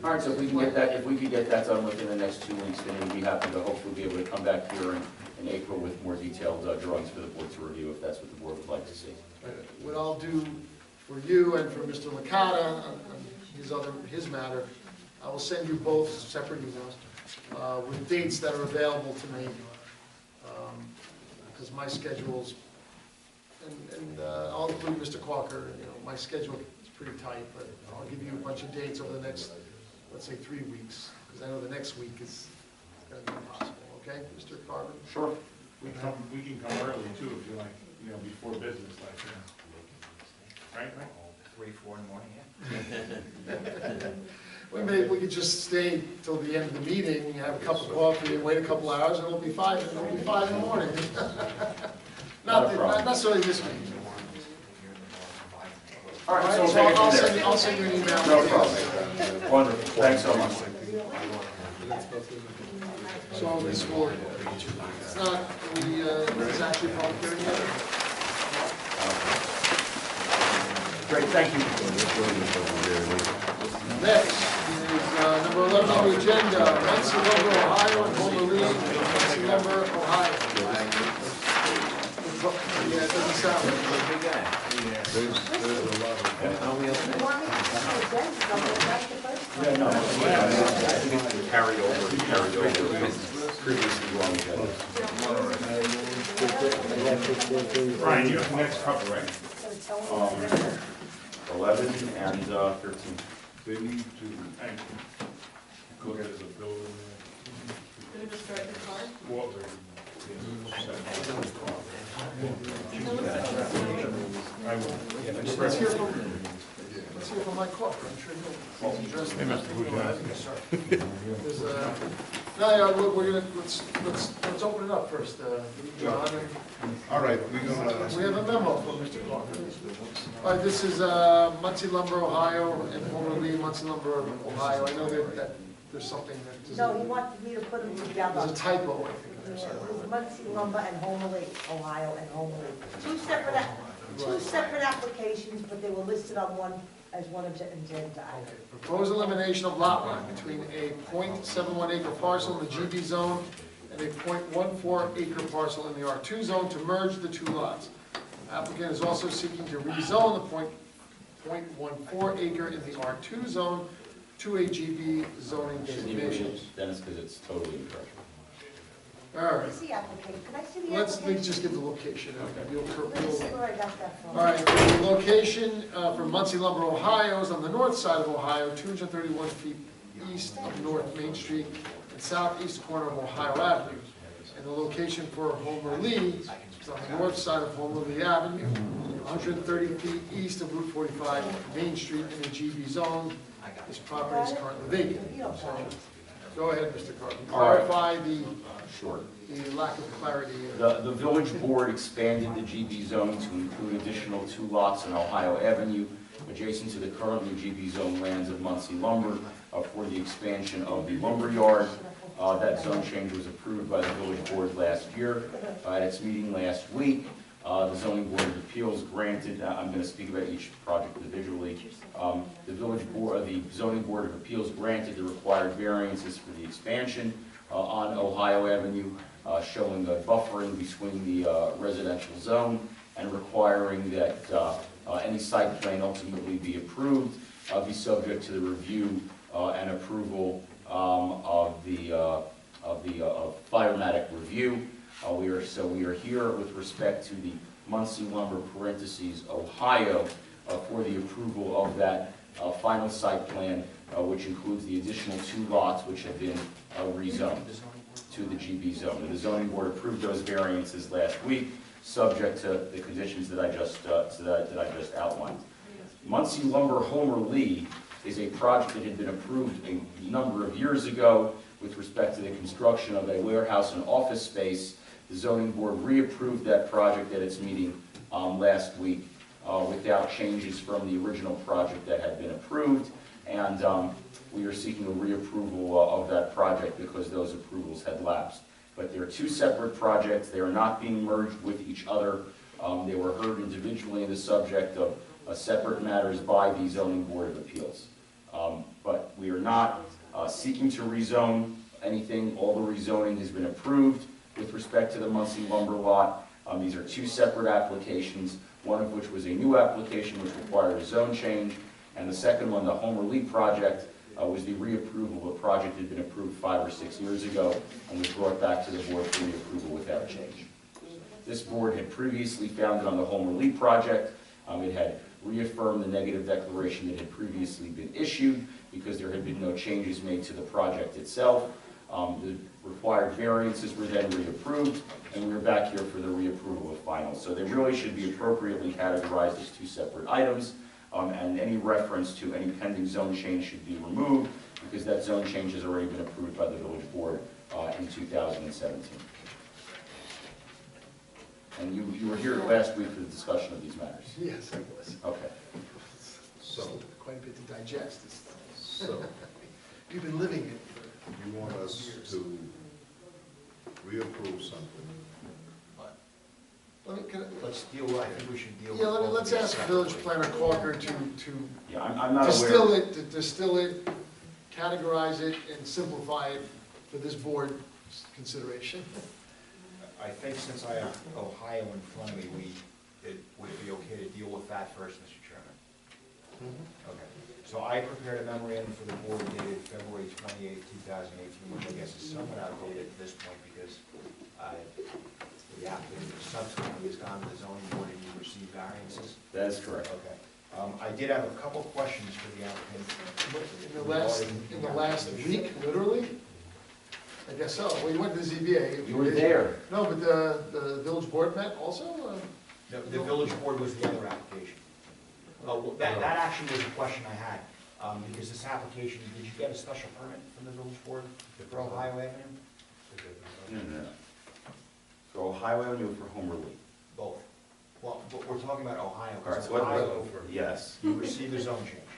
All right, so if we can get that, if we could get that done within the next 2 weeks, then we'd be happy to hopefully be able to come back here in April with more detailed drawings for the board to review, if that's what the board would like to see. What I'll do for you and for Mr. Licata on his matter, I will send you both separate emails with dates that are available to me, because my schedule's, and I'll include Mr. Quaker, you know, my schedule is pretty tight, but I'll give you a bunch of dates over the next, let's say, 3 weeks, because I know the next week is going to be impossible, okay, Mr. Carver? Sure. We can come early too, if you like, you know, before business, like, you know. Right? 3, 4 in the morning, yeah. We could just stay till the end of the meeting, have a cup of coffee, and wait a couple hours, and it'll be 5 in the morning. Not necessarily this week. All right, so we'll take it from there. I'll send you an email. No problem. Wonderful, thanks so much. So this board, it's not, it's actually public hearing yet. Great, thank you. Next is number 11 on the agenda, Muncie Lumber, Ohio, and Homer Lee, Muncie Lumber, Ohio. Yeah, it doesn't sound like a big guy. There's a lot of. You want me to send you a agenda, I'll get back the first one. Yeah, no, I think it's carried over, previously wrong agenda. Brian, you have the next couple, right? So tell me. 11 and 13. They need to Thank you. look at it as a building. Gonna just start the car? Well, I will. Let's hear from Mike Corker, I'm sure he'll address that. There's we're gonna, let's open it up first, John. all right, we're gonna. We have a memo from Mr. Corker. All right, this is Muncie Lumber, Ohio, and formerly Muncie Lumber, Ohio. I know that there's something that. No, he wanted me to put them together. There's a typo, I think. Yeah, it was Muncie Lumber and Homer Lake, Ohio and Homer Lake. Two separate applications, but they were listed on one as one agenda item. Proposed elimination of lot line between a .71 acre parcel in the GB zone and a .14 acre parcel in the R2 zone to merge the two lots. Applicant is also seeking to rezone the .14 acre in the R2 zone to a GB zoning Shouldn't even designation. read it, Dennis, because it's totally incorrect. All What right, is the application? Can I see the let's application? just give the location. Let me see where I got that from. All right, the location for Muncie Lumber, Ohio is on the north side of Ohio, 231 feet east of North Main Street and southeast corner of Ohio Avenue. And the location for Homer Lee is on the north side of Homer Lee Avenue, 130 feet east of Route 45 Main Street in the GB zone. This property is currently vacant. So, go ahead, Mr. Carpenter. All right. Clarify the Sure. lack of clarity. The village board expanded the GB zone to include additional 2 lots on Ohio Avenue adjacent to the currently GB zone lands of Muncie Lumber for the expansion of the lumber yard. That zone change was approved by the village board last year at its meeting last week. The zoning board of appeals granted, I'm going to speak about each project individually. The zoning board of appeals granted the required variances for the expansion on Ohio Avenue, showing the buffering between the residential zone and requiring that any site plan ultimately be approved, be subject to the review and approval of firematic review. We are here with respect to the Muncie Lumber parentheses Ohio for the approval of that final site plan, which includes the additional 2 lots which have been rezoned to the GB zone. The zoning board approved those variances last week, subject to the conditions that I just outlined. Muncie Lumber Homer Lee is a project that had been approved a number of years ago with respect to the construction of a warehouse and office space. The zoning board reapproved that project at its meeting last week without changes from the original project that had been approved, and we are seeking a reapproval of that project because those approvals had lapsed. But they're 2 separate projects. They are not being merged with each other. They were heard individually in the subject of separate matters by the zoning board of appeals. But we are not seeking to rezone anything. All the rezoning has been approved with respect to the Muncie Lumber lot. These are 2 separate applications, one of which was a new application which required a zone change, and the second one, the Homer Lee project, was the reapproval of a project that had been approved 5 or 6 years ago and was brought back to the board for reapproval without change. This board had previously founded on the Homer Lee project. It had reaffirmed the negative declaration that had previously been issued because there had been no changes made to the project itself. The required variances were then reapproved, and we are back here for the reapproval of final. So they really should be appropriately categorized as 2 separate items, and any reference to any pending zone change should be removed because that zone change has already been approved by the village board in 2017. And you were here last week for the discussion of these matters. Yes, I was. Okay. So, quite a bit to digest. So, You've been living it. you want us to reapprove something? Let's deal with, I think we should deal with. Yeah, both of let's these ask separately. Village Planner Corker to Yeah, I'm not distill aware. it, categorize it, and simplify it for this board consideration. I think since I have Ohio in front of me, it would be okay to deal with that first, Mr. Chairman. Okay. So I prepared a memorandum for the board dated February 28, 2018, which I guess is somewhat outdated at this point because the applicant subsequently has gone to the zoning board and you received variances. That is correct. Okay. I did have a couple questions for the applicant. In the last week, literally? I guess so. Well, you went to the ZBA. You were there. No, but the village board met also? The village board was the other application. Oh, well, that actually was a question I had, because this application, did you get a special permit from the village board for Ohio Avenue? No. So Ohio Avenue for Homer Lee. Both. Well, but we're talking about Ohio. All right, because so what, Ohio, yes. you received a zone change.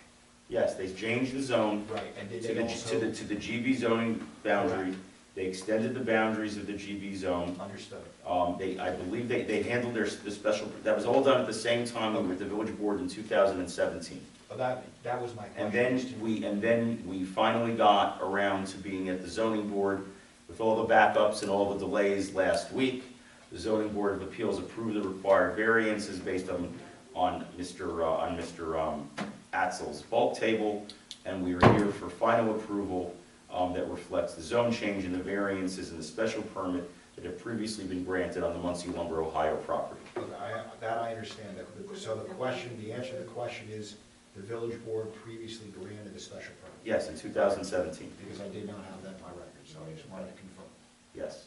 Yes, they changed the zone Right, and did to they the, also? to the GB zoning boundary They extended the boundaries of the GB zone. Understood. I believe they handled the special, that was all done at the same time we were at the village board in 2017. But that was my question. And then we finally got around to being at the zoning board with all the backups and all the delays last week. The zoning board of appeals approved the required variances based on Mr. Atzel's bulk table, and we are here for final approval that reflects the zone change and the variances and the special permit that have previously been granted on the Muncie Lumber, Ohio property. Okay, that I understand. So the answer to the question is, the village board previously granted a special permit? Yes, in 2017. Because I did not have that in my record, so I just wanted to confirm. Yes.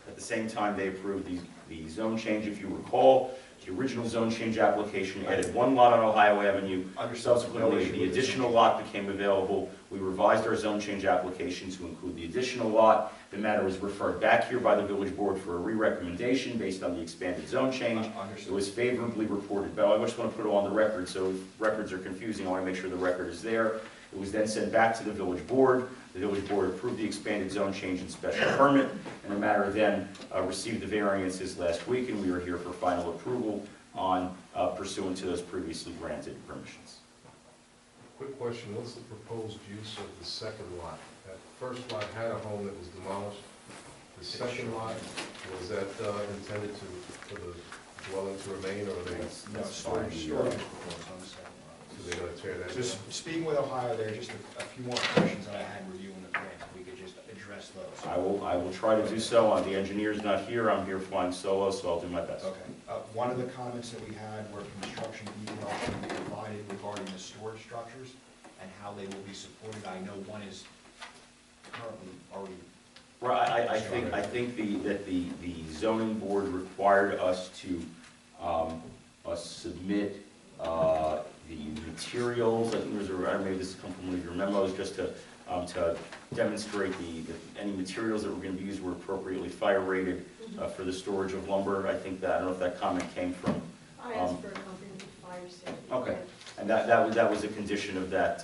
At the same time, they approved the zone change, if you recall. The original zone change application added one lot on Ohio Avenue. Subsequently, the additional lot became available. We revised our zone change application to include the additional lot. The matter was referred back here by the village board for a re-recommendation based on the expanded zone change. It was favorably reported, but I just want to put it on the record, so if records are confusing, I want to make sure the record is there. It was then sent back to the village board. The village board approved the expanded zone change and special permit, and the matter then received the variances last week, and we are here for final approval on pursuant to those previously granted permissions. Quick question, what's the proposed use of the second lot? That first lot had a home that was demolished. The second lot, was that intended for the dwelling to remain, or are they? No, storage proposed on the second lot. So they're gonna tear that down? Just speaking with Ohio, there are just a few more questions that I had reviewing the plans, if we could just address those. I will try to do so. The engineer's not here. I'm here flying solo, so I'll do my best. Okay. One of the comments that we had were construction details should be provided regarding the storage structures and how they will be supported. I know one is currently already. Right, I think that the zoning board required us to submit the materials. I think maybe this has come from one of your memos, just to demonstrate any materials that were going to be used were appropriately fire rated for the storage of lumber. I think that, I don't know if that comment came from. I asked for a comprehensive fire safety. Okay, and that was a condition of that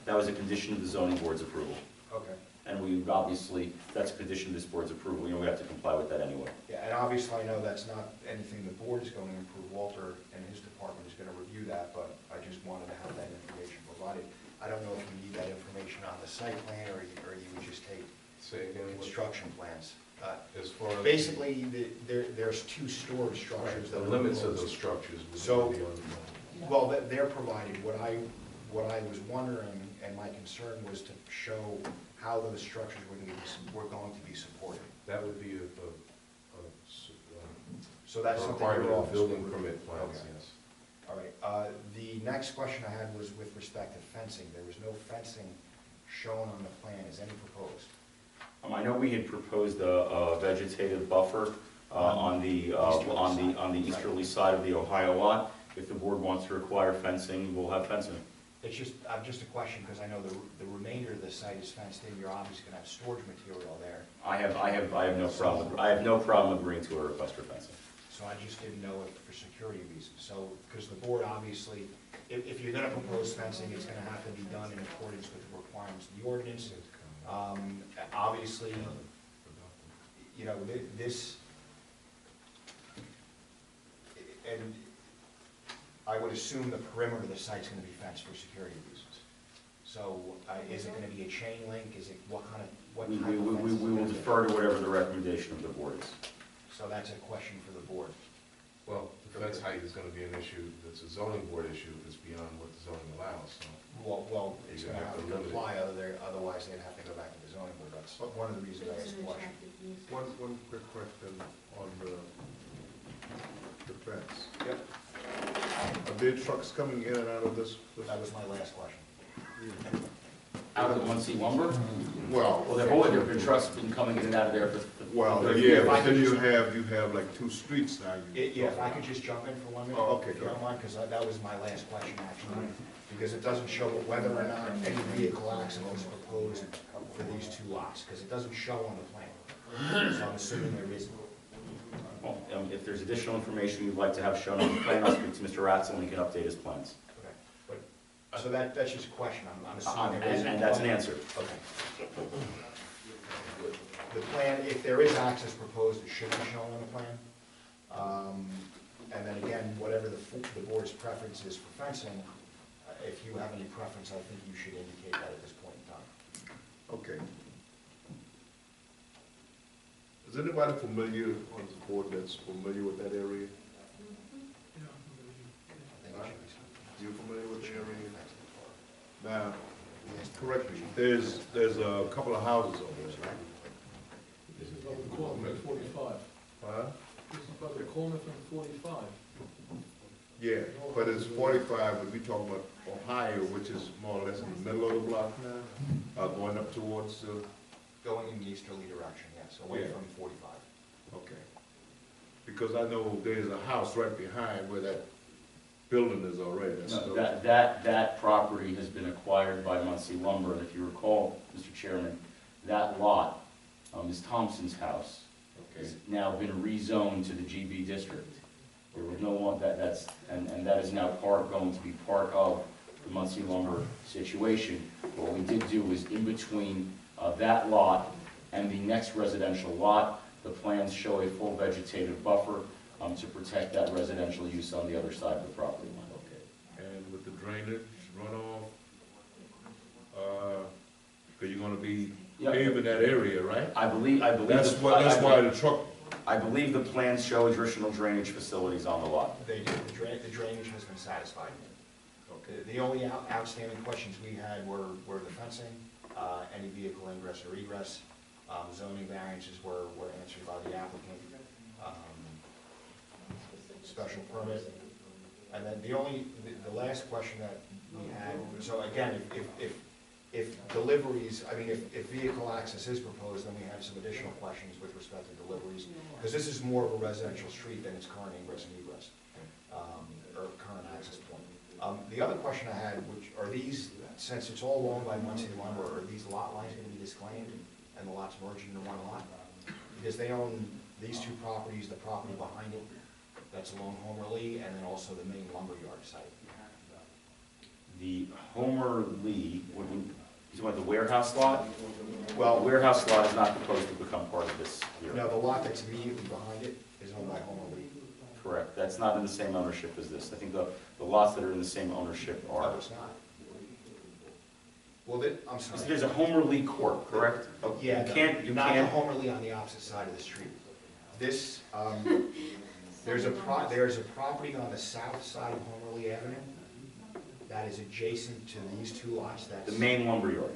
was a condition of the zoning board's approval. Okay. And we obviously, that's a condition of this board's approval. We have to comply with that anyway. Yeah, and obviously I know that's not anything the board is going to improve. Walter and his department is going to review that, but I just wanted to have that information provided. I don't know if you need that information on the site plan, or you would just take construction plans. As far as basically, there's two storage structures. the limits of those structures. So, well, they're provided. What I was wondering, and my concern was to show how those structures were going to be supported. That would be so that's something requirement your of office building would- permit plans, Okay. yes. All right, the next question I had was with respect to fencing. There was no fencing shown on the plan. Is any proposed? I know we had proposed a vegetative buffer on the easterly side of the Ohio lot. If the board wants to require fencing, we'll have fencing. It's just a question, because I know the remainder of the site is fenced in. You're obviously going to have storage material there. I have no problem. I have no problem agreeing to a request for fencing. So I just didn't know if for security reasons. So, because the board obviously, if you're going to propose fencing, it's going to have to be done in accordance with the requirements of the ordinance. Obviously, you know, this, and I would assume the perimeter of the site's going to be fenced for security reasons. So, is it going to be a chain link? Is it, what type of fence? We will defer to whatever the recommendation of the board is. So that's a question for the board. Well, the fence height is gonna be an issue, that's a zoning board issue if it's beyond what the zoning allows, so. Well, it's going to have to comply, otherwise they'd have to go back to the zoning board. That's one of the reasons I asked the question. One quick question on the fence. Yep. Are there trucks coming in and out of this? That was my last question. Out of the Muncie lumber? Well, Well, there have been trucks been coming in and out of there for. yeah, but then you have like two streets now. Yeah, if I could just jump in for 1 minute. Oh, okay, If you don't mind, because that was my last question, actually. Because it doesn't show whether or not any vehicle accident is proposed for these two lots, because it doesn't show on the plan. So I'm assuming there isn't. Well, if there's additional information you'd like to have shown on the plan, I'll speak to Mr. Ratzel and he can update his plans. Okay. But, so that's just a question. I'm assuming there isn't. And that's an answer. Okay. plan, if there is access proposed, it should be shown on the plan. And then again, whatever the board's preference is for fencing, if you have any preference, I think you should indicate that at this point in time. Okay. Is anybody familiar on the board that's familiar with that area? You familiar with the area? Now, correct me, there's a couple of houses over there, right? This is what we call from 45. Huh? This is what we call from 45. Yeah, but it's 45, but we talking about Ohio, which is more or less in the middle of the block now, going up towards, Going in the easterly direction, yes, away Yeah. from 45. okay. Because I know there's a house right behind where that building is already. That's No, still- that property has been acquired by Muncie Lumber, and if you recall, Mr. Chairman, that lot, Ms. Thompson's house, Okay, has now been rezoned to the GB district. There was no one, and that is now going to be part of the Muncie Lumber situation. What we did do is in between that lot and the next residential lot, the plans show a full vegetative buffer to protect that residential use on the other side of the property line. okay. And with the drainage runoff, because you're gonna be Yeah. paving that area, right? I believe. That's why the truck, I believe the plans show additional drainage facilities on the lot. They do, the drainage has been satisfied. The only outstanding questions we had were the fencing, any vehicle ingress or egress, zoning variances were answered by the applicant, special permit. And then the last question that we had, so again, if deliveries, I mean, if vehicle access is proposed, then we have some additional questions with respect to deliveries, because this is more of a residential street than its current ingress and egress, or current access point. The other question I had, which are these, since it's all owned by Muncie Lumber, are these lot lines going to be disclaimed and the lots merged into one lot? Because they own these two properties, the property behind it, that's along Homer Lee, and then also the main lumberyard site. The Homer Lee, you talking about the warehouse lot? Well, warehouse lot is not proposed to become part of this here. Now, the lot that's immediately behind it is owned by Homer Lee. Correct, that's not in the same ownership as this. I think the lots that are in the same ownership No, are. it's not. Well, I'm sorry. There's a Homer Lee Court, correct? Yeah, You not the can't, Homer Lee on the opposite side of the street. This, there's a property on the south side of Homer Lee Avenue that is adjacent to these two lots. That's the main lumberyard.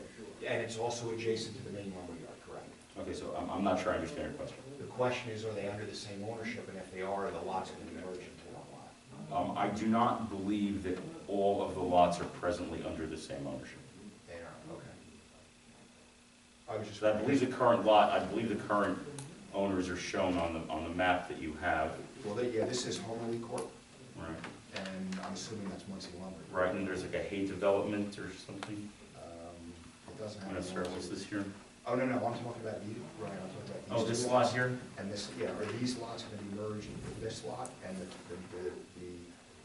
And it's also adjacent to the main lumberyard, correct? Okay, so I'm not sure I understand your question. The question is, are they under the same ownership, and if they are the lots going to be merged into one lot? I do not believe that all of the lots are presently under the same ownership. They are, okay. I was just. So I believe the current lot, I believe the current owners are shown on the map that you have. Well, yeah, this is Homer Lee Court, Right. and I'm assuming that's Muncie Lumber. Right, and there's like a hay development or something. It doesn't I'm have. not sure, what's this here? Oh, no, I'm talking about these, right, I'm talking about these. Oh, this two lot lots. here? And this, yeah, are these lots gonna be merged into this lot and the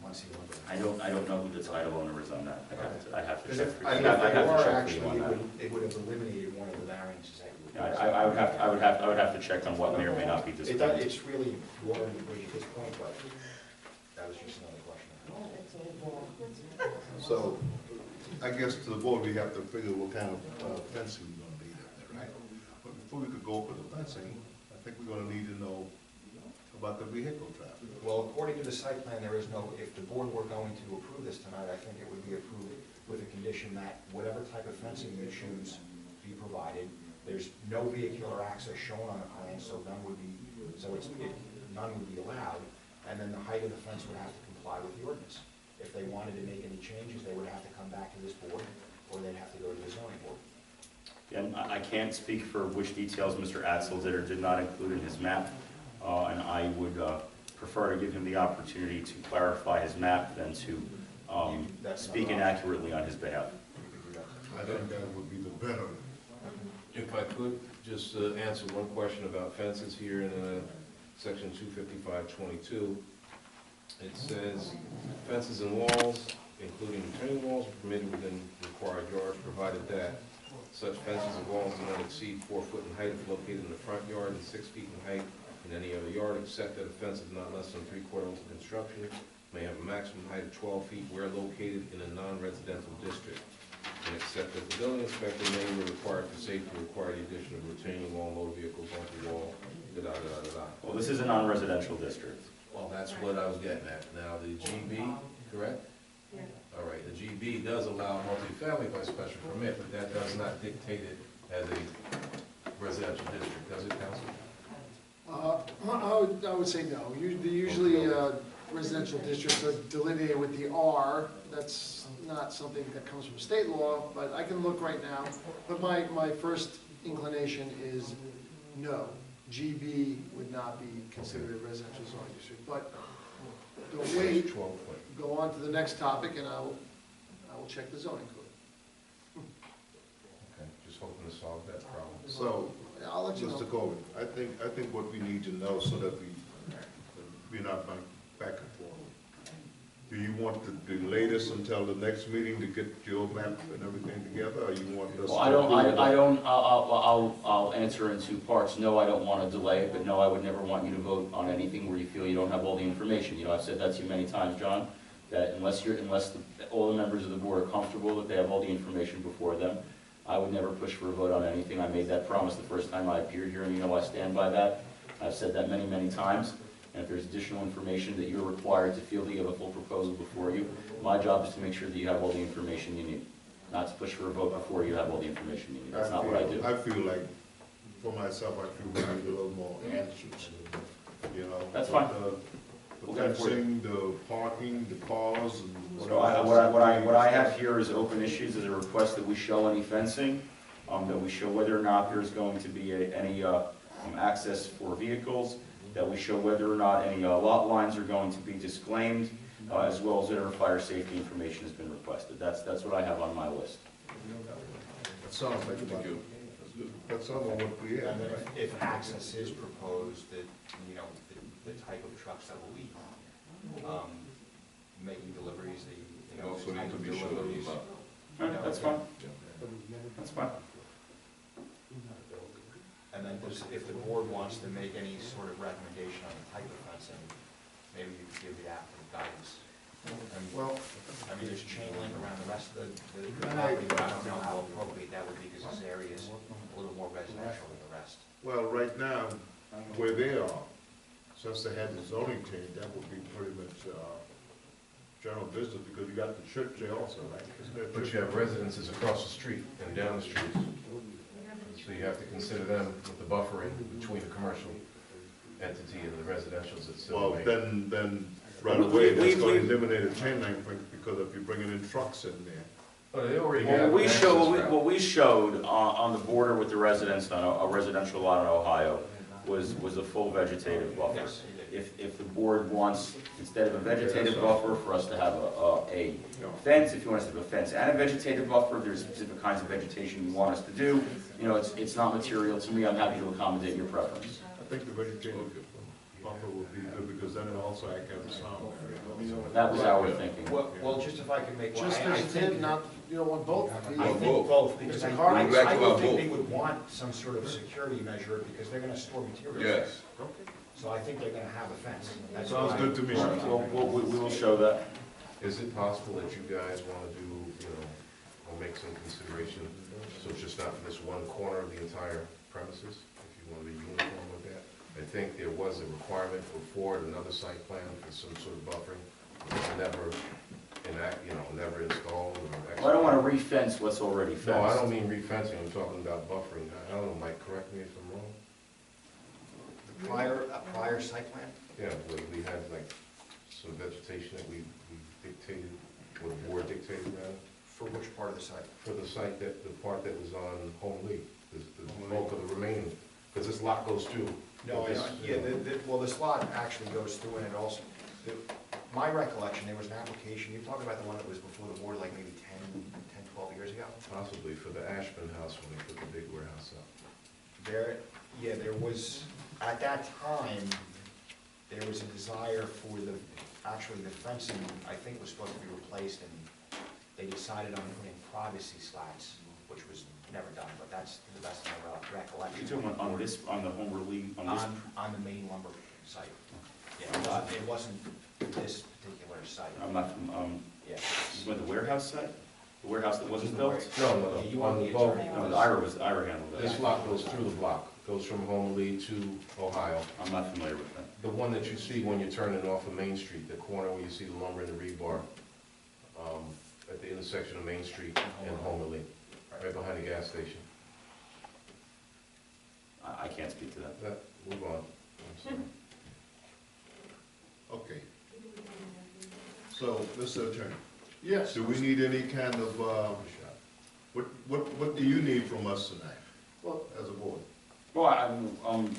Muncie Lumber? I don't know who the title owner is on that. I have to Because check. if, for- I mean, I'd if have they to were, check for you actually, on that. it would have eliminated one of the variances that you would. Yeah, I would have to check on what may or may not be disclosed. It's really water and bridge at this point, but that was just another question. so, I guess to the board, we have to figure what kind of fencing we're gonna need up there, right? But before we could go for the fencing, I think we're gonna need to know about the vehicle traffic. Well, according to the site plan, there is no, if the board were going to approve this tonight, I think it would be approved with a condition that whatever type of fencing you choose be provided. There's no vehicular access shown on the plan, so none would be allowed. And then the height of the fence would have to comply with the ordinance. If they wanted to make any changes, they would have to come back to this board, or they'd have to go to the zoning board. Again, I can't speak for which details Mr. Atzel did or did not include in his map, and I would prefer to give him the opportunity to clarify his map than to speak inaccurately on his behalf. I think that would be the better. If I could, just answer one question about fences here in section 255.22. It says fences and walls, including retaining walls, are permitted within required yards, provided that Such fences and walls do not exceed 4 foot in height if located in the front yard and 6 feet in height in any other yard, except that a fence is not less than 3/4 inch of construction, may have a maximum height of 12 feet where located in a non-residential district. And except that the building inspector may be required for safety require the addition of retaining wall, motor vehicle, bumper wall, da-da-da-da-da. Well, this is a non-residential district. Well, that's what I was getting at. Now, the GB, correct? Yeah. All right, the GB does allow multifamily by special permit, but that does not dictate it as a residential district, does it, Council? I would say no. Usually residential districts are delineated with the R. That's not something that comes from state law, but I can look right now. But my first inclination is no. GB would not be considered a residential zoning district. But don't wait, 12 foot. go on to the next topic, and I will check the zoning code. Okay, just hoping to solve that problem. So, I'll let you know. Mr. Corbin, I think what we need to know so that we're not back and forth. Do you want to delay this until the next meeting to get your map and everything together, or you want us? Well, I'll answer in two parts. No, I don't want to delay it, but no, I would never want you to vote on anything where you feel you don't have all the information. You know, I've said that to you many times, John, that unless all the members of the board are comfortable that they have all the information before them, I would never push for a vote on anything. I made that promise the first time I appeared here, and you know I stand by that. I've said that many, many times. And if there's additional information that you're required to feel that you have a full proposal before you, my job is to make sure that you have all the information you need, not to push for a vote before you have all the information you need. That's not what I do. I feel like, for myself, I feel we need a little more answers, you know. That's fine. The fencing, the parking, the cars, and So whatever. what I have here is open issues, is a request that we show any fencing, that we show whether or not there's going to be any access for vehicles, that we show whether or not any lot lines are going to be disclaimed, as well as whatever fire safety information has been requested. That's what I have on my list. That sounds like about, that sounds like what we have, And then right? if access is proposed, that, you know, the type of trucks that will be making deliveries, the, you know, Also the type need to of be shown on the deliveries. map. All right, that's fine. That's fine. And then if the board wants to make any sort of recommendation on the type of fencing, maybe you could give the applicant guidance. Well, I mean, there's chain link around the rest of the property, but I don't know how appropriate that would be, because this area is a little more residential than the rest. well, right now, where they are, since they had the zoning change, that would be pretty much, general business, because you got the church there also, right? Isn't there a But church? you have residences across the street and down the street. So you have to consider them with the buffering between the commercial entity and the residentials that still Well, remain. then, right away, that's gonna eliminate a chain link, because if you're bringing in trucks in there. Oh, they already Well, have what we an show, access route. what we showed on the border with the residents on a residential lot in Ohio was a full vegetative buffer. Yes. If the board wants, instead of a vegetative buffer, for us to have a fence, if you want us to have a fence and a vegetative buffer, if there's specific kinds of vegetation you want us to do, you know, it's not material to me, I'm happy to accommodate your preference. I think the vegetative buffer would be good, because then it also acts as a sound barrier. That was our thinking. Well, just if I could make one, Just I vegetative, think, not, you don't want both. I think both, because Mr. I Carter? would think they would want some sort of security measure, because they're gonna store materials. Yes. So I think they're gonna have a fence. That's Sounds why- good to me. We will show that. Is it possible that you guys want to do, you know, or make some consideration, so it's just not for this one corner of the entire premises, if you want to be uniform with that? I think there was a requirement for Ford, another site plan for some sort of buffering, never never installed or. I don't want to re-fence what's already fenced. No, I don't mean re-fencing, I'm talking about buffering. I don't know, Mike, correct me if I'm wrong? A prior site plan? Yeah, we had like some vegetation that we dictated, or the board dictated rather, For which part of the site? for the site that, the part that was on Home Lee, the bulk of the remaining, because this lot goes through. No, This- yeah, well, this lot actually goes through, and it also, my recollection, there was an application, you're talking about the one that was before the board like maybe 12 years ago? Possibly for the Ashman house when they put the big warehouse up. There was, at that time, there was a desire for actually the fencing, I think, was supposed to be replaced, and they decided on putting privacy slats, which was never done, but that's to the best of my recollection. You're talking on this, on the Homer Lee, on this? On the main lumber site. Yeah, it wasn't this particular site. I'm not, Yeah. you went the warehouse site? The warehouse that wasn't built? No, You on want the the bulk. attorney? No, Ira handled that. This lot goes through the block, goes from Homerly to Ohio. I'm not familiar with that. The one that you see when you're turning off of Main Street, the corner where you see the lumber and the rebar, at the intersection of Main Street and Homerly, right behind the gas station. I can't speak to that. Move on. I'm sorry. Okay. So, Mr. Attorney, Yes. do we need any kind of, what do you need from us tonight, Well, as a board? Well,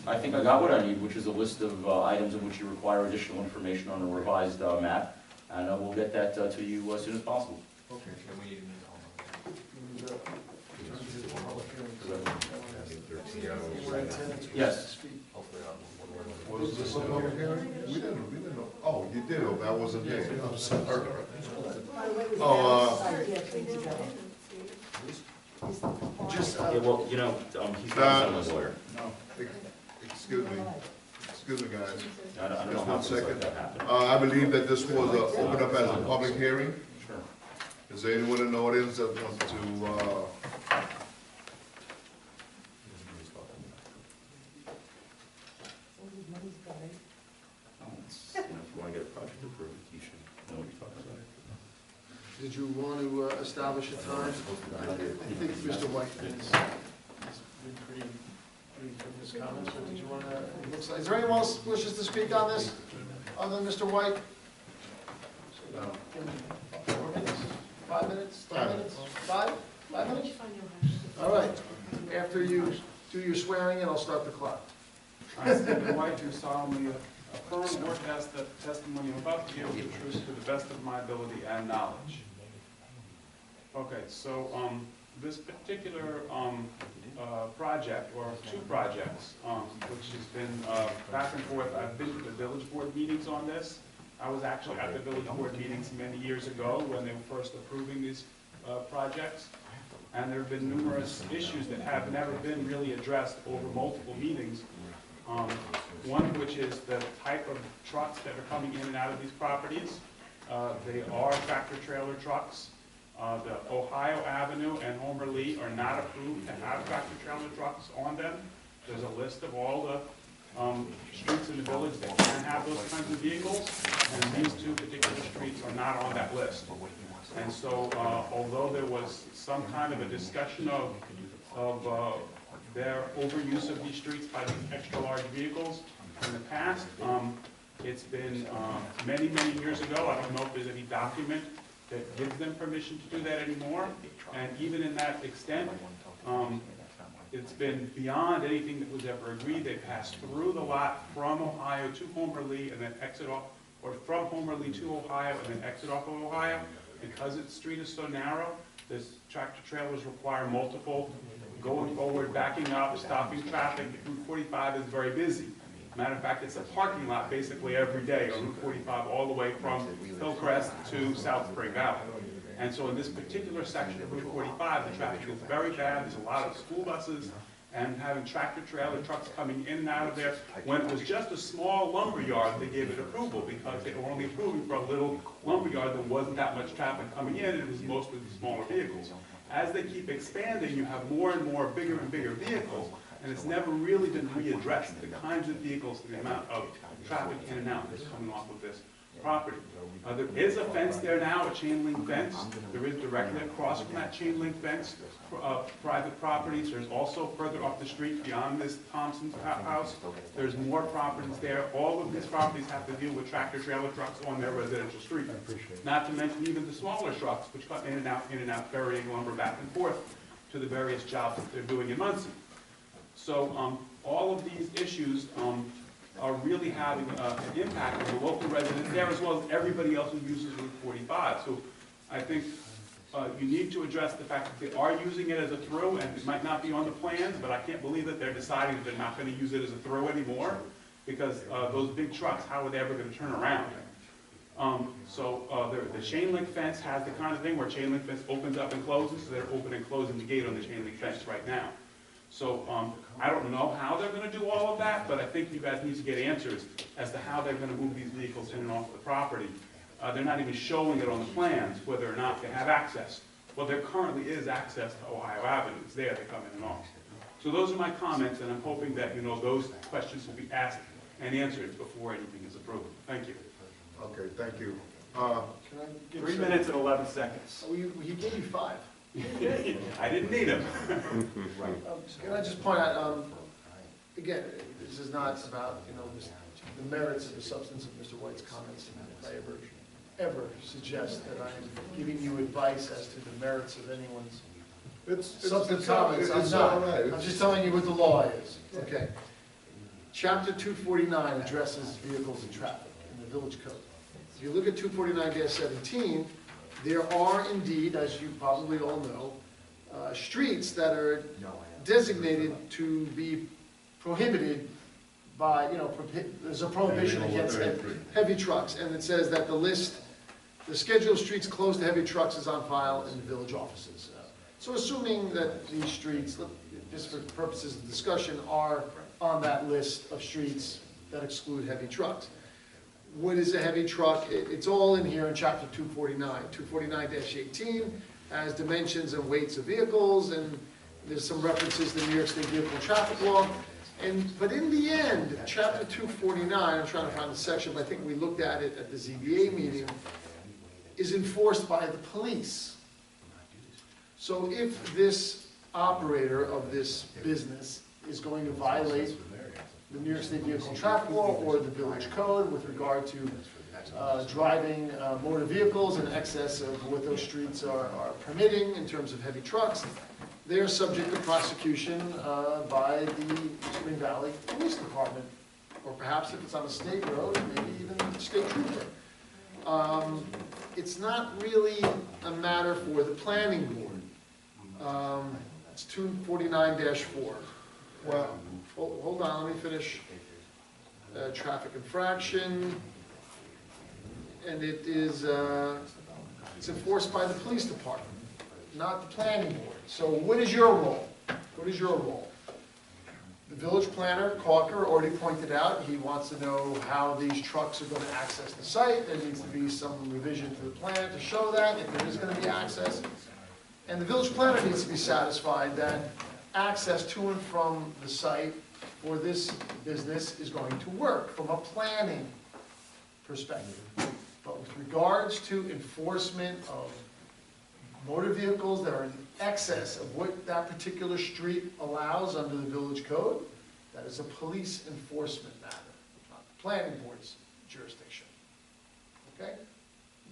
I think I got what I need, which is a list of items in which you require additional information on a revised map, and we'll get that to you as soon as possible. Okay. We need to move Yes. Was this a public hearing? We didn't know. Oh, you did, I wasn't there. I'm sorry. By the way, we Oh, have this idea things ago. just, Yeah, well, you know, he's Nah. not someone's lawyer. excuse me, guys. I don't know Just how one things like second. that happen. I believe that this was opened up as a public hearing. Sure. Is there anyone in the audience that wants to, If you want to get a project approved, you should know what you're talking about. did you want to establish a time? I think Mr. White has been pretty good in his comments, or did you want to, is there anyone else who wishes to speak on this, other than Mr. White? no? 4 minutes, 5 minutes, 10 minutes, 5 minutes? Which one you have? All right, after you do your swearing in, I'll start the clock. I, Stephen White, do solemnly affirm or attest that the testimony I'm about to give is the truth to the best of my ability and knowledge. Okay, so, this particular, project, or two projects, which has been, back and forth, I've been to the village board meetings on this. I was actually at the village board meetings many years ago when they were first approving these, projects. And there have been numerous issues that have never been really addressed over multiple meetings. One of which is the type of trucks that are coming in and out of these properties. They are tractor-trailer trucks. The Ohio Avenue and Homer Lee are not approved to have tractor-trailer trucks on them. There's a list of all the streets in the village that can have those kinds of vehicles, and these two particular streets are not on that list. And so, although there was some kind of a discussion of their overuse of these streets by these extra-large vehicles in the past, it's been many, many years ago. I don't know if there's any document that gives them permission to do that anymore. And even in that extent, it's been beyond anything that was ever agreed. They passed through the lot from Ohio to Homer Lee and then exit off, or from Homer Lee to Ohio and then exit off of Ohio. Because the street is so narrow, this tractor trailers require multiple going forward, backing up, stopping traffic. Route 45 is very busy. Matter of fact, it's a parking lot basically every day on Route 45 all the way from Hillcrest to South Spring Valley. And so in this particular section of Route 45, the traffic is very bad. There's a lot of school buses and having tractor-trailer trucks coming in and out of there. When it was just a small lumber yard, they gave it approval because they were only approving for a little lumber yard. There wasn't that much traffic coming in. It was mostly the smaller vehicles. As they keep expanding, you have more and more bigger and bigger vehicles, and it's never really been readdressed, the kinds of vehicles and the amount of traffic in and out that's coming off of this property. There is a fence there now, a chain link fence. There is directly across from that chain link fence, private properties. There's also further up the street beyond this Thompson's house. There's more properties there. All of these properties have to deal with tractor trailer trucks on their residential street. Not to mention even the smaller trucks, which come in and out, ferrying lumber back and forth to the various jobs that they're doing in Muncie. So all of these issues are really having an impact on the local residents there as well as everybody else who uses Route 45. So I think you need to address the fact that they are using it as a through, and it might not be on the plans, but I can't believe that they're deciding that they're not going to use it as a through anymore, because those big trucks, how are they ever going to turn around? The chain link fence has the kind of thing where chain link fence opens up and closes, so they're open and closing the gate on the chain link fence right now. So I don't know how they're gonna do all of that, but I think you guys need to get answers as to how they're gonna move these vehicles in and off the property. They're not even showing it on the plans, whether or not they have access. Well, there currently is access to Ohio Avenue. It's there, they come in and off. So those are my comments, and I'm hoping that, those questions will be asked and answered before anything is approved. Thank you. Okay, thank you. Can I give 3 some- minutes and 11 seconds. Oh, he gave you 5. I didn't need him. Can I just point out, again, this is not about, the merits of the substance of Mr. White's comments, and if I ever suggest that I am giving you advice as to the merits of anyone's substance comments, I'm It's all not. right. I'm just telling you what the law is, okay? Chapter 249 addresses vehicles and traffic in the village code. If you look at 249-17, there are indeed, as you probably all know, streets that are designated to be prohibited by, there's a prohibition against heavy trucks, and it says that the schedule of streets closed to heavy trucks is on file in the village offices. So assuming that these streets, just for purposes of discussion, are on that list of streets that exclude heavy trucks. What is a heavy truck? It's all in here in chapter 249. 249-18 has dimensions and weights of vehicles, and there's some references to the New York State Vehicle and Traffic Law. But in the end, chapter 249, I'm trying to find the section, but I think we looked at it at the ZBA meeting, is enforced by the police. So if this operator of this business is going to violate the New York State Vehicle and Traffic Law or the village code with regard to driving motor vehicles in excess of what those streets are permitting in terms of heavy trucks, they are subject to prosecution by the Spring Valley Police Department, or perhaps if it's on a state road, maybe even the state trooper. It's not really a matter for the planning board. It's 249-4. Well, hold on, let me finish. Traffic infraction, and it is, it's enforced by the police department, not the planning board. So what is your role? What is your role? The village planner, Calker, already pointed out, he wants to know how these trucks are going to access the site. There needs to be some revision to the plan to show that, if there is going to be access. And the village planner needs to be satisfied that access to and from the site for this business is going to work from a planning perspective. But with regards to enforcement of motor vehicles that are in excess of what that particular street allows under the village code, that is a police enforcement matter, not the planning board's jurisdiction. Okay?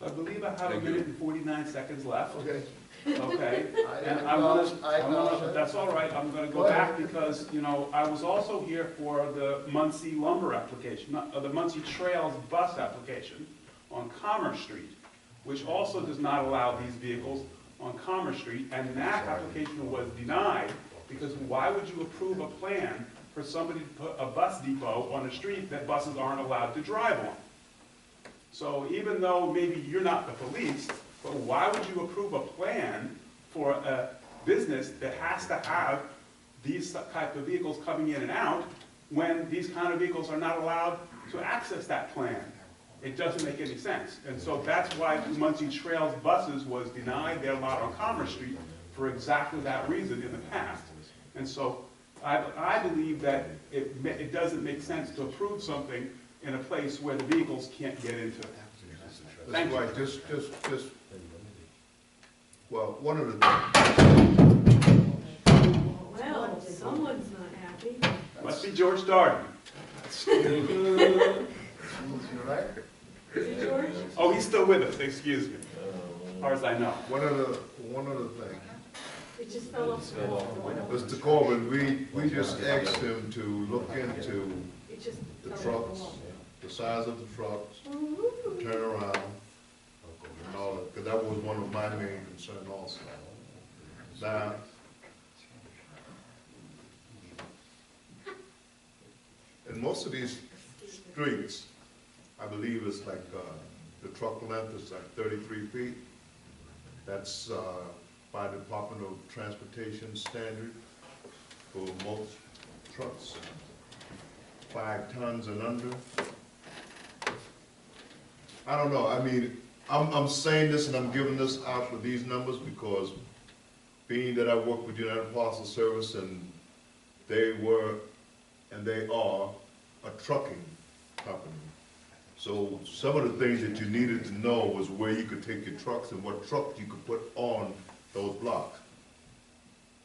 I believe I have 1 minute and 49 seconds left. Okay. Okay, and I acknowledge that. that's all right, I'm gonna go back because, I was also here for the Muncie lumber application, the Muncie Trails bus application on Commerce Street, which also does not allow these vehicles on Commerce Street, and that application was denied because why would you approve a plan for somebody to put a bus depot on a street that buses aren't allowed to drive on? So even though maybe you're not the police, but why would you approve a plan for a business that has to have these type of vehicles coming in and out when these kind of vehicles are not allowed to access that plan? It doesn't make any sense. And so that's why Muncie Trails buses was denied their lot on Commerce Street for exactly that reason in the past. And so I believe that it doesn't make sense to approve something in a place where the vehicles can't get into it. That's right, well, one of the, Well, someone's not happy. Must be George Darden. You all right? Is it George? Oh, he's still with us, excuse me, as far as I know. one other thing. It just fell off the wall. Mr. Corbin, we just asked him to look into It just the fell off trucks, the wall. the size of the trucks, the turnaround, and all that, because that was one of my main concerns also. Now, in most of these streets, I believe it's like the truck length is like 33 feet. That's by Department of Transportation standard for most trucks, 5 tons and under. I don't know, I mean, I'm saying this and I'm giving this out for these numbers because being that I work with United Parcel Service and they were, and they are, a trucking company. So some of the things that you needed to know was where you could take your trucks and what trucks you could put on those blocks.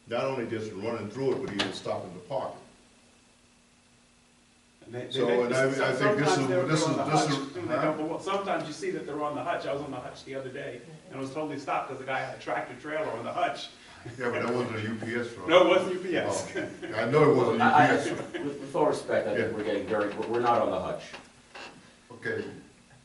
Not only just running through it, but even stopping to park. So, and I think this is, sometimes you see that they're on the hutch. I was on the hutch the other day, and I was totally stopped because the guy had a tractor trailer on the hutch. yeah, but that wasn't a UPS truck. No, it wasn't UPS. Oh, I know it wasn't UPS. With all respect, I think we're getting we're not on the hutch. Okay,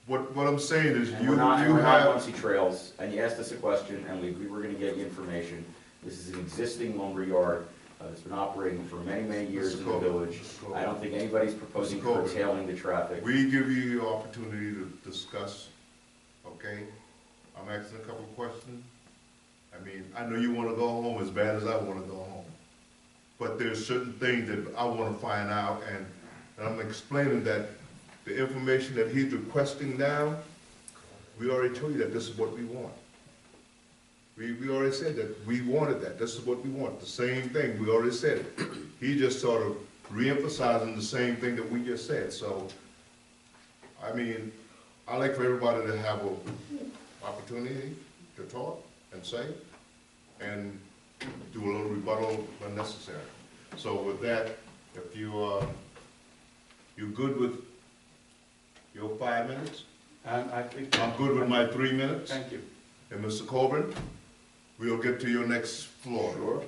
what I'm saying is And you we're not have, Muncie Trails, and you asked us a question, and we agreed we're gonna get you information. This is an existing lumber yard, that's been operating for many, many years in the village. I don't think anybody's proposing curtailing the traffic. we give you the opportunity to discuss, okay? I'm asking a couple of questions. I mean, I know you wanna go home as bad as I wanna go home. But there's certain things that I wanna find out, and I'm explaining that the information that he's requesting now, we already told you that this is what we want. We already said that we wanted that, this is what we want, the same thing, we already said it. He just sort of re-emphasizing the same thing that we just said, so, I mean, I like for everybody to have an opportunity to talk and say, and do a little rebuttal when necessary. So with that, if you're good with your 5 minutes? I think. I'm good with my 3 minutes. Thank you. And Mr. Coburn, we'll get to your next floor. Sure.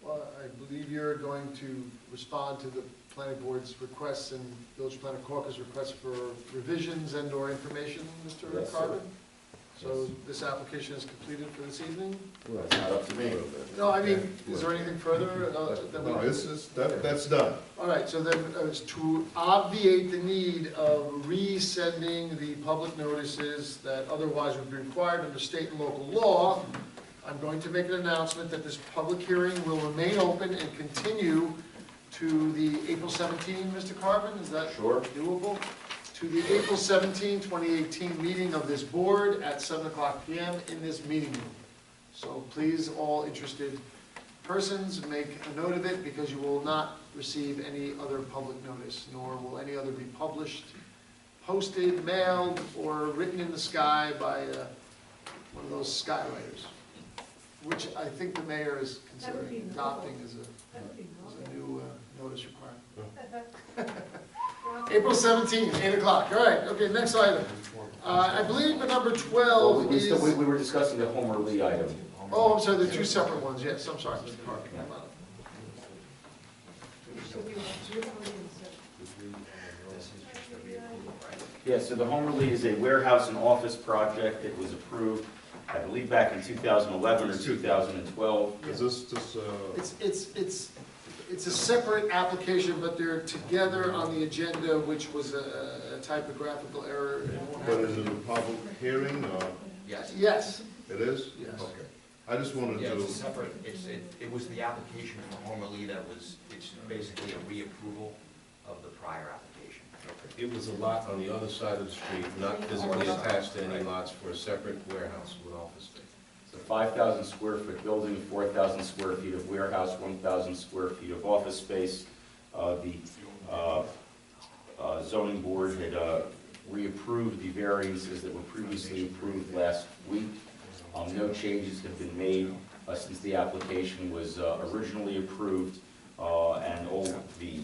Well, I believe you're going to respond to the planning board's requests and village planner caucus requests for revisions and or information, Mr. Yes, sir. Carbon? So this application is completed for this evening? Well, it's not up to me. No, I mean, is there anything further that we? No, that's done. All right, so then it's to obviate the need of resending the public notices that otherwise would be required under state and local law. I'm going to make an announcement that this public hearing will remain open and continue to the April 17, Mr. Carbon, is that Sure. doable? To the April 17, 2018 meeting of this board at 7:00 p.m. in this meeting room. So please, all interested persons, make a note of it because you will not receive any other public notice, nor will any other be published, posted, mailed, or written in the sky by one of those skywriters, which I think the mayor is considering adopting as a new notice requirement. April 17, 8 o'clock. All right, okay, next item. I believe the number 12 Well, is... we were discussing the Homer Lee item. Oh, I'm sorry, they're two separate ones, yes, I'm sorry, Mr. Parker. Yeah, so the Homer Lee is a warehouse and office project. It was approved, I believe, back in 2011 or 2012. Is this, It's a separate application, but they're together on the agenda, which was a typographical error. but is it a public hearing or? Yes. Yes, It is? yes. Okay. I just wanted Yeah, it's a to, separate, it was the application for Homer Lee it's basically a reapproval of the prior application. It was a lot on the other side of the street, not physically attached to any lots for a separate warehouse with office space. It's a 5,000 square foot building, 4,000 square feet of warehouse, 1,000 square feet of office space. The zoning board had reapproved the variances that were previously approved last week. No changes have been made since the application was originally approved, and all the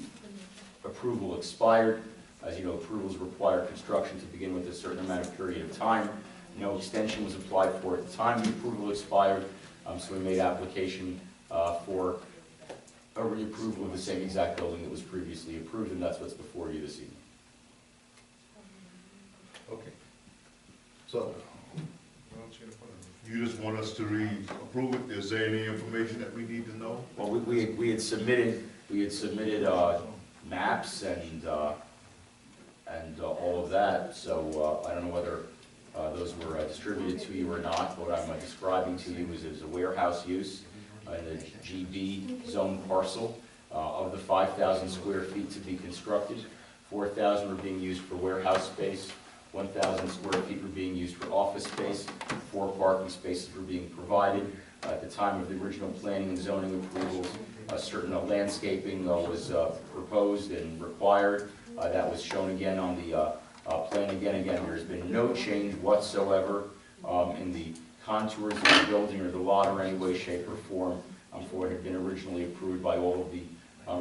approval expired. As you know, approvals require construction to begin with a certain amount of period of time. No extension was applied for at the time the approval expired, so we made application for a reapproval of the same exact building that was previously approved, and that's what's before you this evening. okay. So, you just want us to approve it? Is there any information that we need to know? Well, we had submitted maps and all of that, so I don't know whether those were distributed to you or not. What I'm describing to you is a warehouse use in the GB zone parcel. Of the 5,000 square feet to be constructed, 4,000 were being used for warehouse space, 1,000 square feet were being used for office space, 4 parking spaces were being provided. At the time of the original planning and zoning approvals, certain landscaping was proposed and required. That was shown again on the plan again. There's been no change whatsoever in the contours of the building or the lot or any way, shape, or form for what had been originally approved by all of the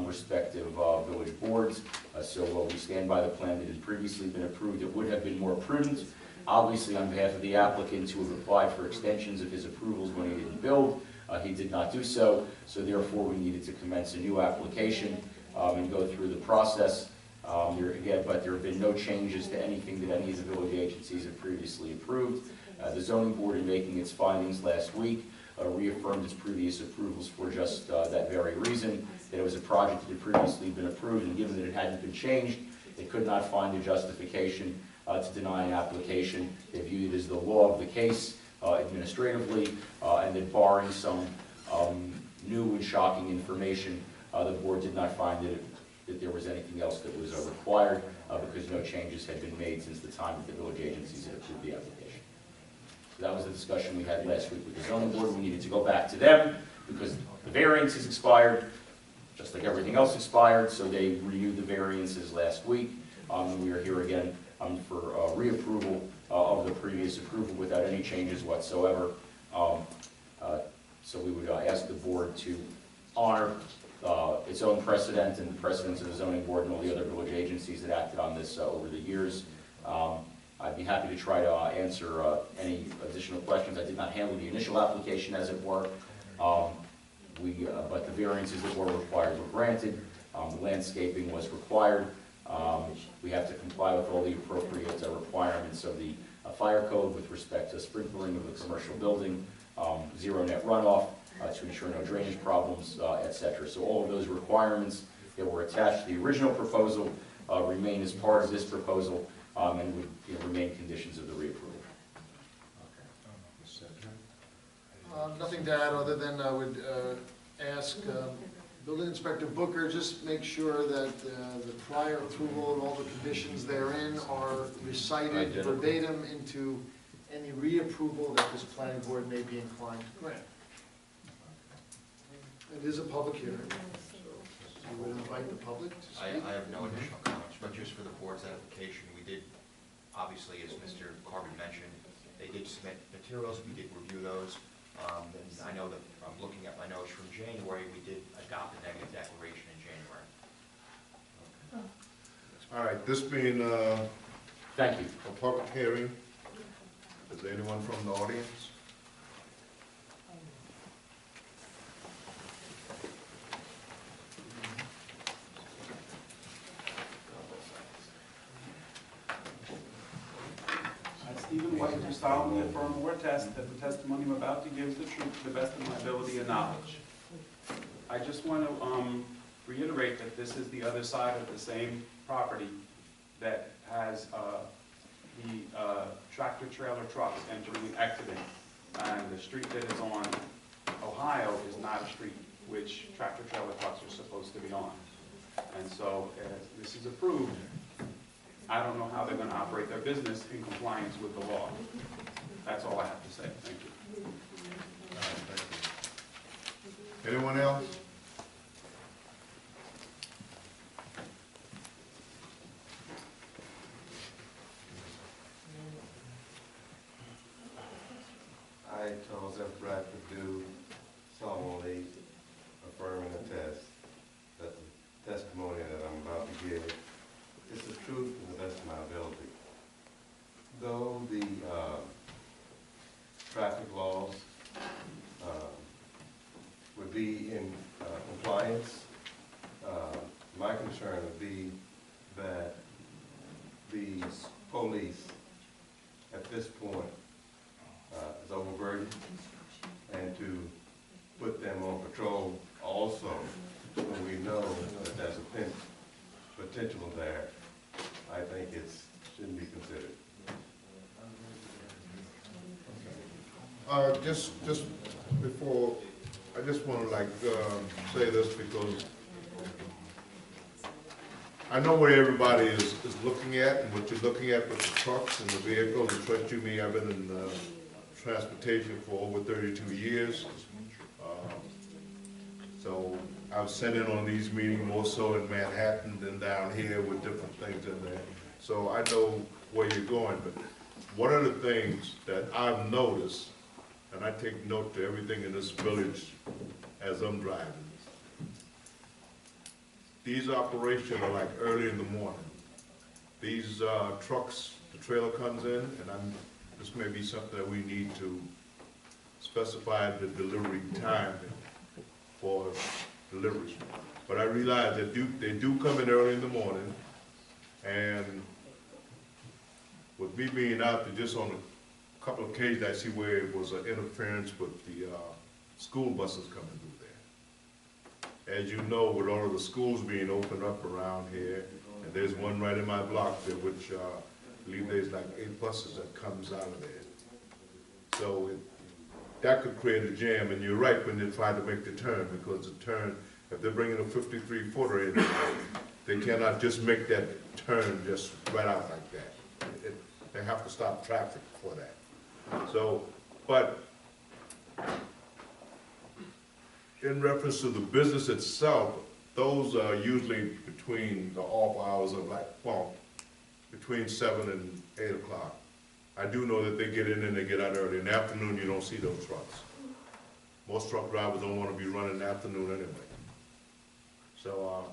respective village boards. So we stand by the plan that had previously been approved. It would have been more prudent, obviously, on behalf of the applicant to have applied for extensions of his approvals when he didn't build. He did not do so, so therefore we needed to commence a new application and go through the process. But there have been no changes to anything that any of the village agencies have previously approved. The zoning board, in making its findings last week, reaffirmed its previous approvals for just that very reason, that it was a project that had previously been approved, and given that it hadn't been changed, it could not find a justification to deny an application. They viewed it as the law of the case administratively, and that barring some new and shocking information, the board did not find that there was anything else that was required, because no changes had been made since the time that the village agencies had approved the application. So that was the discussion we had last week with the zoning board. We needed to go back to them because the variance has expired, just like everything else expired, so they renewed the variances last week. We are here again for reapproval of the previous approval without any changes whatsoever. So we would ask the board to honor its own precedent and the precedents of the zoning board and all the other village agencies that acted on this over the years. I'd be happy to try to answer any additional questions. I did not handle the initial application, as it were, but the variances that were required were granted. The landscaping was required. We have to comply with all the appropriate requirements of the fire code with respect to sprinkling of the commercial building, zero net runoff to ensure no drainage problems, etc. So all of those requirements that were attached to the original proposal remain as part of this proposal, and would remain conditions of the reapproval. Nothing to add other than I would ask Building Inspector Booker, just make sure that the prior approval and all the conditions therein are recited verbatim into any reapproval that this planning board may be inclined to grant. It is a public hearing, so you would invite the public to speak. I have no additional comments, but just for the board's edification, we did, obviously, as Mr. Carvin mentioned, they did submit materials, we did review those. And I know that I'm looking at my notes from January, we did adopt a negative declaration in January. All right, this being Thank you. a public hearing, is there anyone from the audience? Stephen White, do solemnly affirm or attest that the testimony I'm about to give is the truth to the best of my ability and knowledge. I just want to reiterate that this is the other side of the same property that has the tractor trailer trucks entering and exiting. And the street that is on Ohio is not a street which tractor trailer trucks are supposed to be on. And so as this is approved, I don't know how they're going to operate their business in compliance with the law. That's all I have to say. Thank you. Anyone else? I, Charles F. Bradford, do solemnly affirm and attest that the testimony that I'm about to give is the truth to the best of my ability. Though the traffic laws would be in compliance, my concern would be that the police at this point is overburdened, and to put them on patrol also when we know that there's a potential there, I think it's shouldn't be considered. Just before, I just wanna say this because I know where everybody is looking at and what you're looking at with the trucks and the vehicles. And trust you me, I've been in transportation for over 32 years. So I've sat in on these meetings more so in Manhattan than down here with different things in there. So I know where you're going, but one of the things that I've noticed, and I take note to everything in this village as I'm driving, these operations are like early in the morning. These trucks, the trailer comes in, and this may be something that we need to specify the delivery time for deliveries. But I realize that they do come in early in the morning, and with me being out there just on a couple of occasions, I see where it was an interference with the school buses coming through there. As you know, with all of the schools being opened up around here, and there's one right in my block there, which I believe there's like 8 buses that comes out of there. So that could create a jam, and you're right when they try to make the turn, because the turn, if they're bringing a 53-footer in, they cannot just make that turn just right out like that. They have to stop traffic for that. So, but in reference to the business itself, those are usually between the off hours of between 7 and 8 o'clock. I do know that they get in and they get out early. In the afternoon, you don't see those trucks. Most truck drivers don't want to be running in the afternoon anyway. So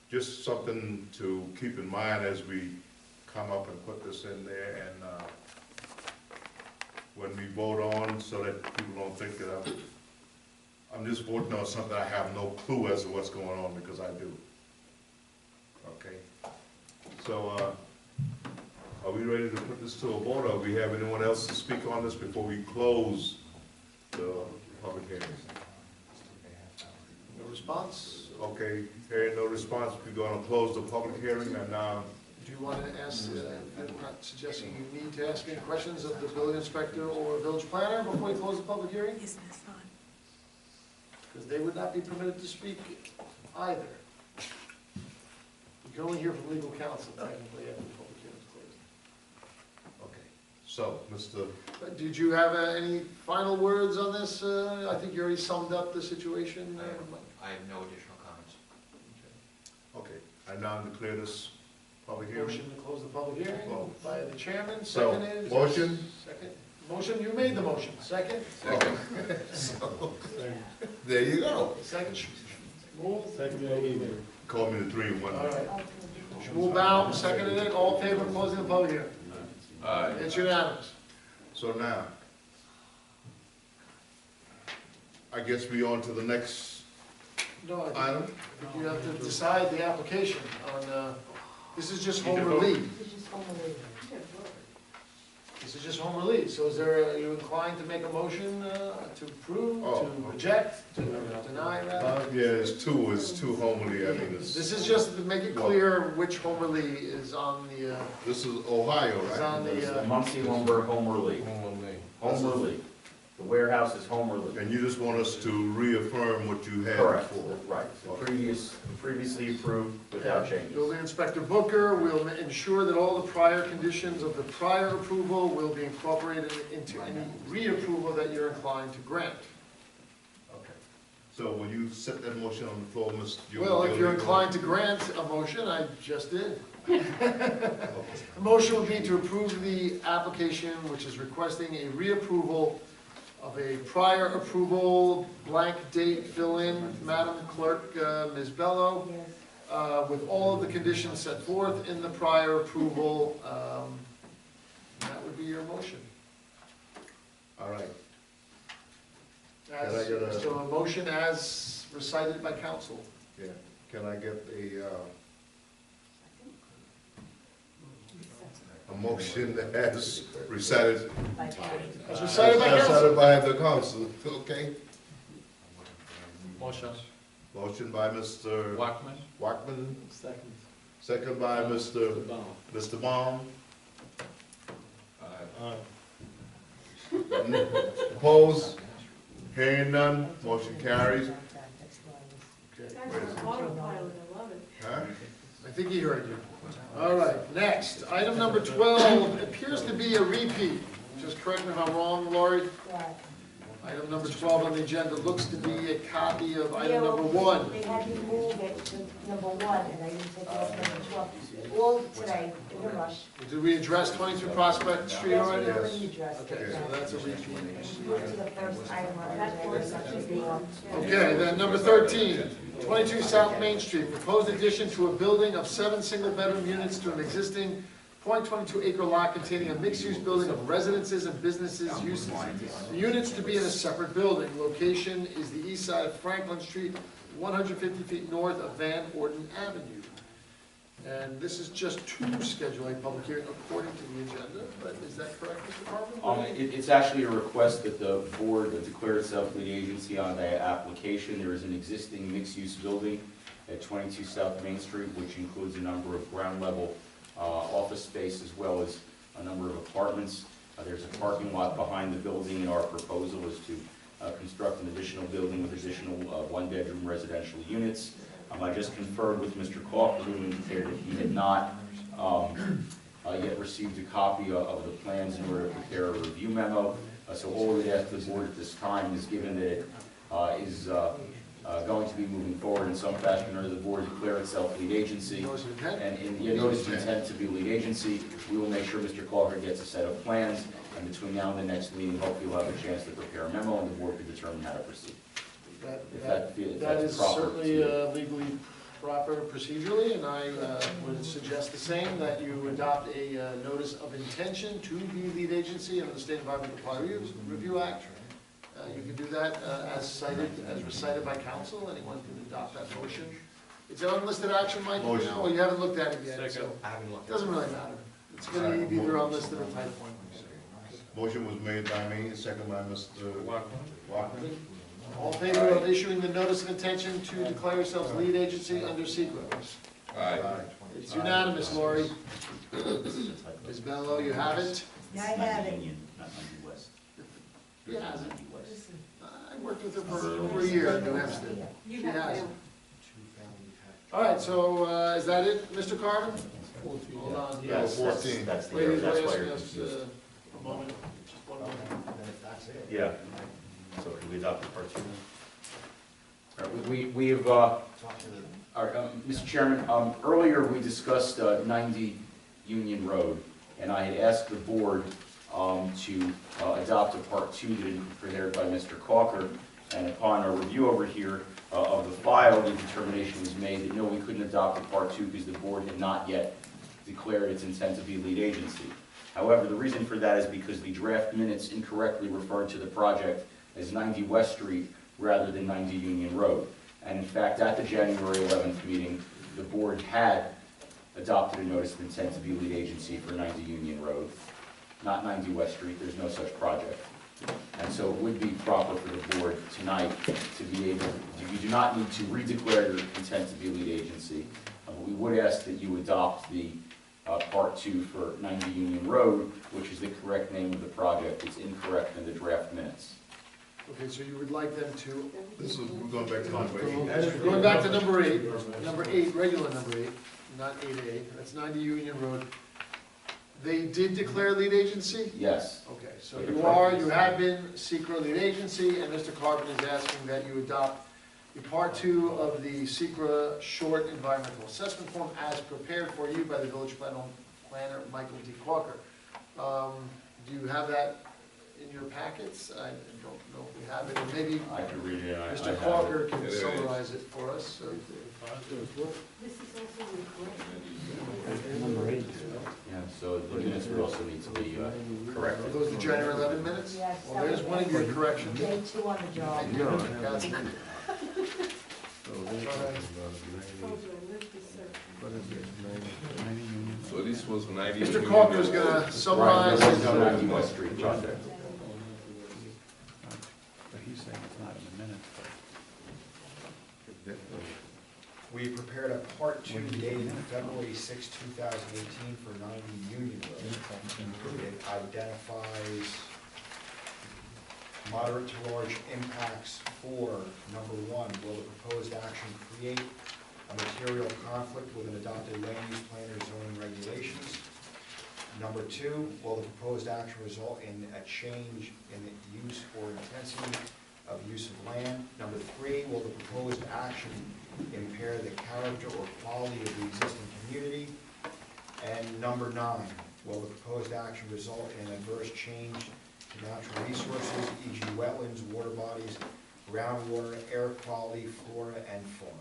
just something to keep in mind as we come up and put this in there, and when we vote on, so that people don't think that I'm just voting on something I have no clue as to what's going on, because I do. Okay? So are we ready to put this to a vote, or do we have anyone else to speak on this before we close the public hearing? No response? Okay, hearing no response, we're gonna close the public hearing, and Do you want to ask, I'm not suggesting you need to ask any questions of the building inspector or village planner before you close the public hearing? Yes, that's fine. Because they would not be permitted to speak either. You can only hear from legal counsel technically after the public hearing is closed. okay. So, Mr. Did you have any final words on this? I think you already summed up the situation. I have no additional comments. Okay, I now declare this public hearing. Motion to close the public hearing by the chairman, So, seconded. motion? Second. Motion, you made the motion. Second? So, there you go. Second. Shmuel? Call me the 3 in 1. All right. Shmuel Baum, seconded it. All in favor of closing the public hearing? It's unanimous. So now, I guess we on to the next No, I item. think you have to decide the application on, this is just home relief. It's just home relief. This is just home relief. So are you inclined to make a motion to approve, Oh. to reject, to deny, rather? Yeah, it's too homely, I mean, This it's, is just to make it clear which home relief is on the, this is Ohio, is right? on It's the the, Muncie Lumber Home Relief. Home Relief. The warehouse is Home Relief. And you just want us to reaffirm what you had Correct, before? right. Previously approved without changes. Building Inspector Booker will ensure that all the prior conditions of the prior approval will be incorporated into any reapproval that you're inclined to grant. Okay. So will you set that motion on the floor, Mr. Well, if you're inclined to grant a motion, I just did. The motion would be to approve the application, which is requesting a reapproval of a prior approval, blank date, fill in, Madam Clerk, Ms. Bello, Yes. with all of the conditions set forth in the prior approval. That would be your motion. All right. As, Can I get a- so a motion as recited by council. Yeah. Can I get a motion that has recited? As recited by council. Recited by the council, okay? Motion. Motion by Mr. Wachman? Wachman, Second. second by Mr. Baum. Opposed? Hearing none, motion carries. Okay. That's an autopilot, I love it. Huh? I think he heard you. All right, next, item number 12 appears to be a repeat. Just correct me if I'm wrong, Lori. Right. Item number 12 on the agenda looks to be a copy of item number 1. They had me move it to number 1, and I didn't take off number 12. All today, in a rush. Did we address 22 Prospect Street Yes, already? we already addressed Okay, it. so that's a repeat. Move to the first item on the agenda, such as the, Okay, then number 13, 22 South Main Street, proposed addition to a building of 7 single-bedroom units to an existing .22 acre lot containing a mixed-use building of residences and businesses uses. The units to be in a separate building. Location is the east side of Franklin Street, 150 feet north of Van Orden Avenue. And this is just to schedule a public hearing according to the agenda, but is that correct, Mr. Carver? It's actually a request that the board declare itself lead agency on the application. There is an existing mixed-use building at 22 South Main Street, which includes a number of ground-level office space as well as a number of apartments. There's a parking lot behind the building, and our proposal is to construct an additional building with additional one-bedroom residential units. I just conferred with Mr. Kaufman, who indicated that he had not yet received a copy of the plans in order to prepare a review memo. So all we would ask the board at this time is, given that it is going to be moving forward in some fashion, or the board declare itself lead agency. Notice of intent? And in the notice of intent to be lead agency, we will make sure Mr. Calder gets a set of plans, and between now and the next meeting, hopefully we'll have a chance to prepare a memo, and the board can determine how to proceed. That is proper certainly to- legally proper procedurally, and I would suggest the same, that you adopt a notice of intention to be lead agency under the State Environmental Quality Review Act. You can do that as recited by council. Anyone can adopt that motion. It's an unlisted action, Mike? Motion. No, you haven't looked at it yet, so I haven't looked. it doesn't really matter. It's going to be either unlisted or title. Motion was made by me, second by Mr. Walkman. All in favor of issuing the notice of intention to declare yourselves lead agency under SEQA? Aye. It's unanimous, Lori. Ms. Mello, you have it? yeah, I have it. Not 90 West. He has it. 90 West. I worked with her for over a year in New Hampstead. You She have has to. it. All right, so is that it, Mr. Carter? Hold on. Yes, 14. that's the, Ladies, that's wait, why you're just confused. a moment, just one moment. Yeah. So can we adopt the part two? All right, we have, Mr. Chairman, earlier we discussed 90 Union Road, and I had asked the board to adopt a part two that had been prepared by Mr. Calker, and upon a review over here of the file, the determination was made that no, we couldn't adopt a part two because the board had not yet declared its intent to be lead agency. However, the reason for that is because the draft minutes incorrectly referred to the project as 90 West Street rather than 90 Union Road. And in fact, at the January 11th meeting, the board had adopted a notice of intent to be lead agency for 90 Union Road, not 90 West Street. There's no such project. And so it would be proper for the board tonight to be able, you do not need to redeclare your intent to be lead agency. We would ask that you adopt the part two for 90 Union Road, which is the correct name of the project. It's incorrect in the draft minutes. Okay, so you would like them to, This is, we're going back to number 8. going back to number 8, regular number 8, not 8A, that's 90 Union Road. They did declare lead agency? Yes. Okay, so you have been secret lead agency, and Mr. Carbon is asking that you adopt the part two of the SECRA short environmental assessment form as prepared for you by the village planner, Michael D. Quaker. Do you have that in your packets? I don't know if we have it, or maybe I can read it. I Mr. have Quaker it. can summarize it for us. So, This is also recorded. Number 8. Yeah, so the minutes would also need to be are corrected. those the January 11 minutes? Yes. Well, there's one of your corrections. Day 2 on the job. That's it. Told you I lived this circle. So this was 90. Mr. Quaker is going to Right, summarize there his. was no 90 West Street project. But he's saying it's not in the minutes, but. We prepared a part two dated February 6, 2018 for 90 Union Road. It identifies Moderate to large impacts for, number one, will the proposed action create a material conflict with an adopted land use plan or zoning regulations? Number two, will the proposed action result in a change in the use or intensity of use of land? Number three, will the proposed action impair the character or quality of the existing community? And number nine, will the proposed action result in an adverse change to natural resources, e.g. wetlands, water bodies, groundwater, air quality, flora, and fauna?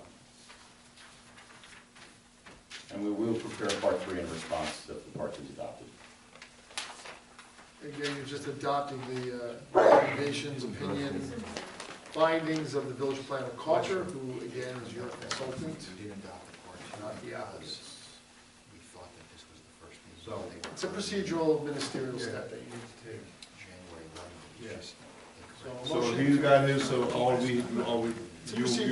And we will prepare part three in response if the part two is adopted. Again, you're just adopting the recommendations, opinions, findings of the village planner Culture, who again is your consultant. We did adopt the part two. Not the others. We thought that this was the first meeting. So it's a procedural ministerial step that you need to take. January 11th. Yes. So motion he's to- got his, so all we,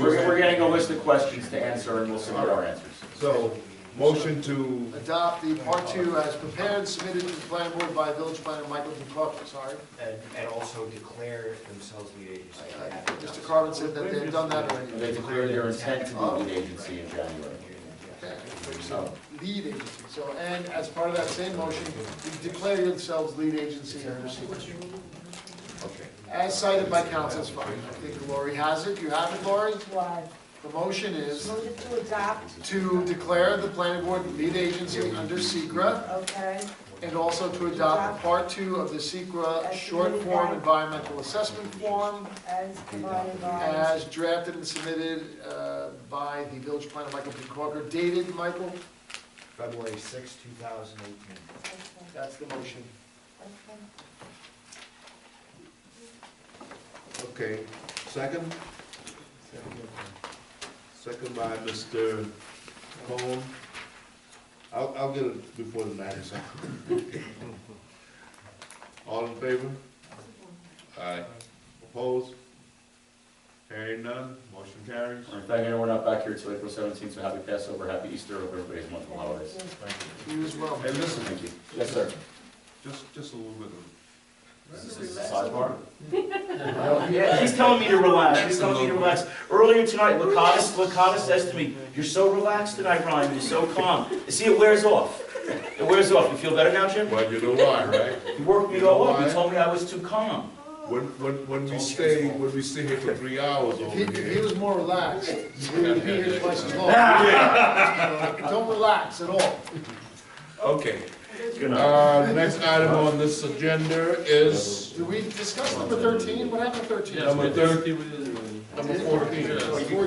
We're getting a list of questions to answer, and we'll submit our answers. so, motion to, Adopt the part two as prepared, submitted to the planning board by village planner Michael DeCarpenter, sorry. And also declare themselves lead agency. Mr. Carvin said that they've done that already. They declared their intent to be lead agency in January. Okay, so lead agency, so, and as part of that same motion, you declare yourselves lead agency under secret. okay. As cited by council's fine. I think Lori has it. You have it, Lori? Why? The motion is Motion to adopt, to declare the planning board lead agency under secret, okay, and also to adopt part two of the secret short form environmental assessment form as provided by. as drafted and submitted by the village planner Michael P. Corker, dated, Michael? February 6, 2018. Okay, That's the motion. okay. Okay, second? Second by Mr. Cohen. I'll get it before the night is out. All in favor? Aye. Opposed? Hearing none, motion carries. All right, thank you, we're not back here till April 17th, so happy Passover, happy Easter, hope everybody has wonderful holidays. You as well. Hey, listen, Thank you. Yes, sir. just a little bit of. Is this a sidebar? Yeah, he's telling me to relax. He's telling me to relax. Earlier tonight, Licata says to me, "You're so relaxed tonight, Ryan. You're so calm." See, it wears off. It wears off. You feel better now, Jim? Well, you know why, right? You worked me all up. You told me I was too calm. When we stay here for 3 hours over If he here. was more relaxed, he would be here twice as long. Don't relax at all. Okay. Good night. Next item on this agenda is Did we discuss number 13? What happened to 13? number 13, number 14. We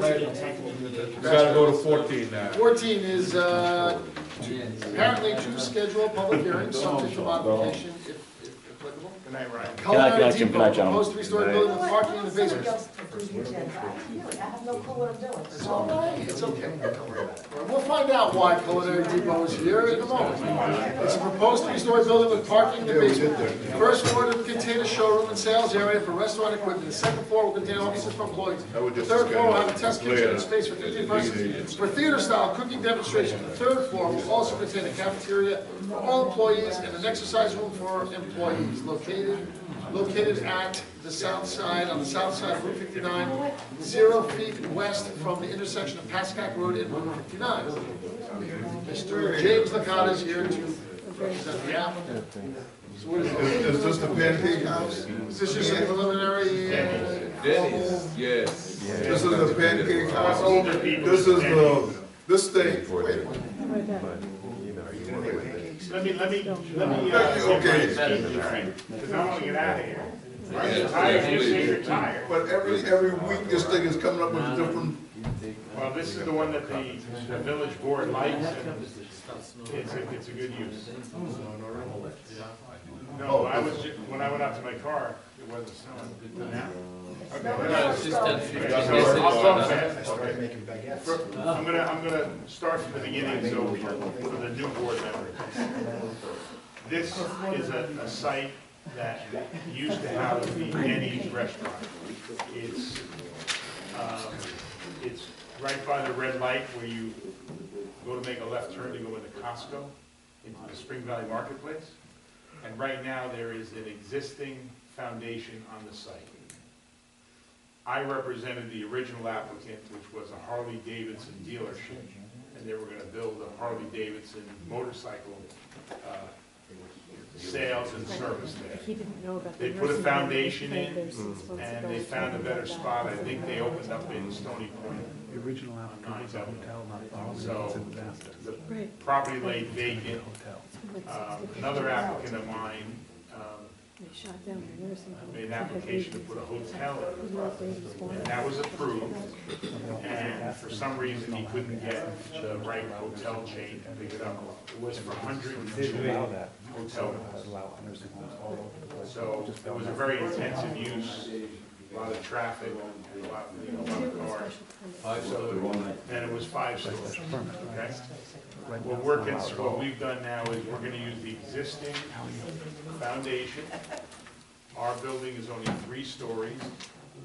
gotta go to 14 now. 14 is apparently to schedule a public hearing, subject to modification if applicable. Good night, Ryan. Culinary Jim. Good Depot, night, gentlemen. proposed three-story building with parking in the Somebody basement. else to do the agenda. I have no clue what I'm doing. It's all right, it's okay. We'll find out why Culinary Depot is here in a moment. It's a proposed three-story building with parking in the basement. First floor will contain a showroom and sales area for restaurant equipment. The second floor will contain offices for employees. The third floor will have a test kitchen and space for 15 persons for theater-style cooking demonstration. The third floor will also contain a cafeteria for all employees and an exercise room for employees located at the south side, on the south side of Route 59, 0 feet west from the intersection of Pascack Road and Route 59. Mr. James Licata is here to represent the applicant. So what is it? Is this the pancake house? Is this just a preliminary? Denny's, yes. This is the pancake house. This is this thing, wait a minute. Let me, Okay. because I want to get out of here. You're tired, you say you're tired. But every week, this thing is coming up with a different, Well, this is the one that the village board likes, and it's a good use. No, I was, when I went out to my car, it wasn't snowing. Now? Okay. I'll talk fast. I'm gonna start from the beginning, so for the new board members. This is a site that used to house the Denny's restaurant. It's right by the red light where you go to make a left turn to go into Costco, into the Spring Valley Marketplace. And right now, there is an existing foundation on the site. I represented the original applicant, which was a Harley Davidson dealership, and they were gonna build a Harley Davidson motorcycle, sales and service there. He didn't know about They put a foundation in, and they found a better spot. I think they opened up in Stony Point. The original applicant was a hotel, not a Harley So, Davidson disaster. the property lay vacant. Hotel. Another applicant of mine, They shot down the nursing home. made an application to put a hotel in, No babies born. and that was approved. And for some reason, he couldn't get the right hotel chain to pick it up. It was for 102 hotel rooms. Allow nursing homes all over the place. So it was a very intensive use, a lot of traffic, and a lot, a lot of cars. And it was 5 stores, okay? What we've done now is we're gonna use the existing foundation. Our building is only 3 stories.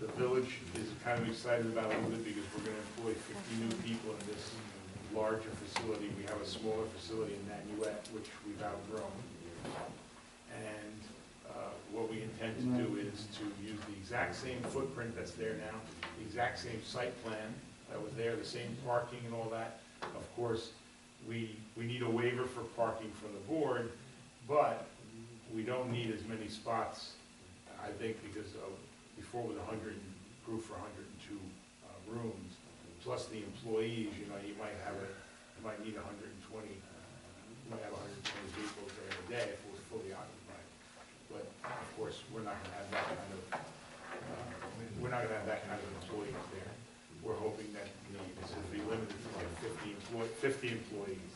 The village is kind of excited about it a little bit because we're gonna employ 50 new people in this larger facility. We have a smaller facility in Nanuet, which we've outgrown. And what we intend to do is to use the exact same footprint that's there now, the exact same site plan that was there, the same parking and all that. Of course, we need a waiver for parking from the board, but we don't need as many spots, I think, because before it was 100, approved for 102 rooms, plus the employees, you know, you might need 120, you might have 120 people there a day if it was fully occupied. But of course, we're not gonna have that kind of, employees there. We're hoping that this will be limited to like 50 employees.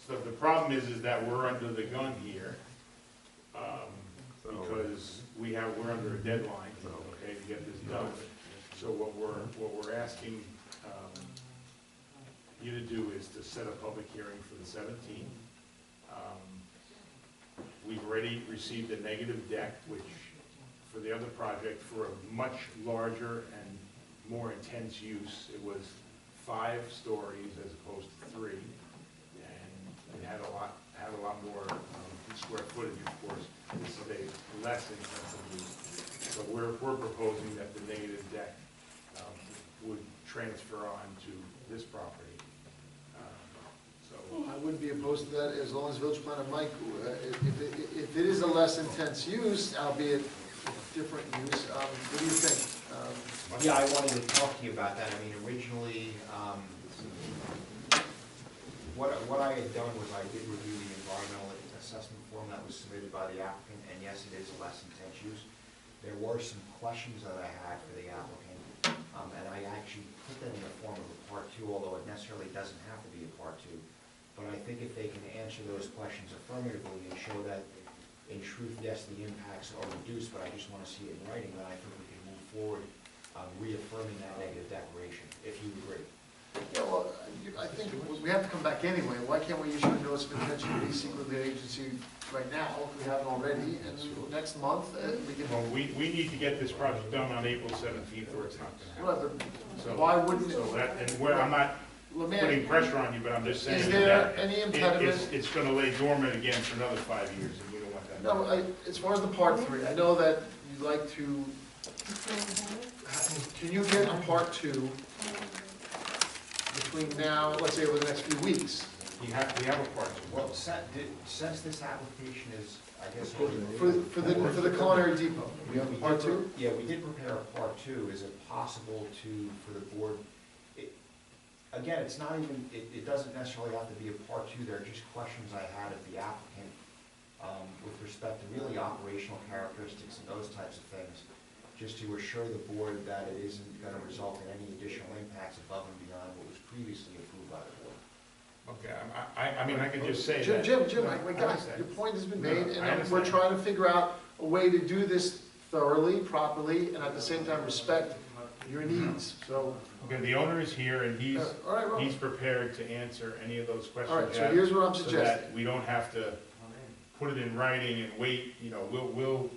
So the problem is that we're under the gun here, because we're under a deadline, okay, to get this done. So what we're asking you to do is to set a public hearing for the 17th. We've already received a negative deck, which, for the other project, for a much larger and more intense use, it was 5 stories as opposed to 3, and it had a lot more square footage, of course. This is a less intensive use. But we're proposing that the negative deck would transfer on to this property. I wouldn't be opposed to that as long as Village Planner Mike, if it is a less intense use, albeit different use, what do you think? Yeah, I wanted to talk to you about that. I mean, originally, what I had done was I did review the environmental assessment form that was submitted by the applicant, and yes, it is a less intense use. There were some questions that I had for the applicant, and I actually put them in the form of a Part 2, although it necessarily doesn't have to be a Part 2. But I think if they can answer those questions affirmatively and show that, in truth, yes, the impacts are reduced, but I just want to see it in writing, then I think we can move forward reaffirming that negative declaration, if you agree. Yeah, well, I think we have to come back anyway. Why can't we issue a notice of intention to be secret lead agency right now, if we haven't already, and next month, we can... Well, we need to get this project done on April 17th, or it's not gonna happen. Well, why wouldn't it? So that, and I'm not putting pressure on you, but I'm just saying Is there that any impediment? it's gonna lay dormant again for another 5 years, and we don't want that. No, as far as the Part 3, I know that you'd like to, can you get a Part 2 between now, let's say over the next few weeks? We have a Part 2. Well, since this application is, I guess. For the culinary depot, we have a Part 2? Yeah, we did prepare a Part 2. Is it possible for the board, again, it's not even, it doesn't necessarily have to be a Part 2. There are just questions I had of the applicant with respect to really operational characteristics and those types of things, just to assure the board that it isn't going to result in any additional impacts above and beyond what was previously approved by the board. Okay, I mean, I can just say Jim, that. wait, guys, your point has been made, I and we're understand. trying to figure out a way to do this thoroughly, properly, and at the same time respect your needs, so. Okay, the owner is here, and All right, Rob. he's prepared to answer any of those questions. All right, you so have, here's what I'm so suggesting. that we don't have to put it in writing and wait, we'll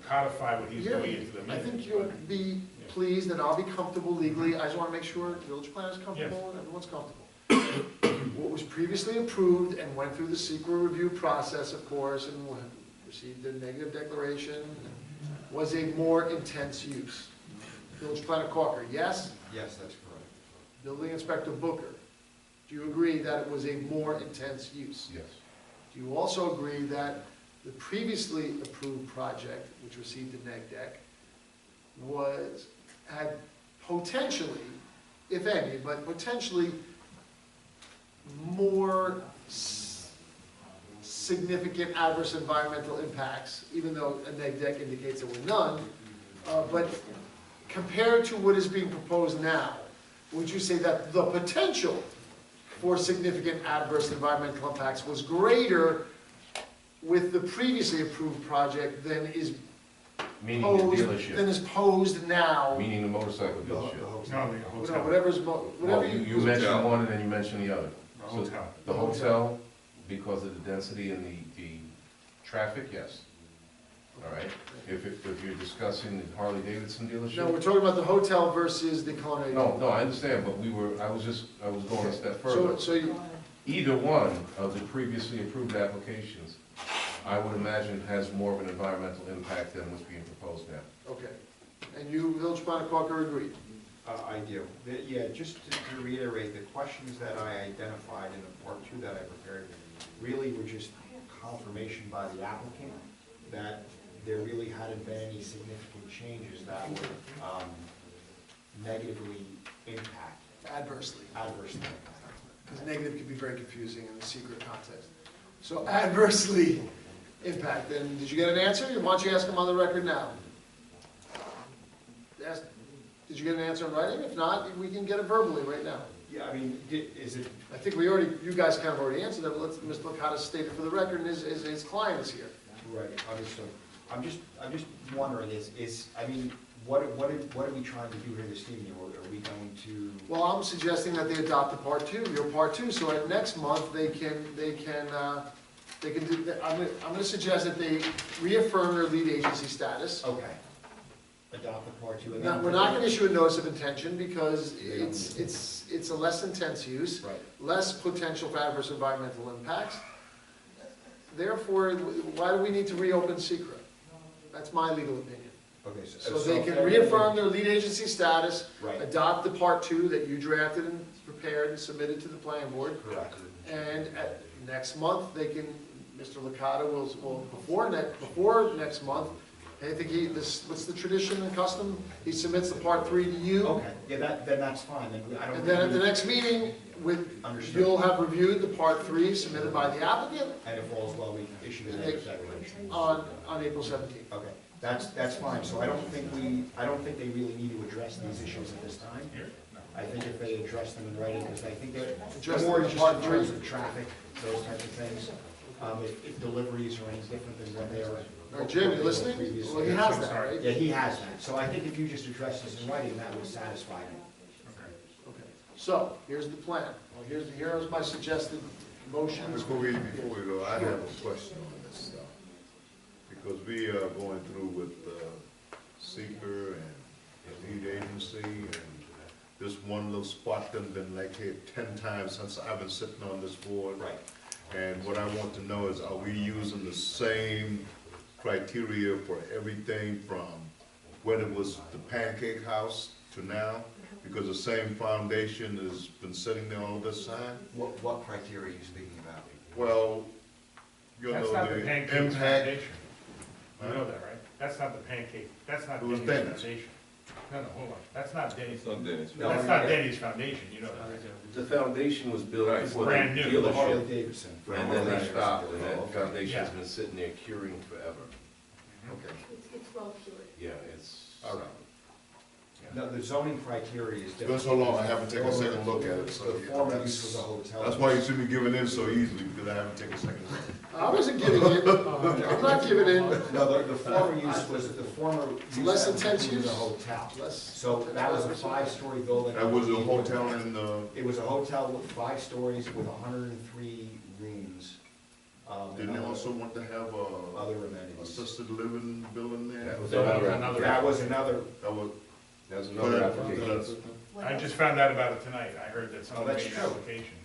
codify what he's Yeah, going into the I minutes. think you'll be pleased, and I'll be comfortable legally. I just want to make sure the village planner's comfortable and everyone's comfortable. What was previously approved and went through the secret review process, of course, and received a negative declaration, was a more intense use. Village Planner Corker, yes? Yes, that's correct. Building Inspector Booker, do you agree that it was a more intense use? Yes. Do you also agree that the previously approved project, which received a neg deck, had potentially, if any, but potentially more significant adverse environmental impacts, even though a neg deck indicates there were none, but compared to what is being proposed now, would you say that the potential for significant adverse environmental impacts was greater with the previously approved project than is Meaning the posed, dealership, than is posed now? meaning the motorcycle dealership. No, the hotel. Whatever's, whatever Well, you mentioned one and then you mentioned the other. The So hotel. The hotel, because of the density and the traffic, yes. All right? If you're discussing the Harley Davidson dealership. No, we're talking about the hotel versus the culinary. No, I understand, but I was going a step further. So you, Either one of the previously approved applications, I would imagine has more of an environmental impact than what's being proposed now. okay. And you, Village Planner Corker, agreed? I do. Yeah, just to reiterate, the questions that I identified in the part two that I prepared really were just confirmation by the applicant that there really hadn't been any significant changes that would negatively impact, Adversely. adversely impact. Because negative can be very confusing in the secret context. So adversely impact, and did you get an answer? Why don't you ask them on the record now? Did you get an answer in writing? If not, we can get it verbally right now. Yeah, I mean, is it, I think you guys kind of already answered that, but let's, Mr. Licata state it for the record, and his client is here. right, understood. I'm just wondering, I mean, what are we trying to do here this evening? Or are we going to? Well, I'm suggesting that they adopt the part two, your part two, so at next month, they can do, I'm gonna suggest that they reaffirm their lead agency status. Okay. Adopt the part two and Now, then. we're not gonna issue a notice of intention because it's a less intense use, Right. less potential for adverse environmental impacts. Therefore, why do we need to reopen secret? That's my legal opinion. Okay, So they can reaffirm their lead agency status, Right, adopt the part two that you drafted and prepared and submitted to the planning board, correct. and at next month, they can, Mr. Licata will, before next month, I think what's the tradition and custom? He submits the part three to you. Okay, yeah, then that's fine, then I don't. And then at the next meeting, Understood. you'll have reviewed the part three submitted by the applicant And if all's well, we issue the next declaration. on April 17th. Okay, that's fine, so I don't think they really need to address these issues at this time. I think if they address them in writing, because I think Address they're more them in just part in three. terms of traffic, those types of things. If deliveries are any different than what they are. All right, Jim, you listening? Previously. Well, he has that, right? Yeah, he has that, so I think if you just address this in writing, that would satisfy him. Okay. So, here's the plan. Well, here's my suggested motion. Before we go, I have a question on this stuff. Because we are going through with seeker and lead agency, and this one little spot done been like here 10 times since I've been sitting on this board. Right. And what I want to know is, are we using the same criteria for everything from when it was the pancake house to now? Because the same foundation has been sitting there all this time? What criteria are you speaking about? Well, you That's know, not the the pancake impact. foundation. You know that, right? That's not the pancake, that's not Who's Denny's Denny's? foundation. No, hold on, that's not Denny's, It's not Dennis. No, that's not Denny's foundation, you know that. The foundation was built Right. before the Brand new. The Harley dealership, Davidson. and then they stopped, and that foundation has Yeah. been sitting there curing forever. Okay. It's well cured. Yeah, it's. All right. No, the zoning criteria is It's been different. so long, I haven't taken a second look at it, so The yeah, former use was a that's, hotel. that's why you see me giving in so easily, because I haven't taken a second look. I wasn't giving in. I'm not giving in. No, the former use was, the former. It's use less that intense was use? a hotel. Less. So that was a 5-story building. That was a hotel in It was a hotel with 5 stories with 103 rooms. didn't they also want to have a Other amenities. assisted living building there? That was So that was another, another. That was another, That was. that was another application. I just found out about it tonight, I heard that Oh, someone that's made an true. application.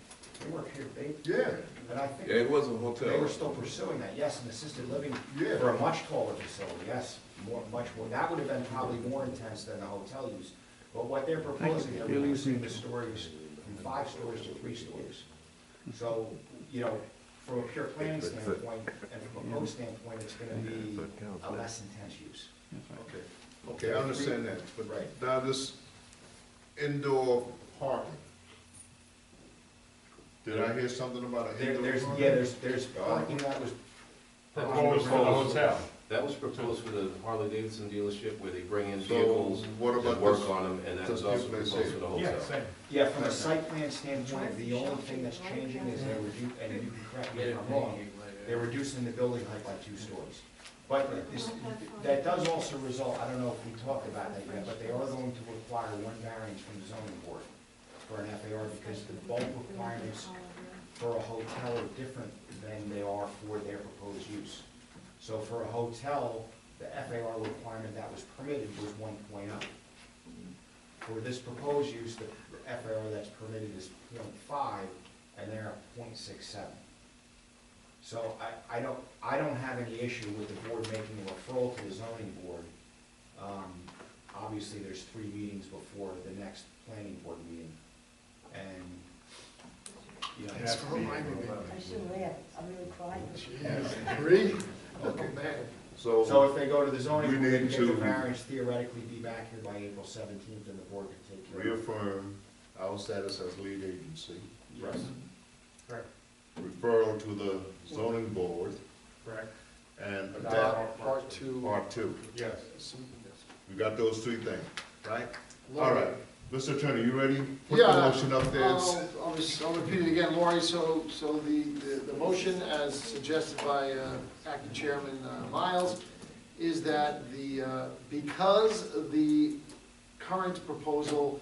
they work here, they, Yeah, And I think Yeah, it was a they hotel. were still pursuing that, yes, an assisted living Yeah. for a much taller facility, yes, much more. That would have been probably more intense than the hotel use. But what they're proposing, they're reducing the stories from 5 stories to 3 stories. So, you know, from a pure planning standpoint and from a code standpoint, it's gonna be a less intense use. Okay, okay, I understand that, but Right. now this indoor parking. Did I hear something about an indoor parking? There's parking that was Proposed for the hotel. That was proposed for the Harley Davidson dealership where they bring in So vehicles what and about work this? on them, and that was Just also people they proposed say. for the Yeah, hotel. same. Yeah, from a site plan standpoint, the only thing that's changing is they're reducing, and you can correct me if I'm wrong, they're reducing the building height by 2 stories. But that does also result, I don't know if we talked about that yet, but they are going to require 1 variance from the zoning board for an FAR because the bulk requirements for a hotel are different than they are for their proposed use. So for a hotel, the FAR requirement that was permitted was 1.0. For this proposed use, the FAR that's permitted is 0.5, and they're at 0.67. So I don't have any issue with the board making a referral to the zoning board. Obviously, there's 3 meetings before the next planning board meeting, and, you know. Thanks for reminding me. I should laugh, I'm really crying. Jeez, 3? Oh, man. So if they go to the zoning we board, they need get the to variance, theoretically be back here by April 17th, and the board can take care of it. reaffirm our status as lead agency. Yes. Referral to the zoning board Correct. and adapt Adopt part 2. part 2. Yes. We got those 3 things, right? All Lori. right, Mr. Attorney, you ready? Put the Yeah, motion up there. I'll repeat it again, Lori, so the motion as suggested by Acting Chairman Miles is that because the current proposal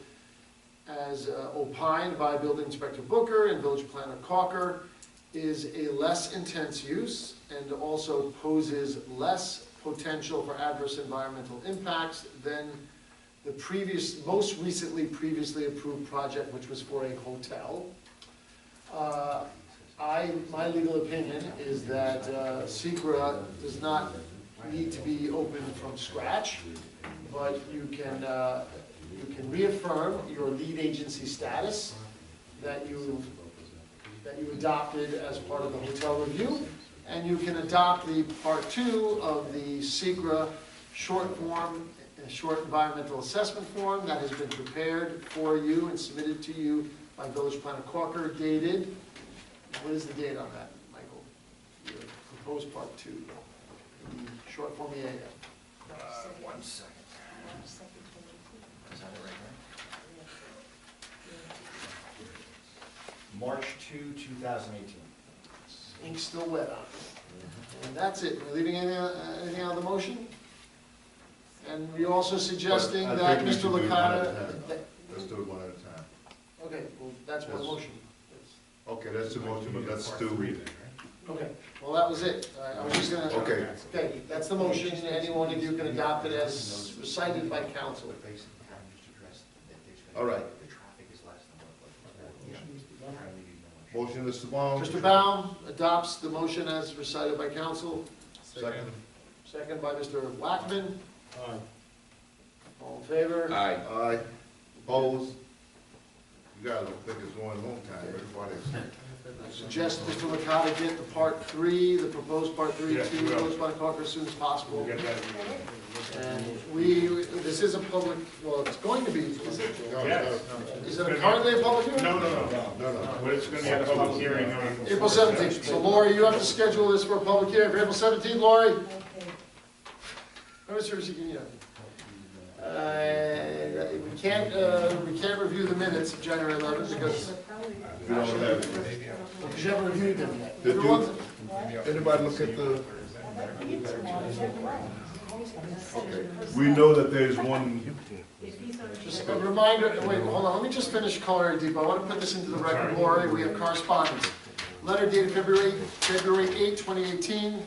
as opined by Building Inspector Booker and Village Planner Caulker is a less intense use and also poses less potential for adverse environmental impacts than the previously approved project, which was for a hotel. My legal opinion is that SECRA does not need to be opened from scratch, but you can reaffirm your lead agency status that you adopted as part of the hotel review, and you can adopt the part 2 of the SECRA short environmental assessment form that has been prepared for you and submitted to you by Village Planner Caulker, dated, what is the date on that, Michael? Your proposed part 2, the short form EAF. 1 second. Is that it right there? March 2, 2018. Ink's still wet on it. And that's it. We're leaving anything out of the motion? And we're also suggesting I that think we Mr. should do it one at a Licata... time. Let's do it one at a time. Okay, well, that's my Yes. motion. Okay, that's the motion, but let's do. Okay, well, that was it. I was just gonna... Okay. Okay, that's the motion. Any one of you can adopt it as recited by council. All right. The traffic is less than what. Motion, Mr. Baum. Mr. Baum adopts the motion as recited by council. Second. Second by Mr. Wackman. All in favor? Aye. Aye. Opposed? You guys don't think it's going a long time, everybody. I suggest Mr. Licata get the part 3, the proposed part 3 Yes, to we will. Village Planner Caulker as soon as possible. We'll get that. And this is a public, well, it's going to be, is it? Yes. Is it currently a public hearing? No. But it's gonna be a public hearing on April 17th. So Lori, you have to schedule this for a public hearing for April 17th, Lori? Okay. Mr. Zikini. We can't review the minutes of January 11th because We don't have it. you haven't reviewed them yet. Did you- Everyone's- Anybody look at the? Okay. We know that there's one, Just a reminder, wait, hold on, let me just finish Colorado Depot. I want to put this into the record, Lori. We have correspondence. Letter dated February 8, 2018,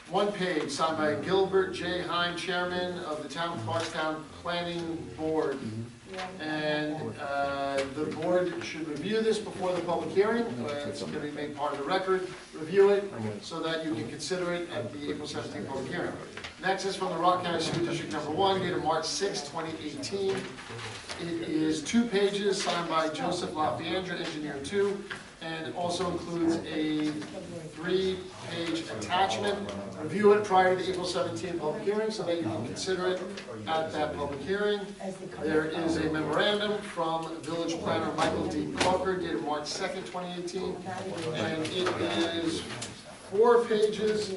one page, signed by Gilbert J. Hine, Chairman of the Town of Clarkstown Planning Board. And the board should review this before the public hearing. It's going to be made part of the record. Review it so that you can consider it at the April 17th public hearing. Next is from the Rock County School District Number 1, dated March 6, 2018. It is 2 pages, signed by Joseph LaFiandra, Engineer 2, and also includes a 3-page attachment. Review it prior to the April 17th public hearing so that you can consider it at that public hearing. There is a memorandum from Village Planner Michael D. Clarker, dated March 2nd, 2018, and it is 4 pages,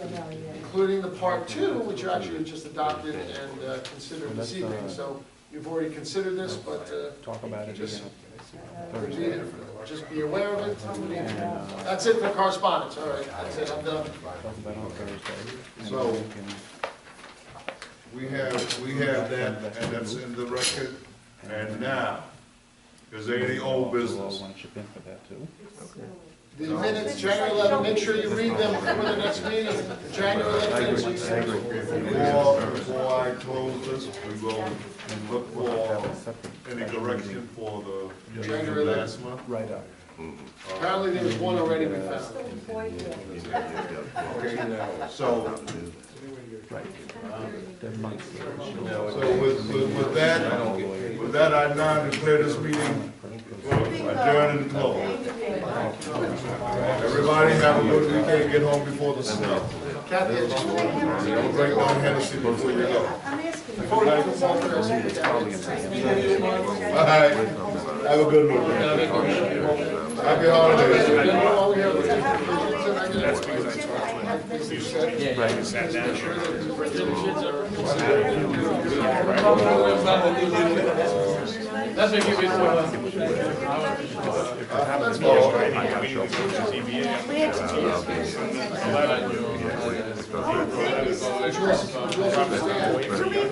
including the part 2, which you actually just adopted and considered this evening. So you've already considered this, but Talk about it just again. just be aware of it. That's it for correspondence. All right, that's it, I'm done. Talk about it on Thursday. and So- then we can- We have that, and that's in the record. And now, is there any old We'll business? want to chip in for that too. The minutes, January 11th, make sure you read them before the next meeting. January 11th, minutes, you Before I close this, we will look for any direction for the January last month. Right up. apparently there was one already we found. Okay, so, They're months. so with that, I now declare this meeting adjourned and closed. Everybody have a good weekend, get home before the snow. Kathy, I just want Don't drink no Hennessy before you go. I'm asking. before we go forward, I think that- All right, have a good one. Happy holidays. Sat down. That's what you Let's go.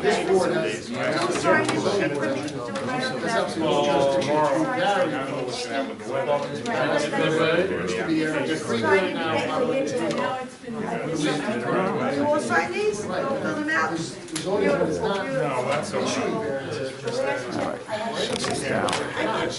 This board has. I'm sorry, you should put me doing right over There's that. absolutely no jurisdiction to vary. I don't know what's gonna happen with the weather. It's to be area just clean right now. I would take- Now it's been. You all sign these? Fill them out. There's only one that's not No, that's okay. issuing variances. I have-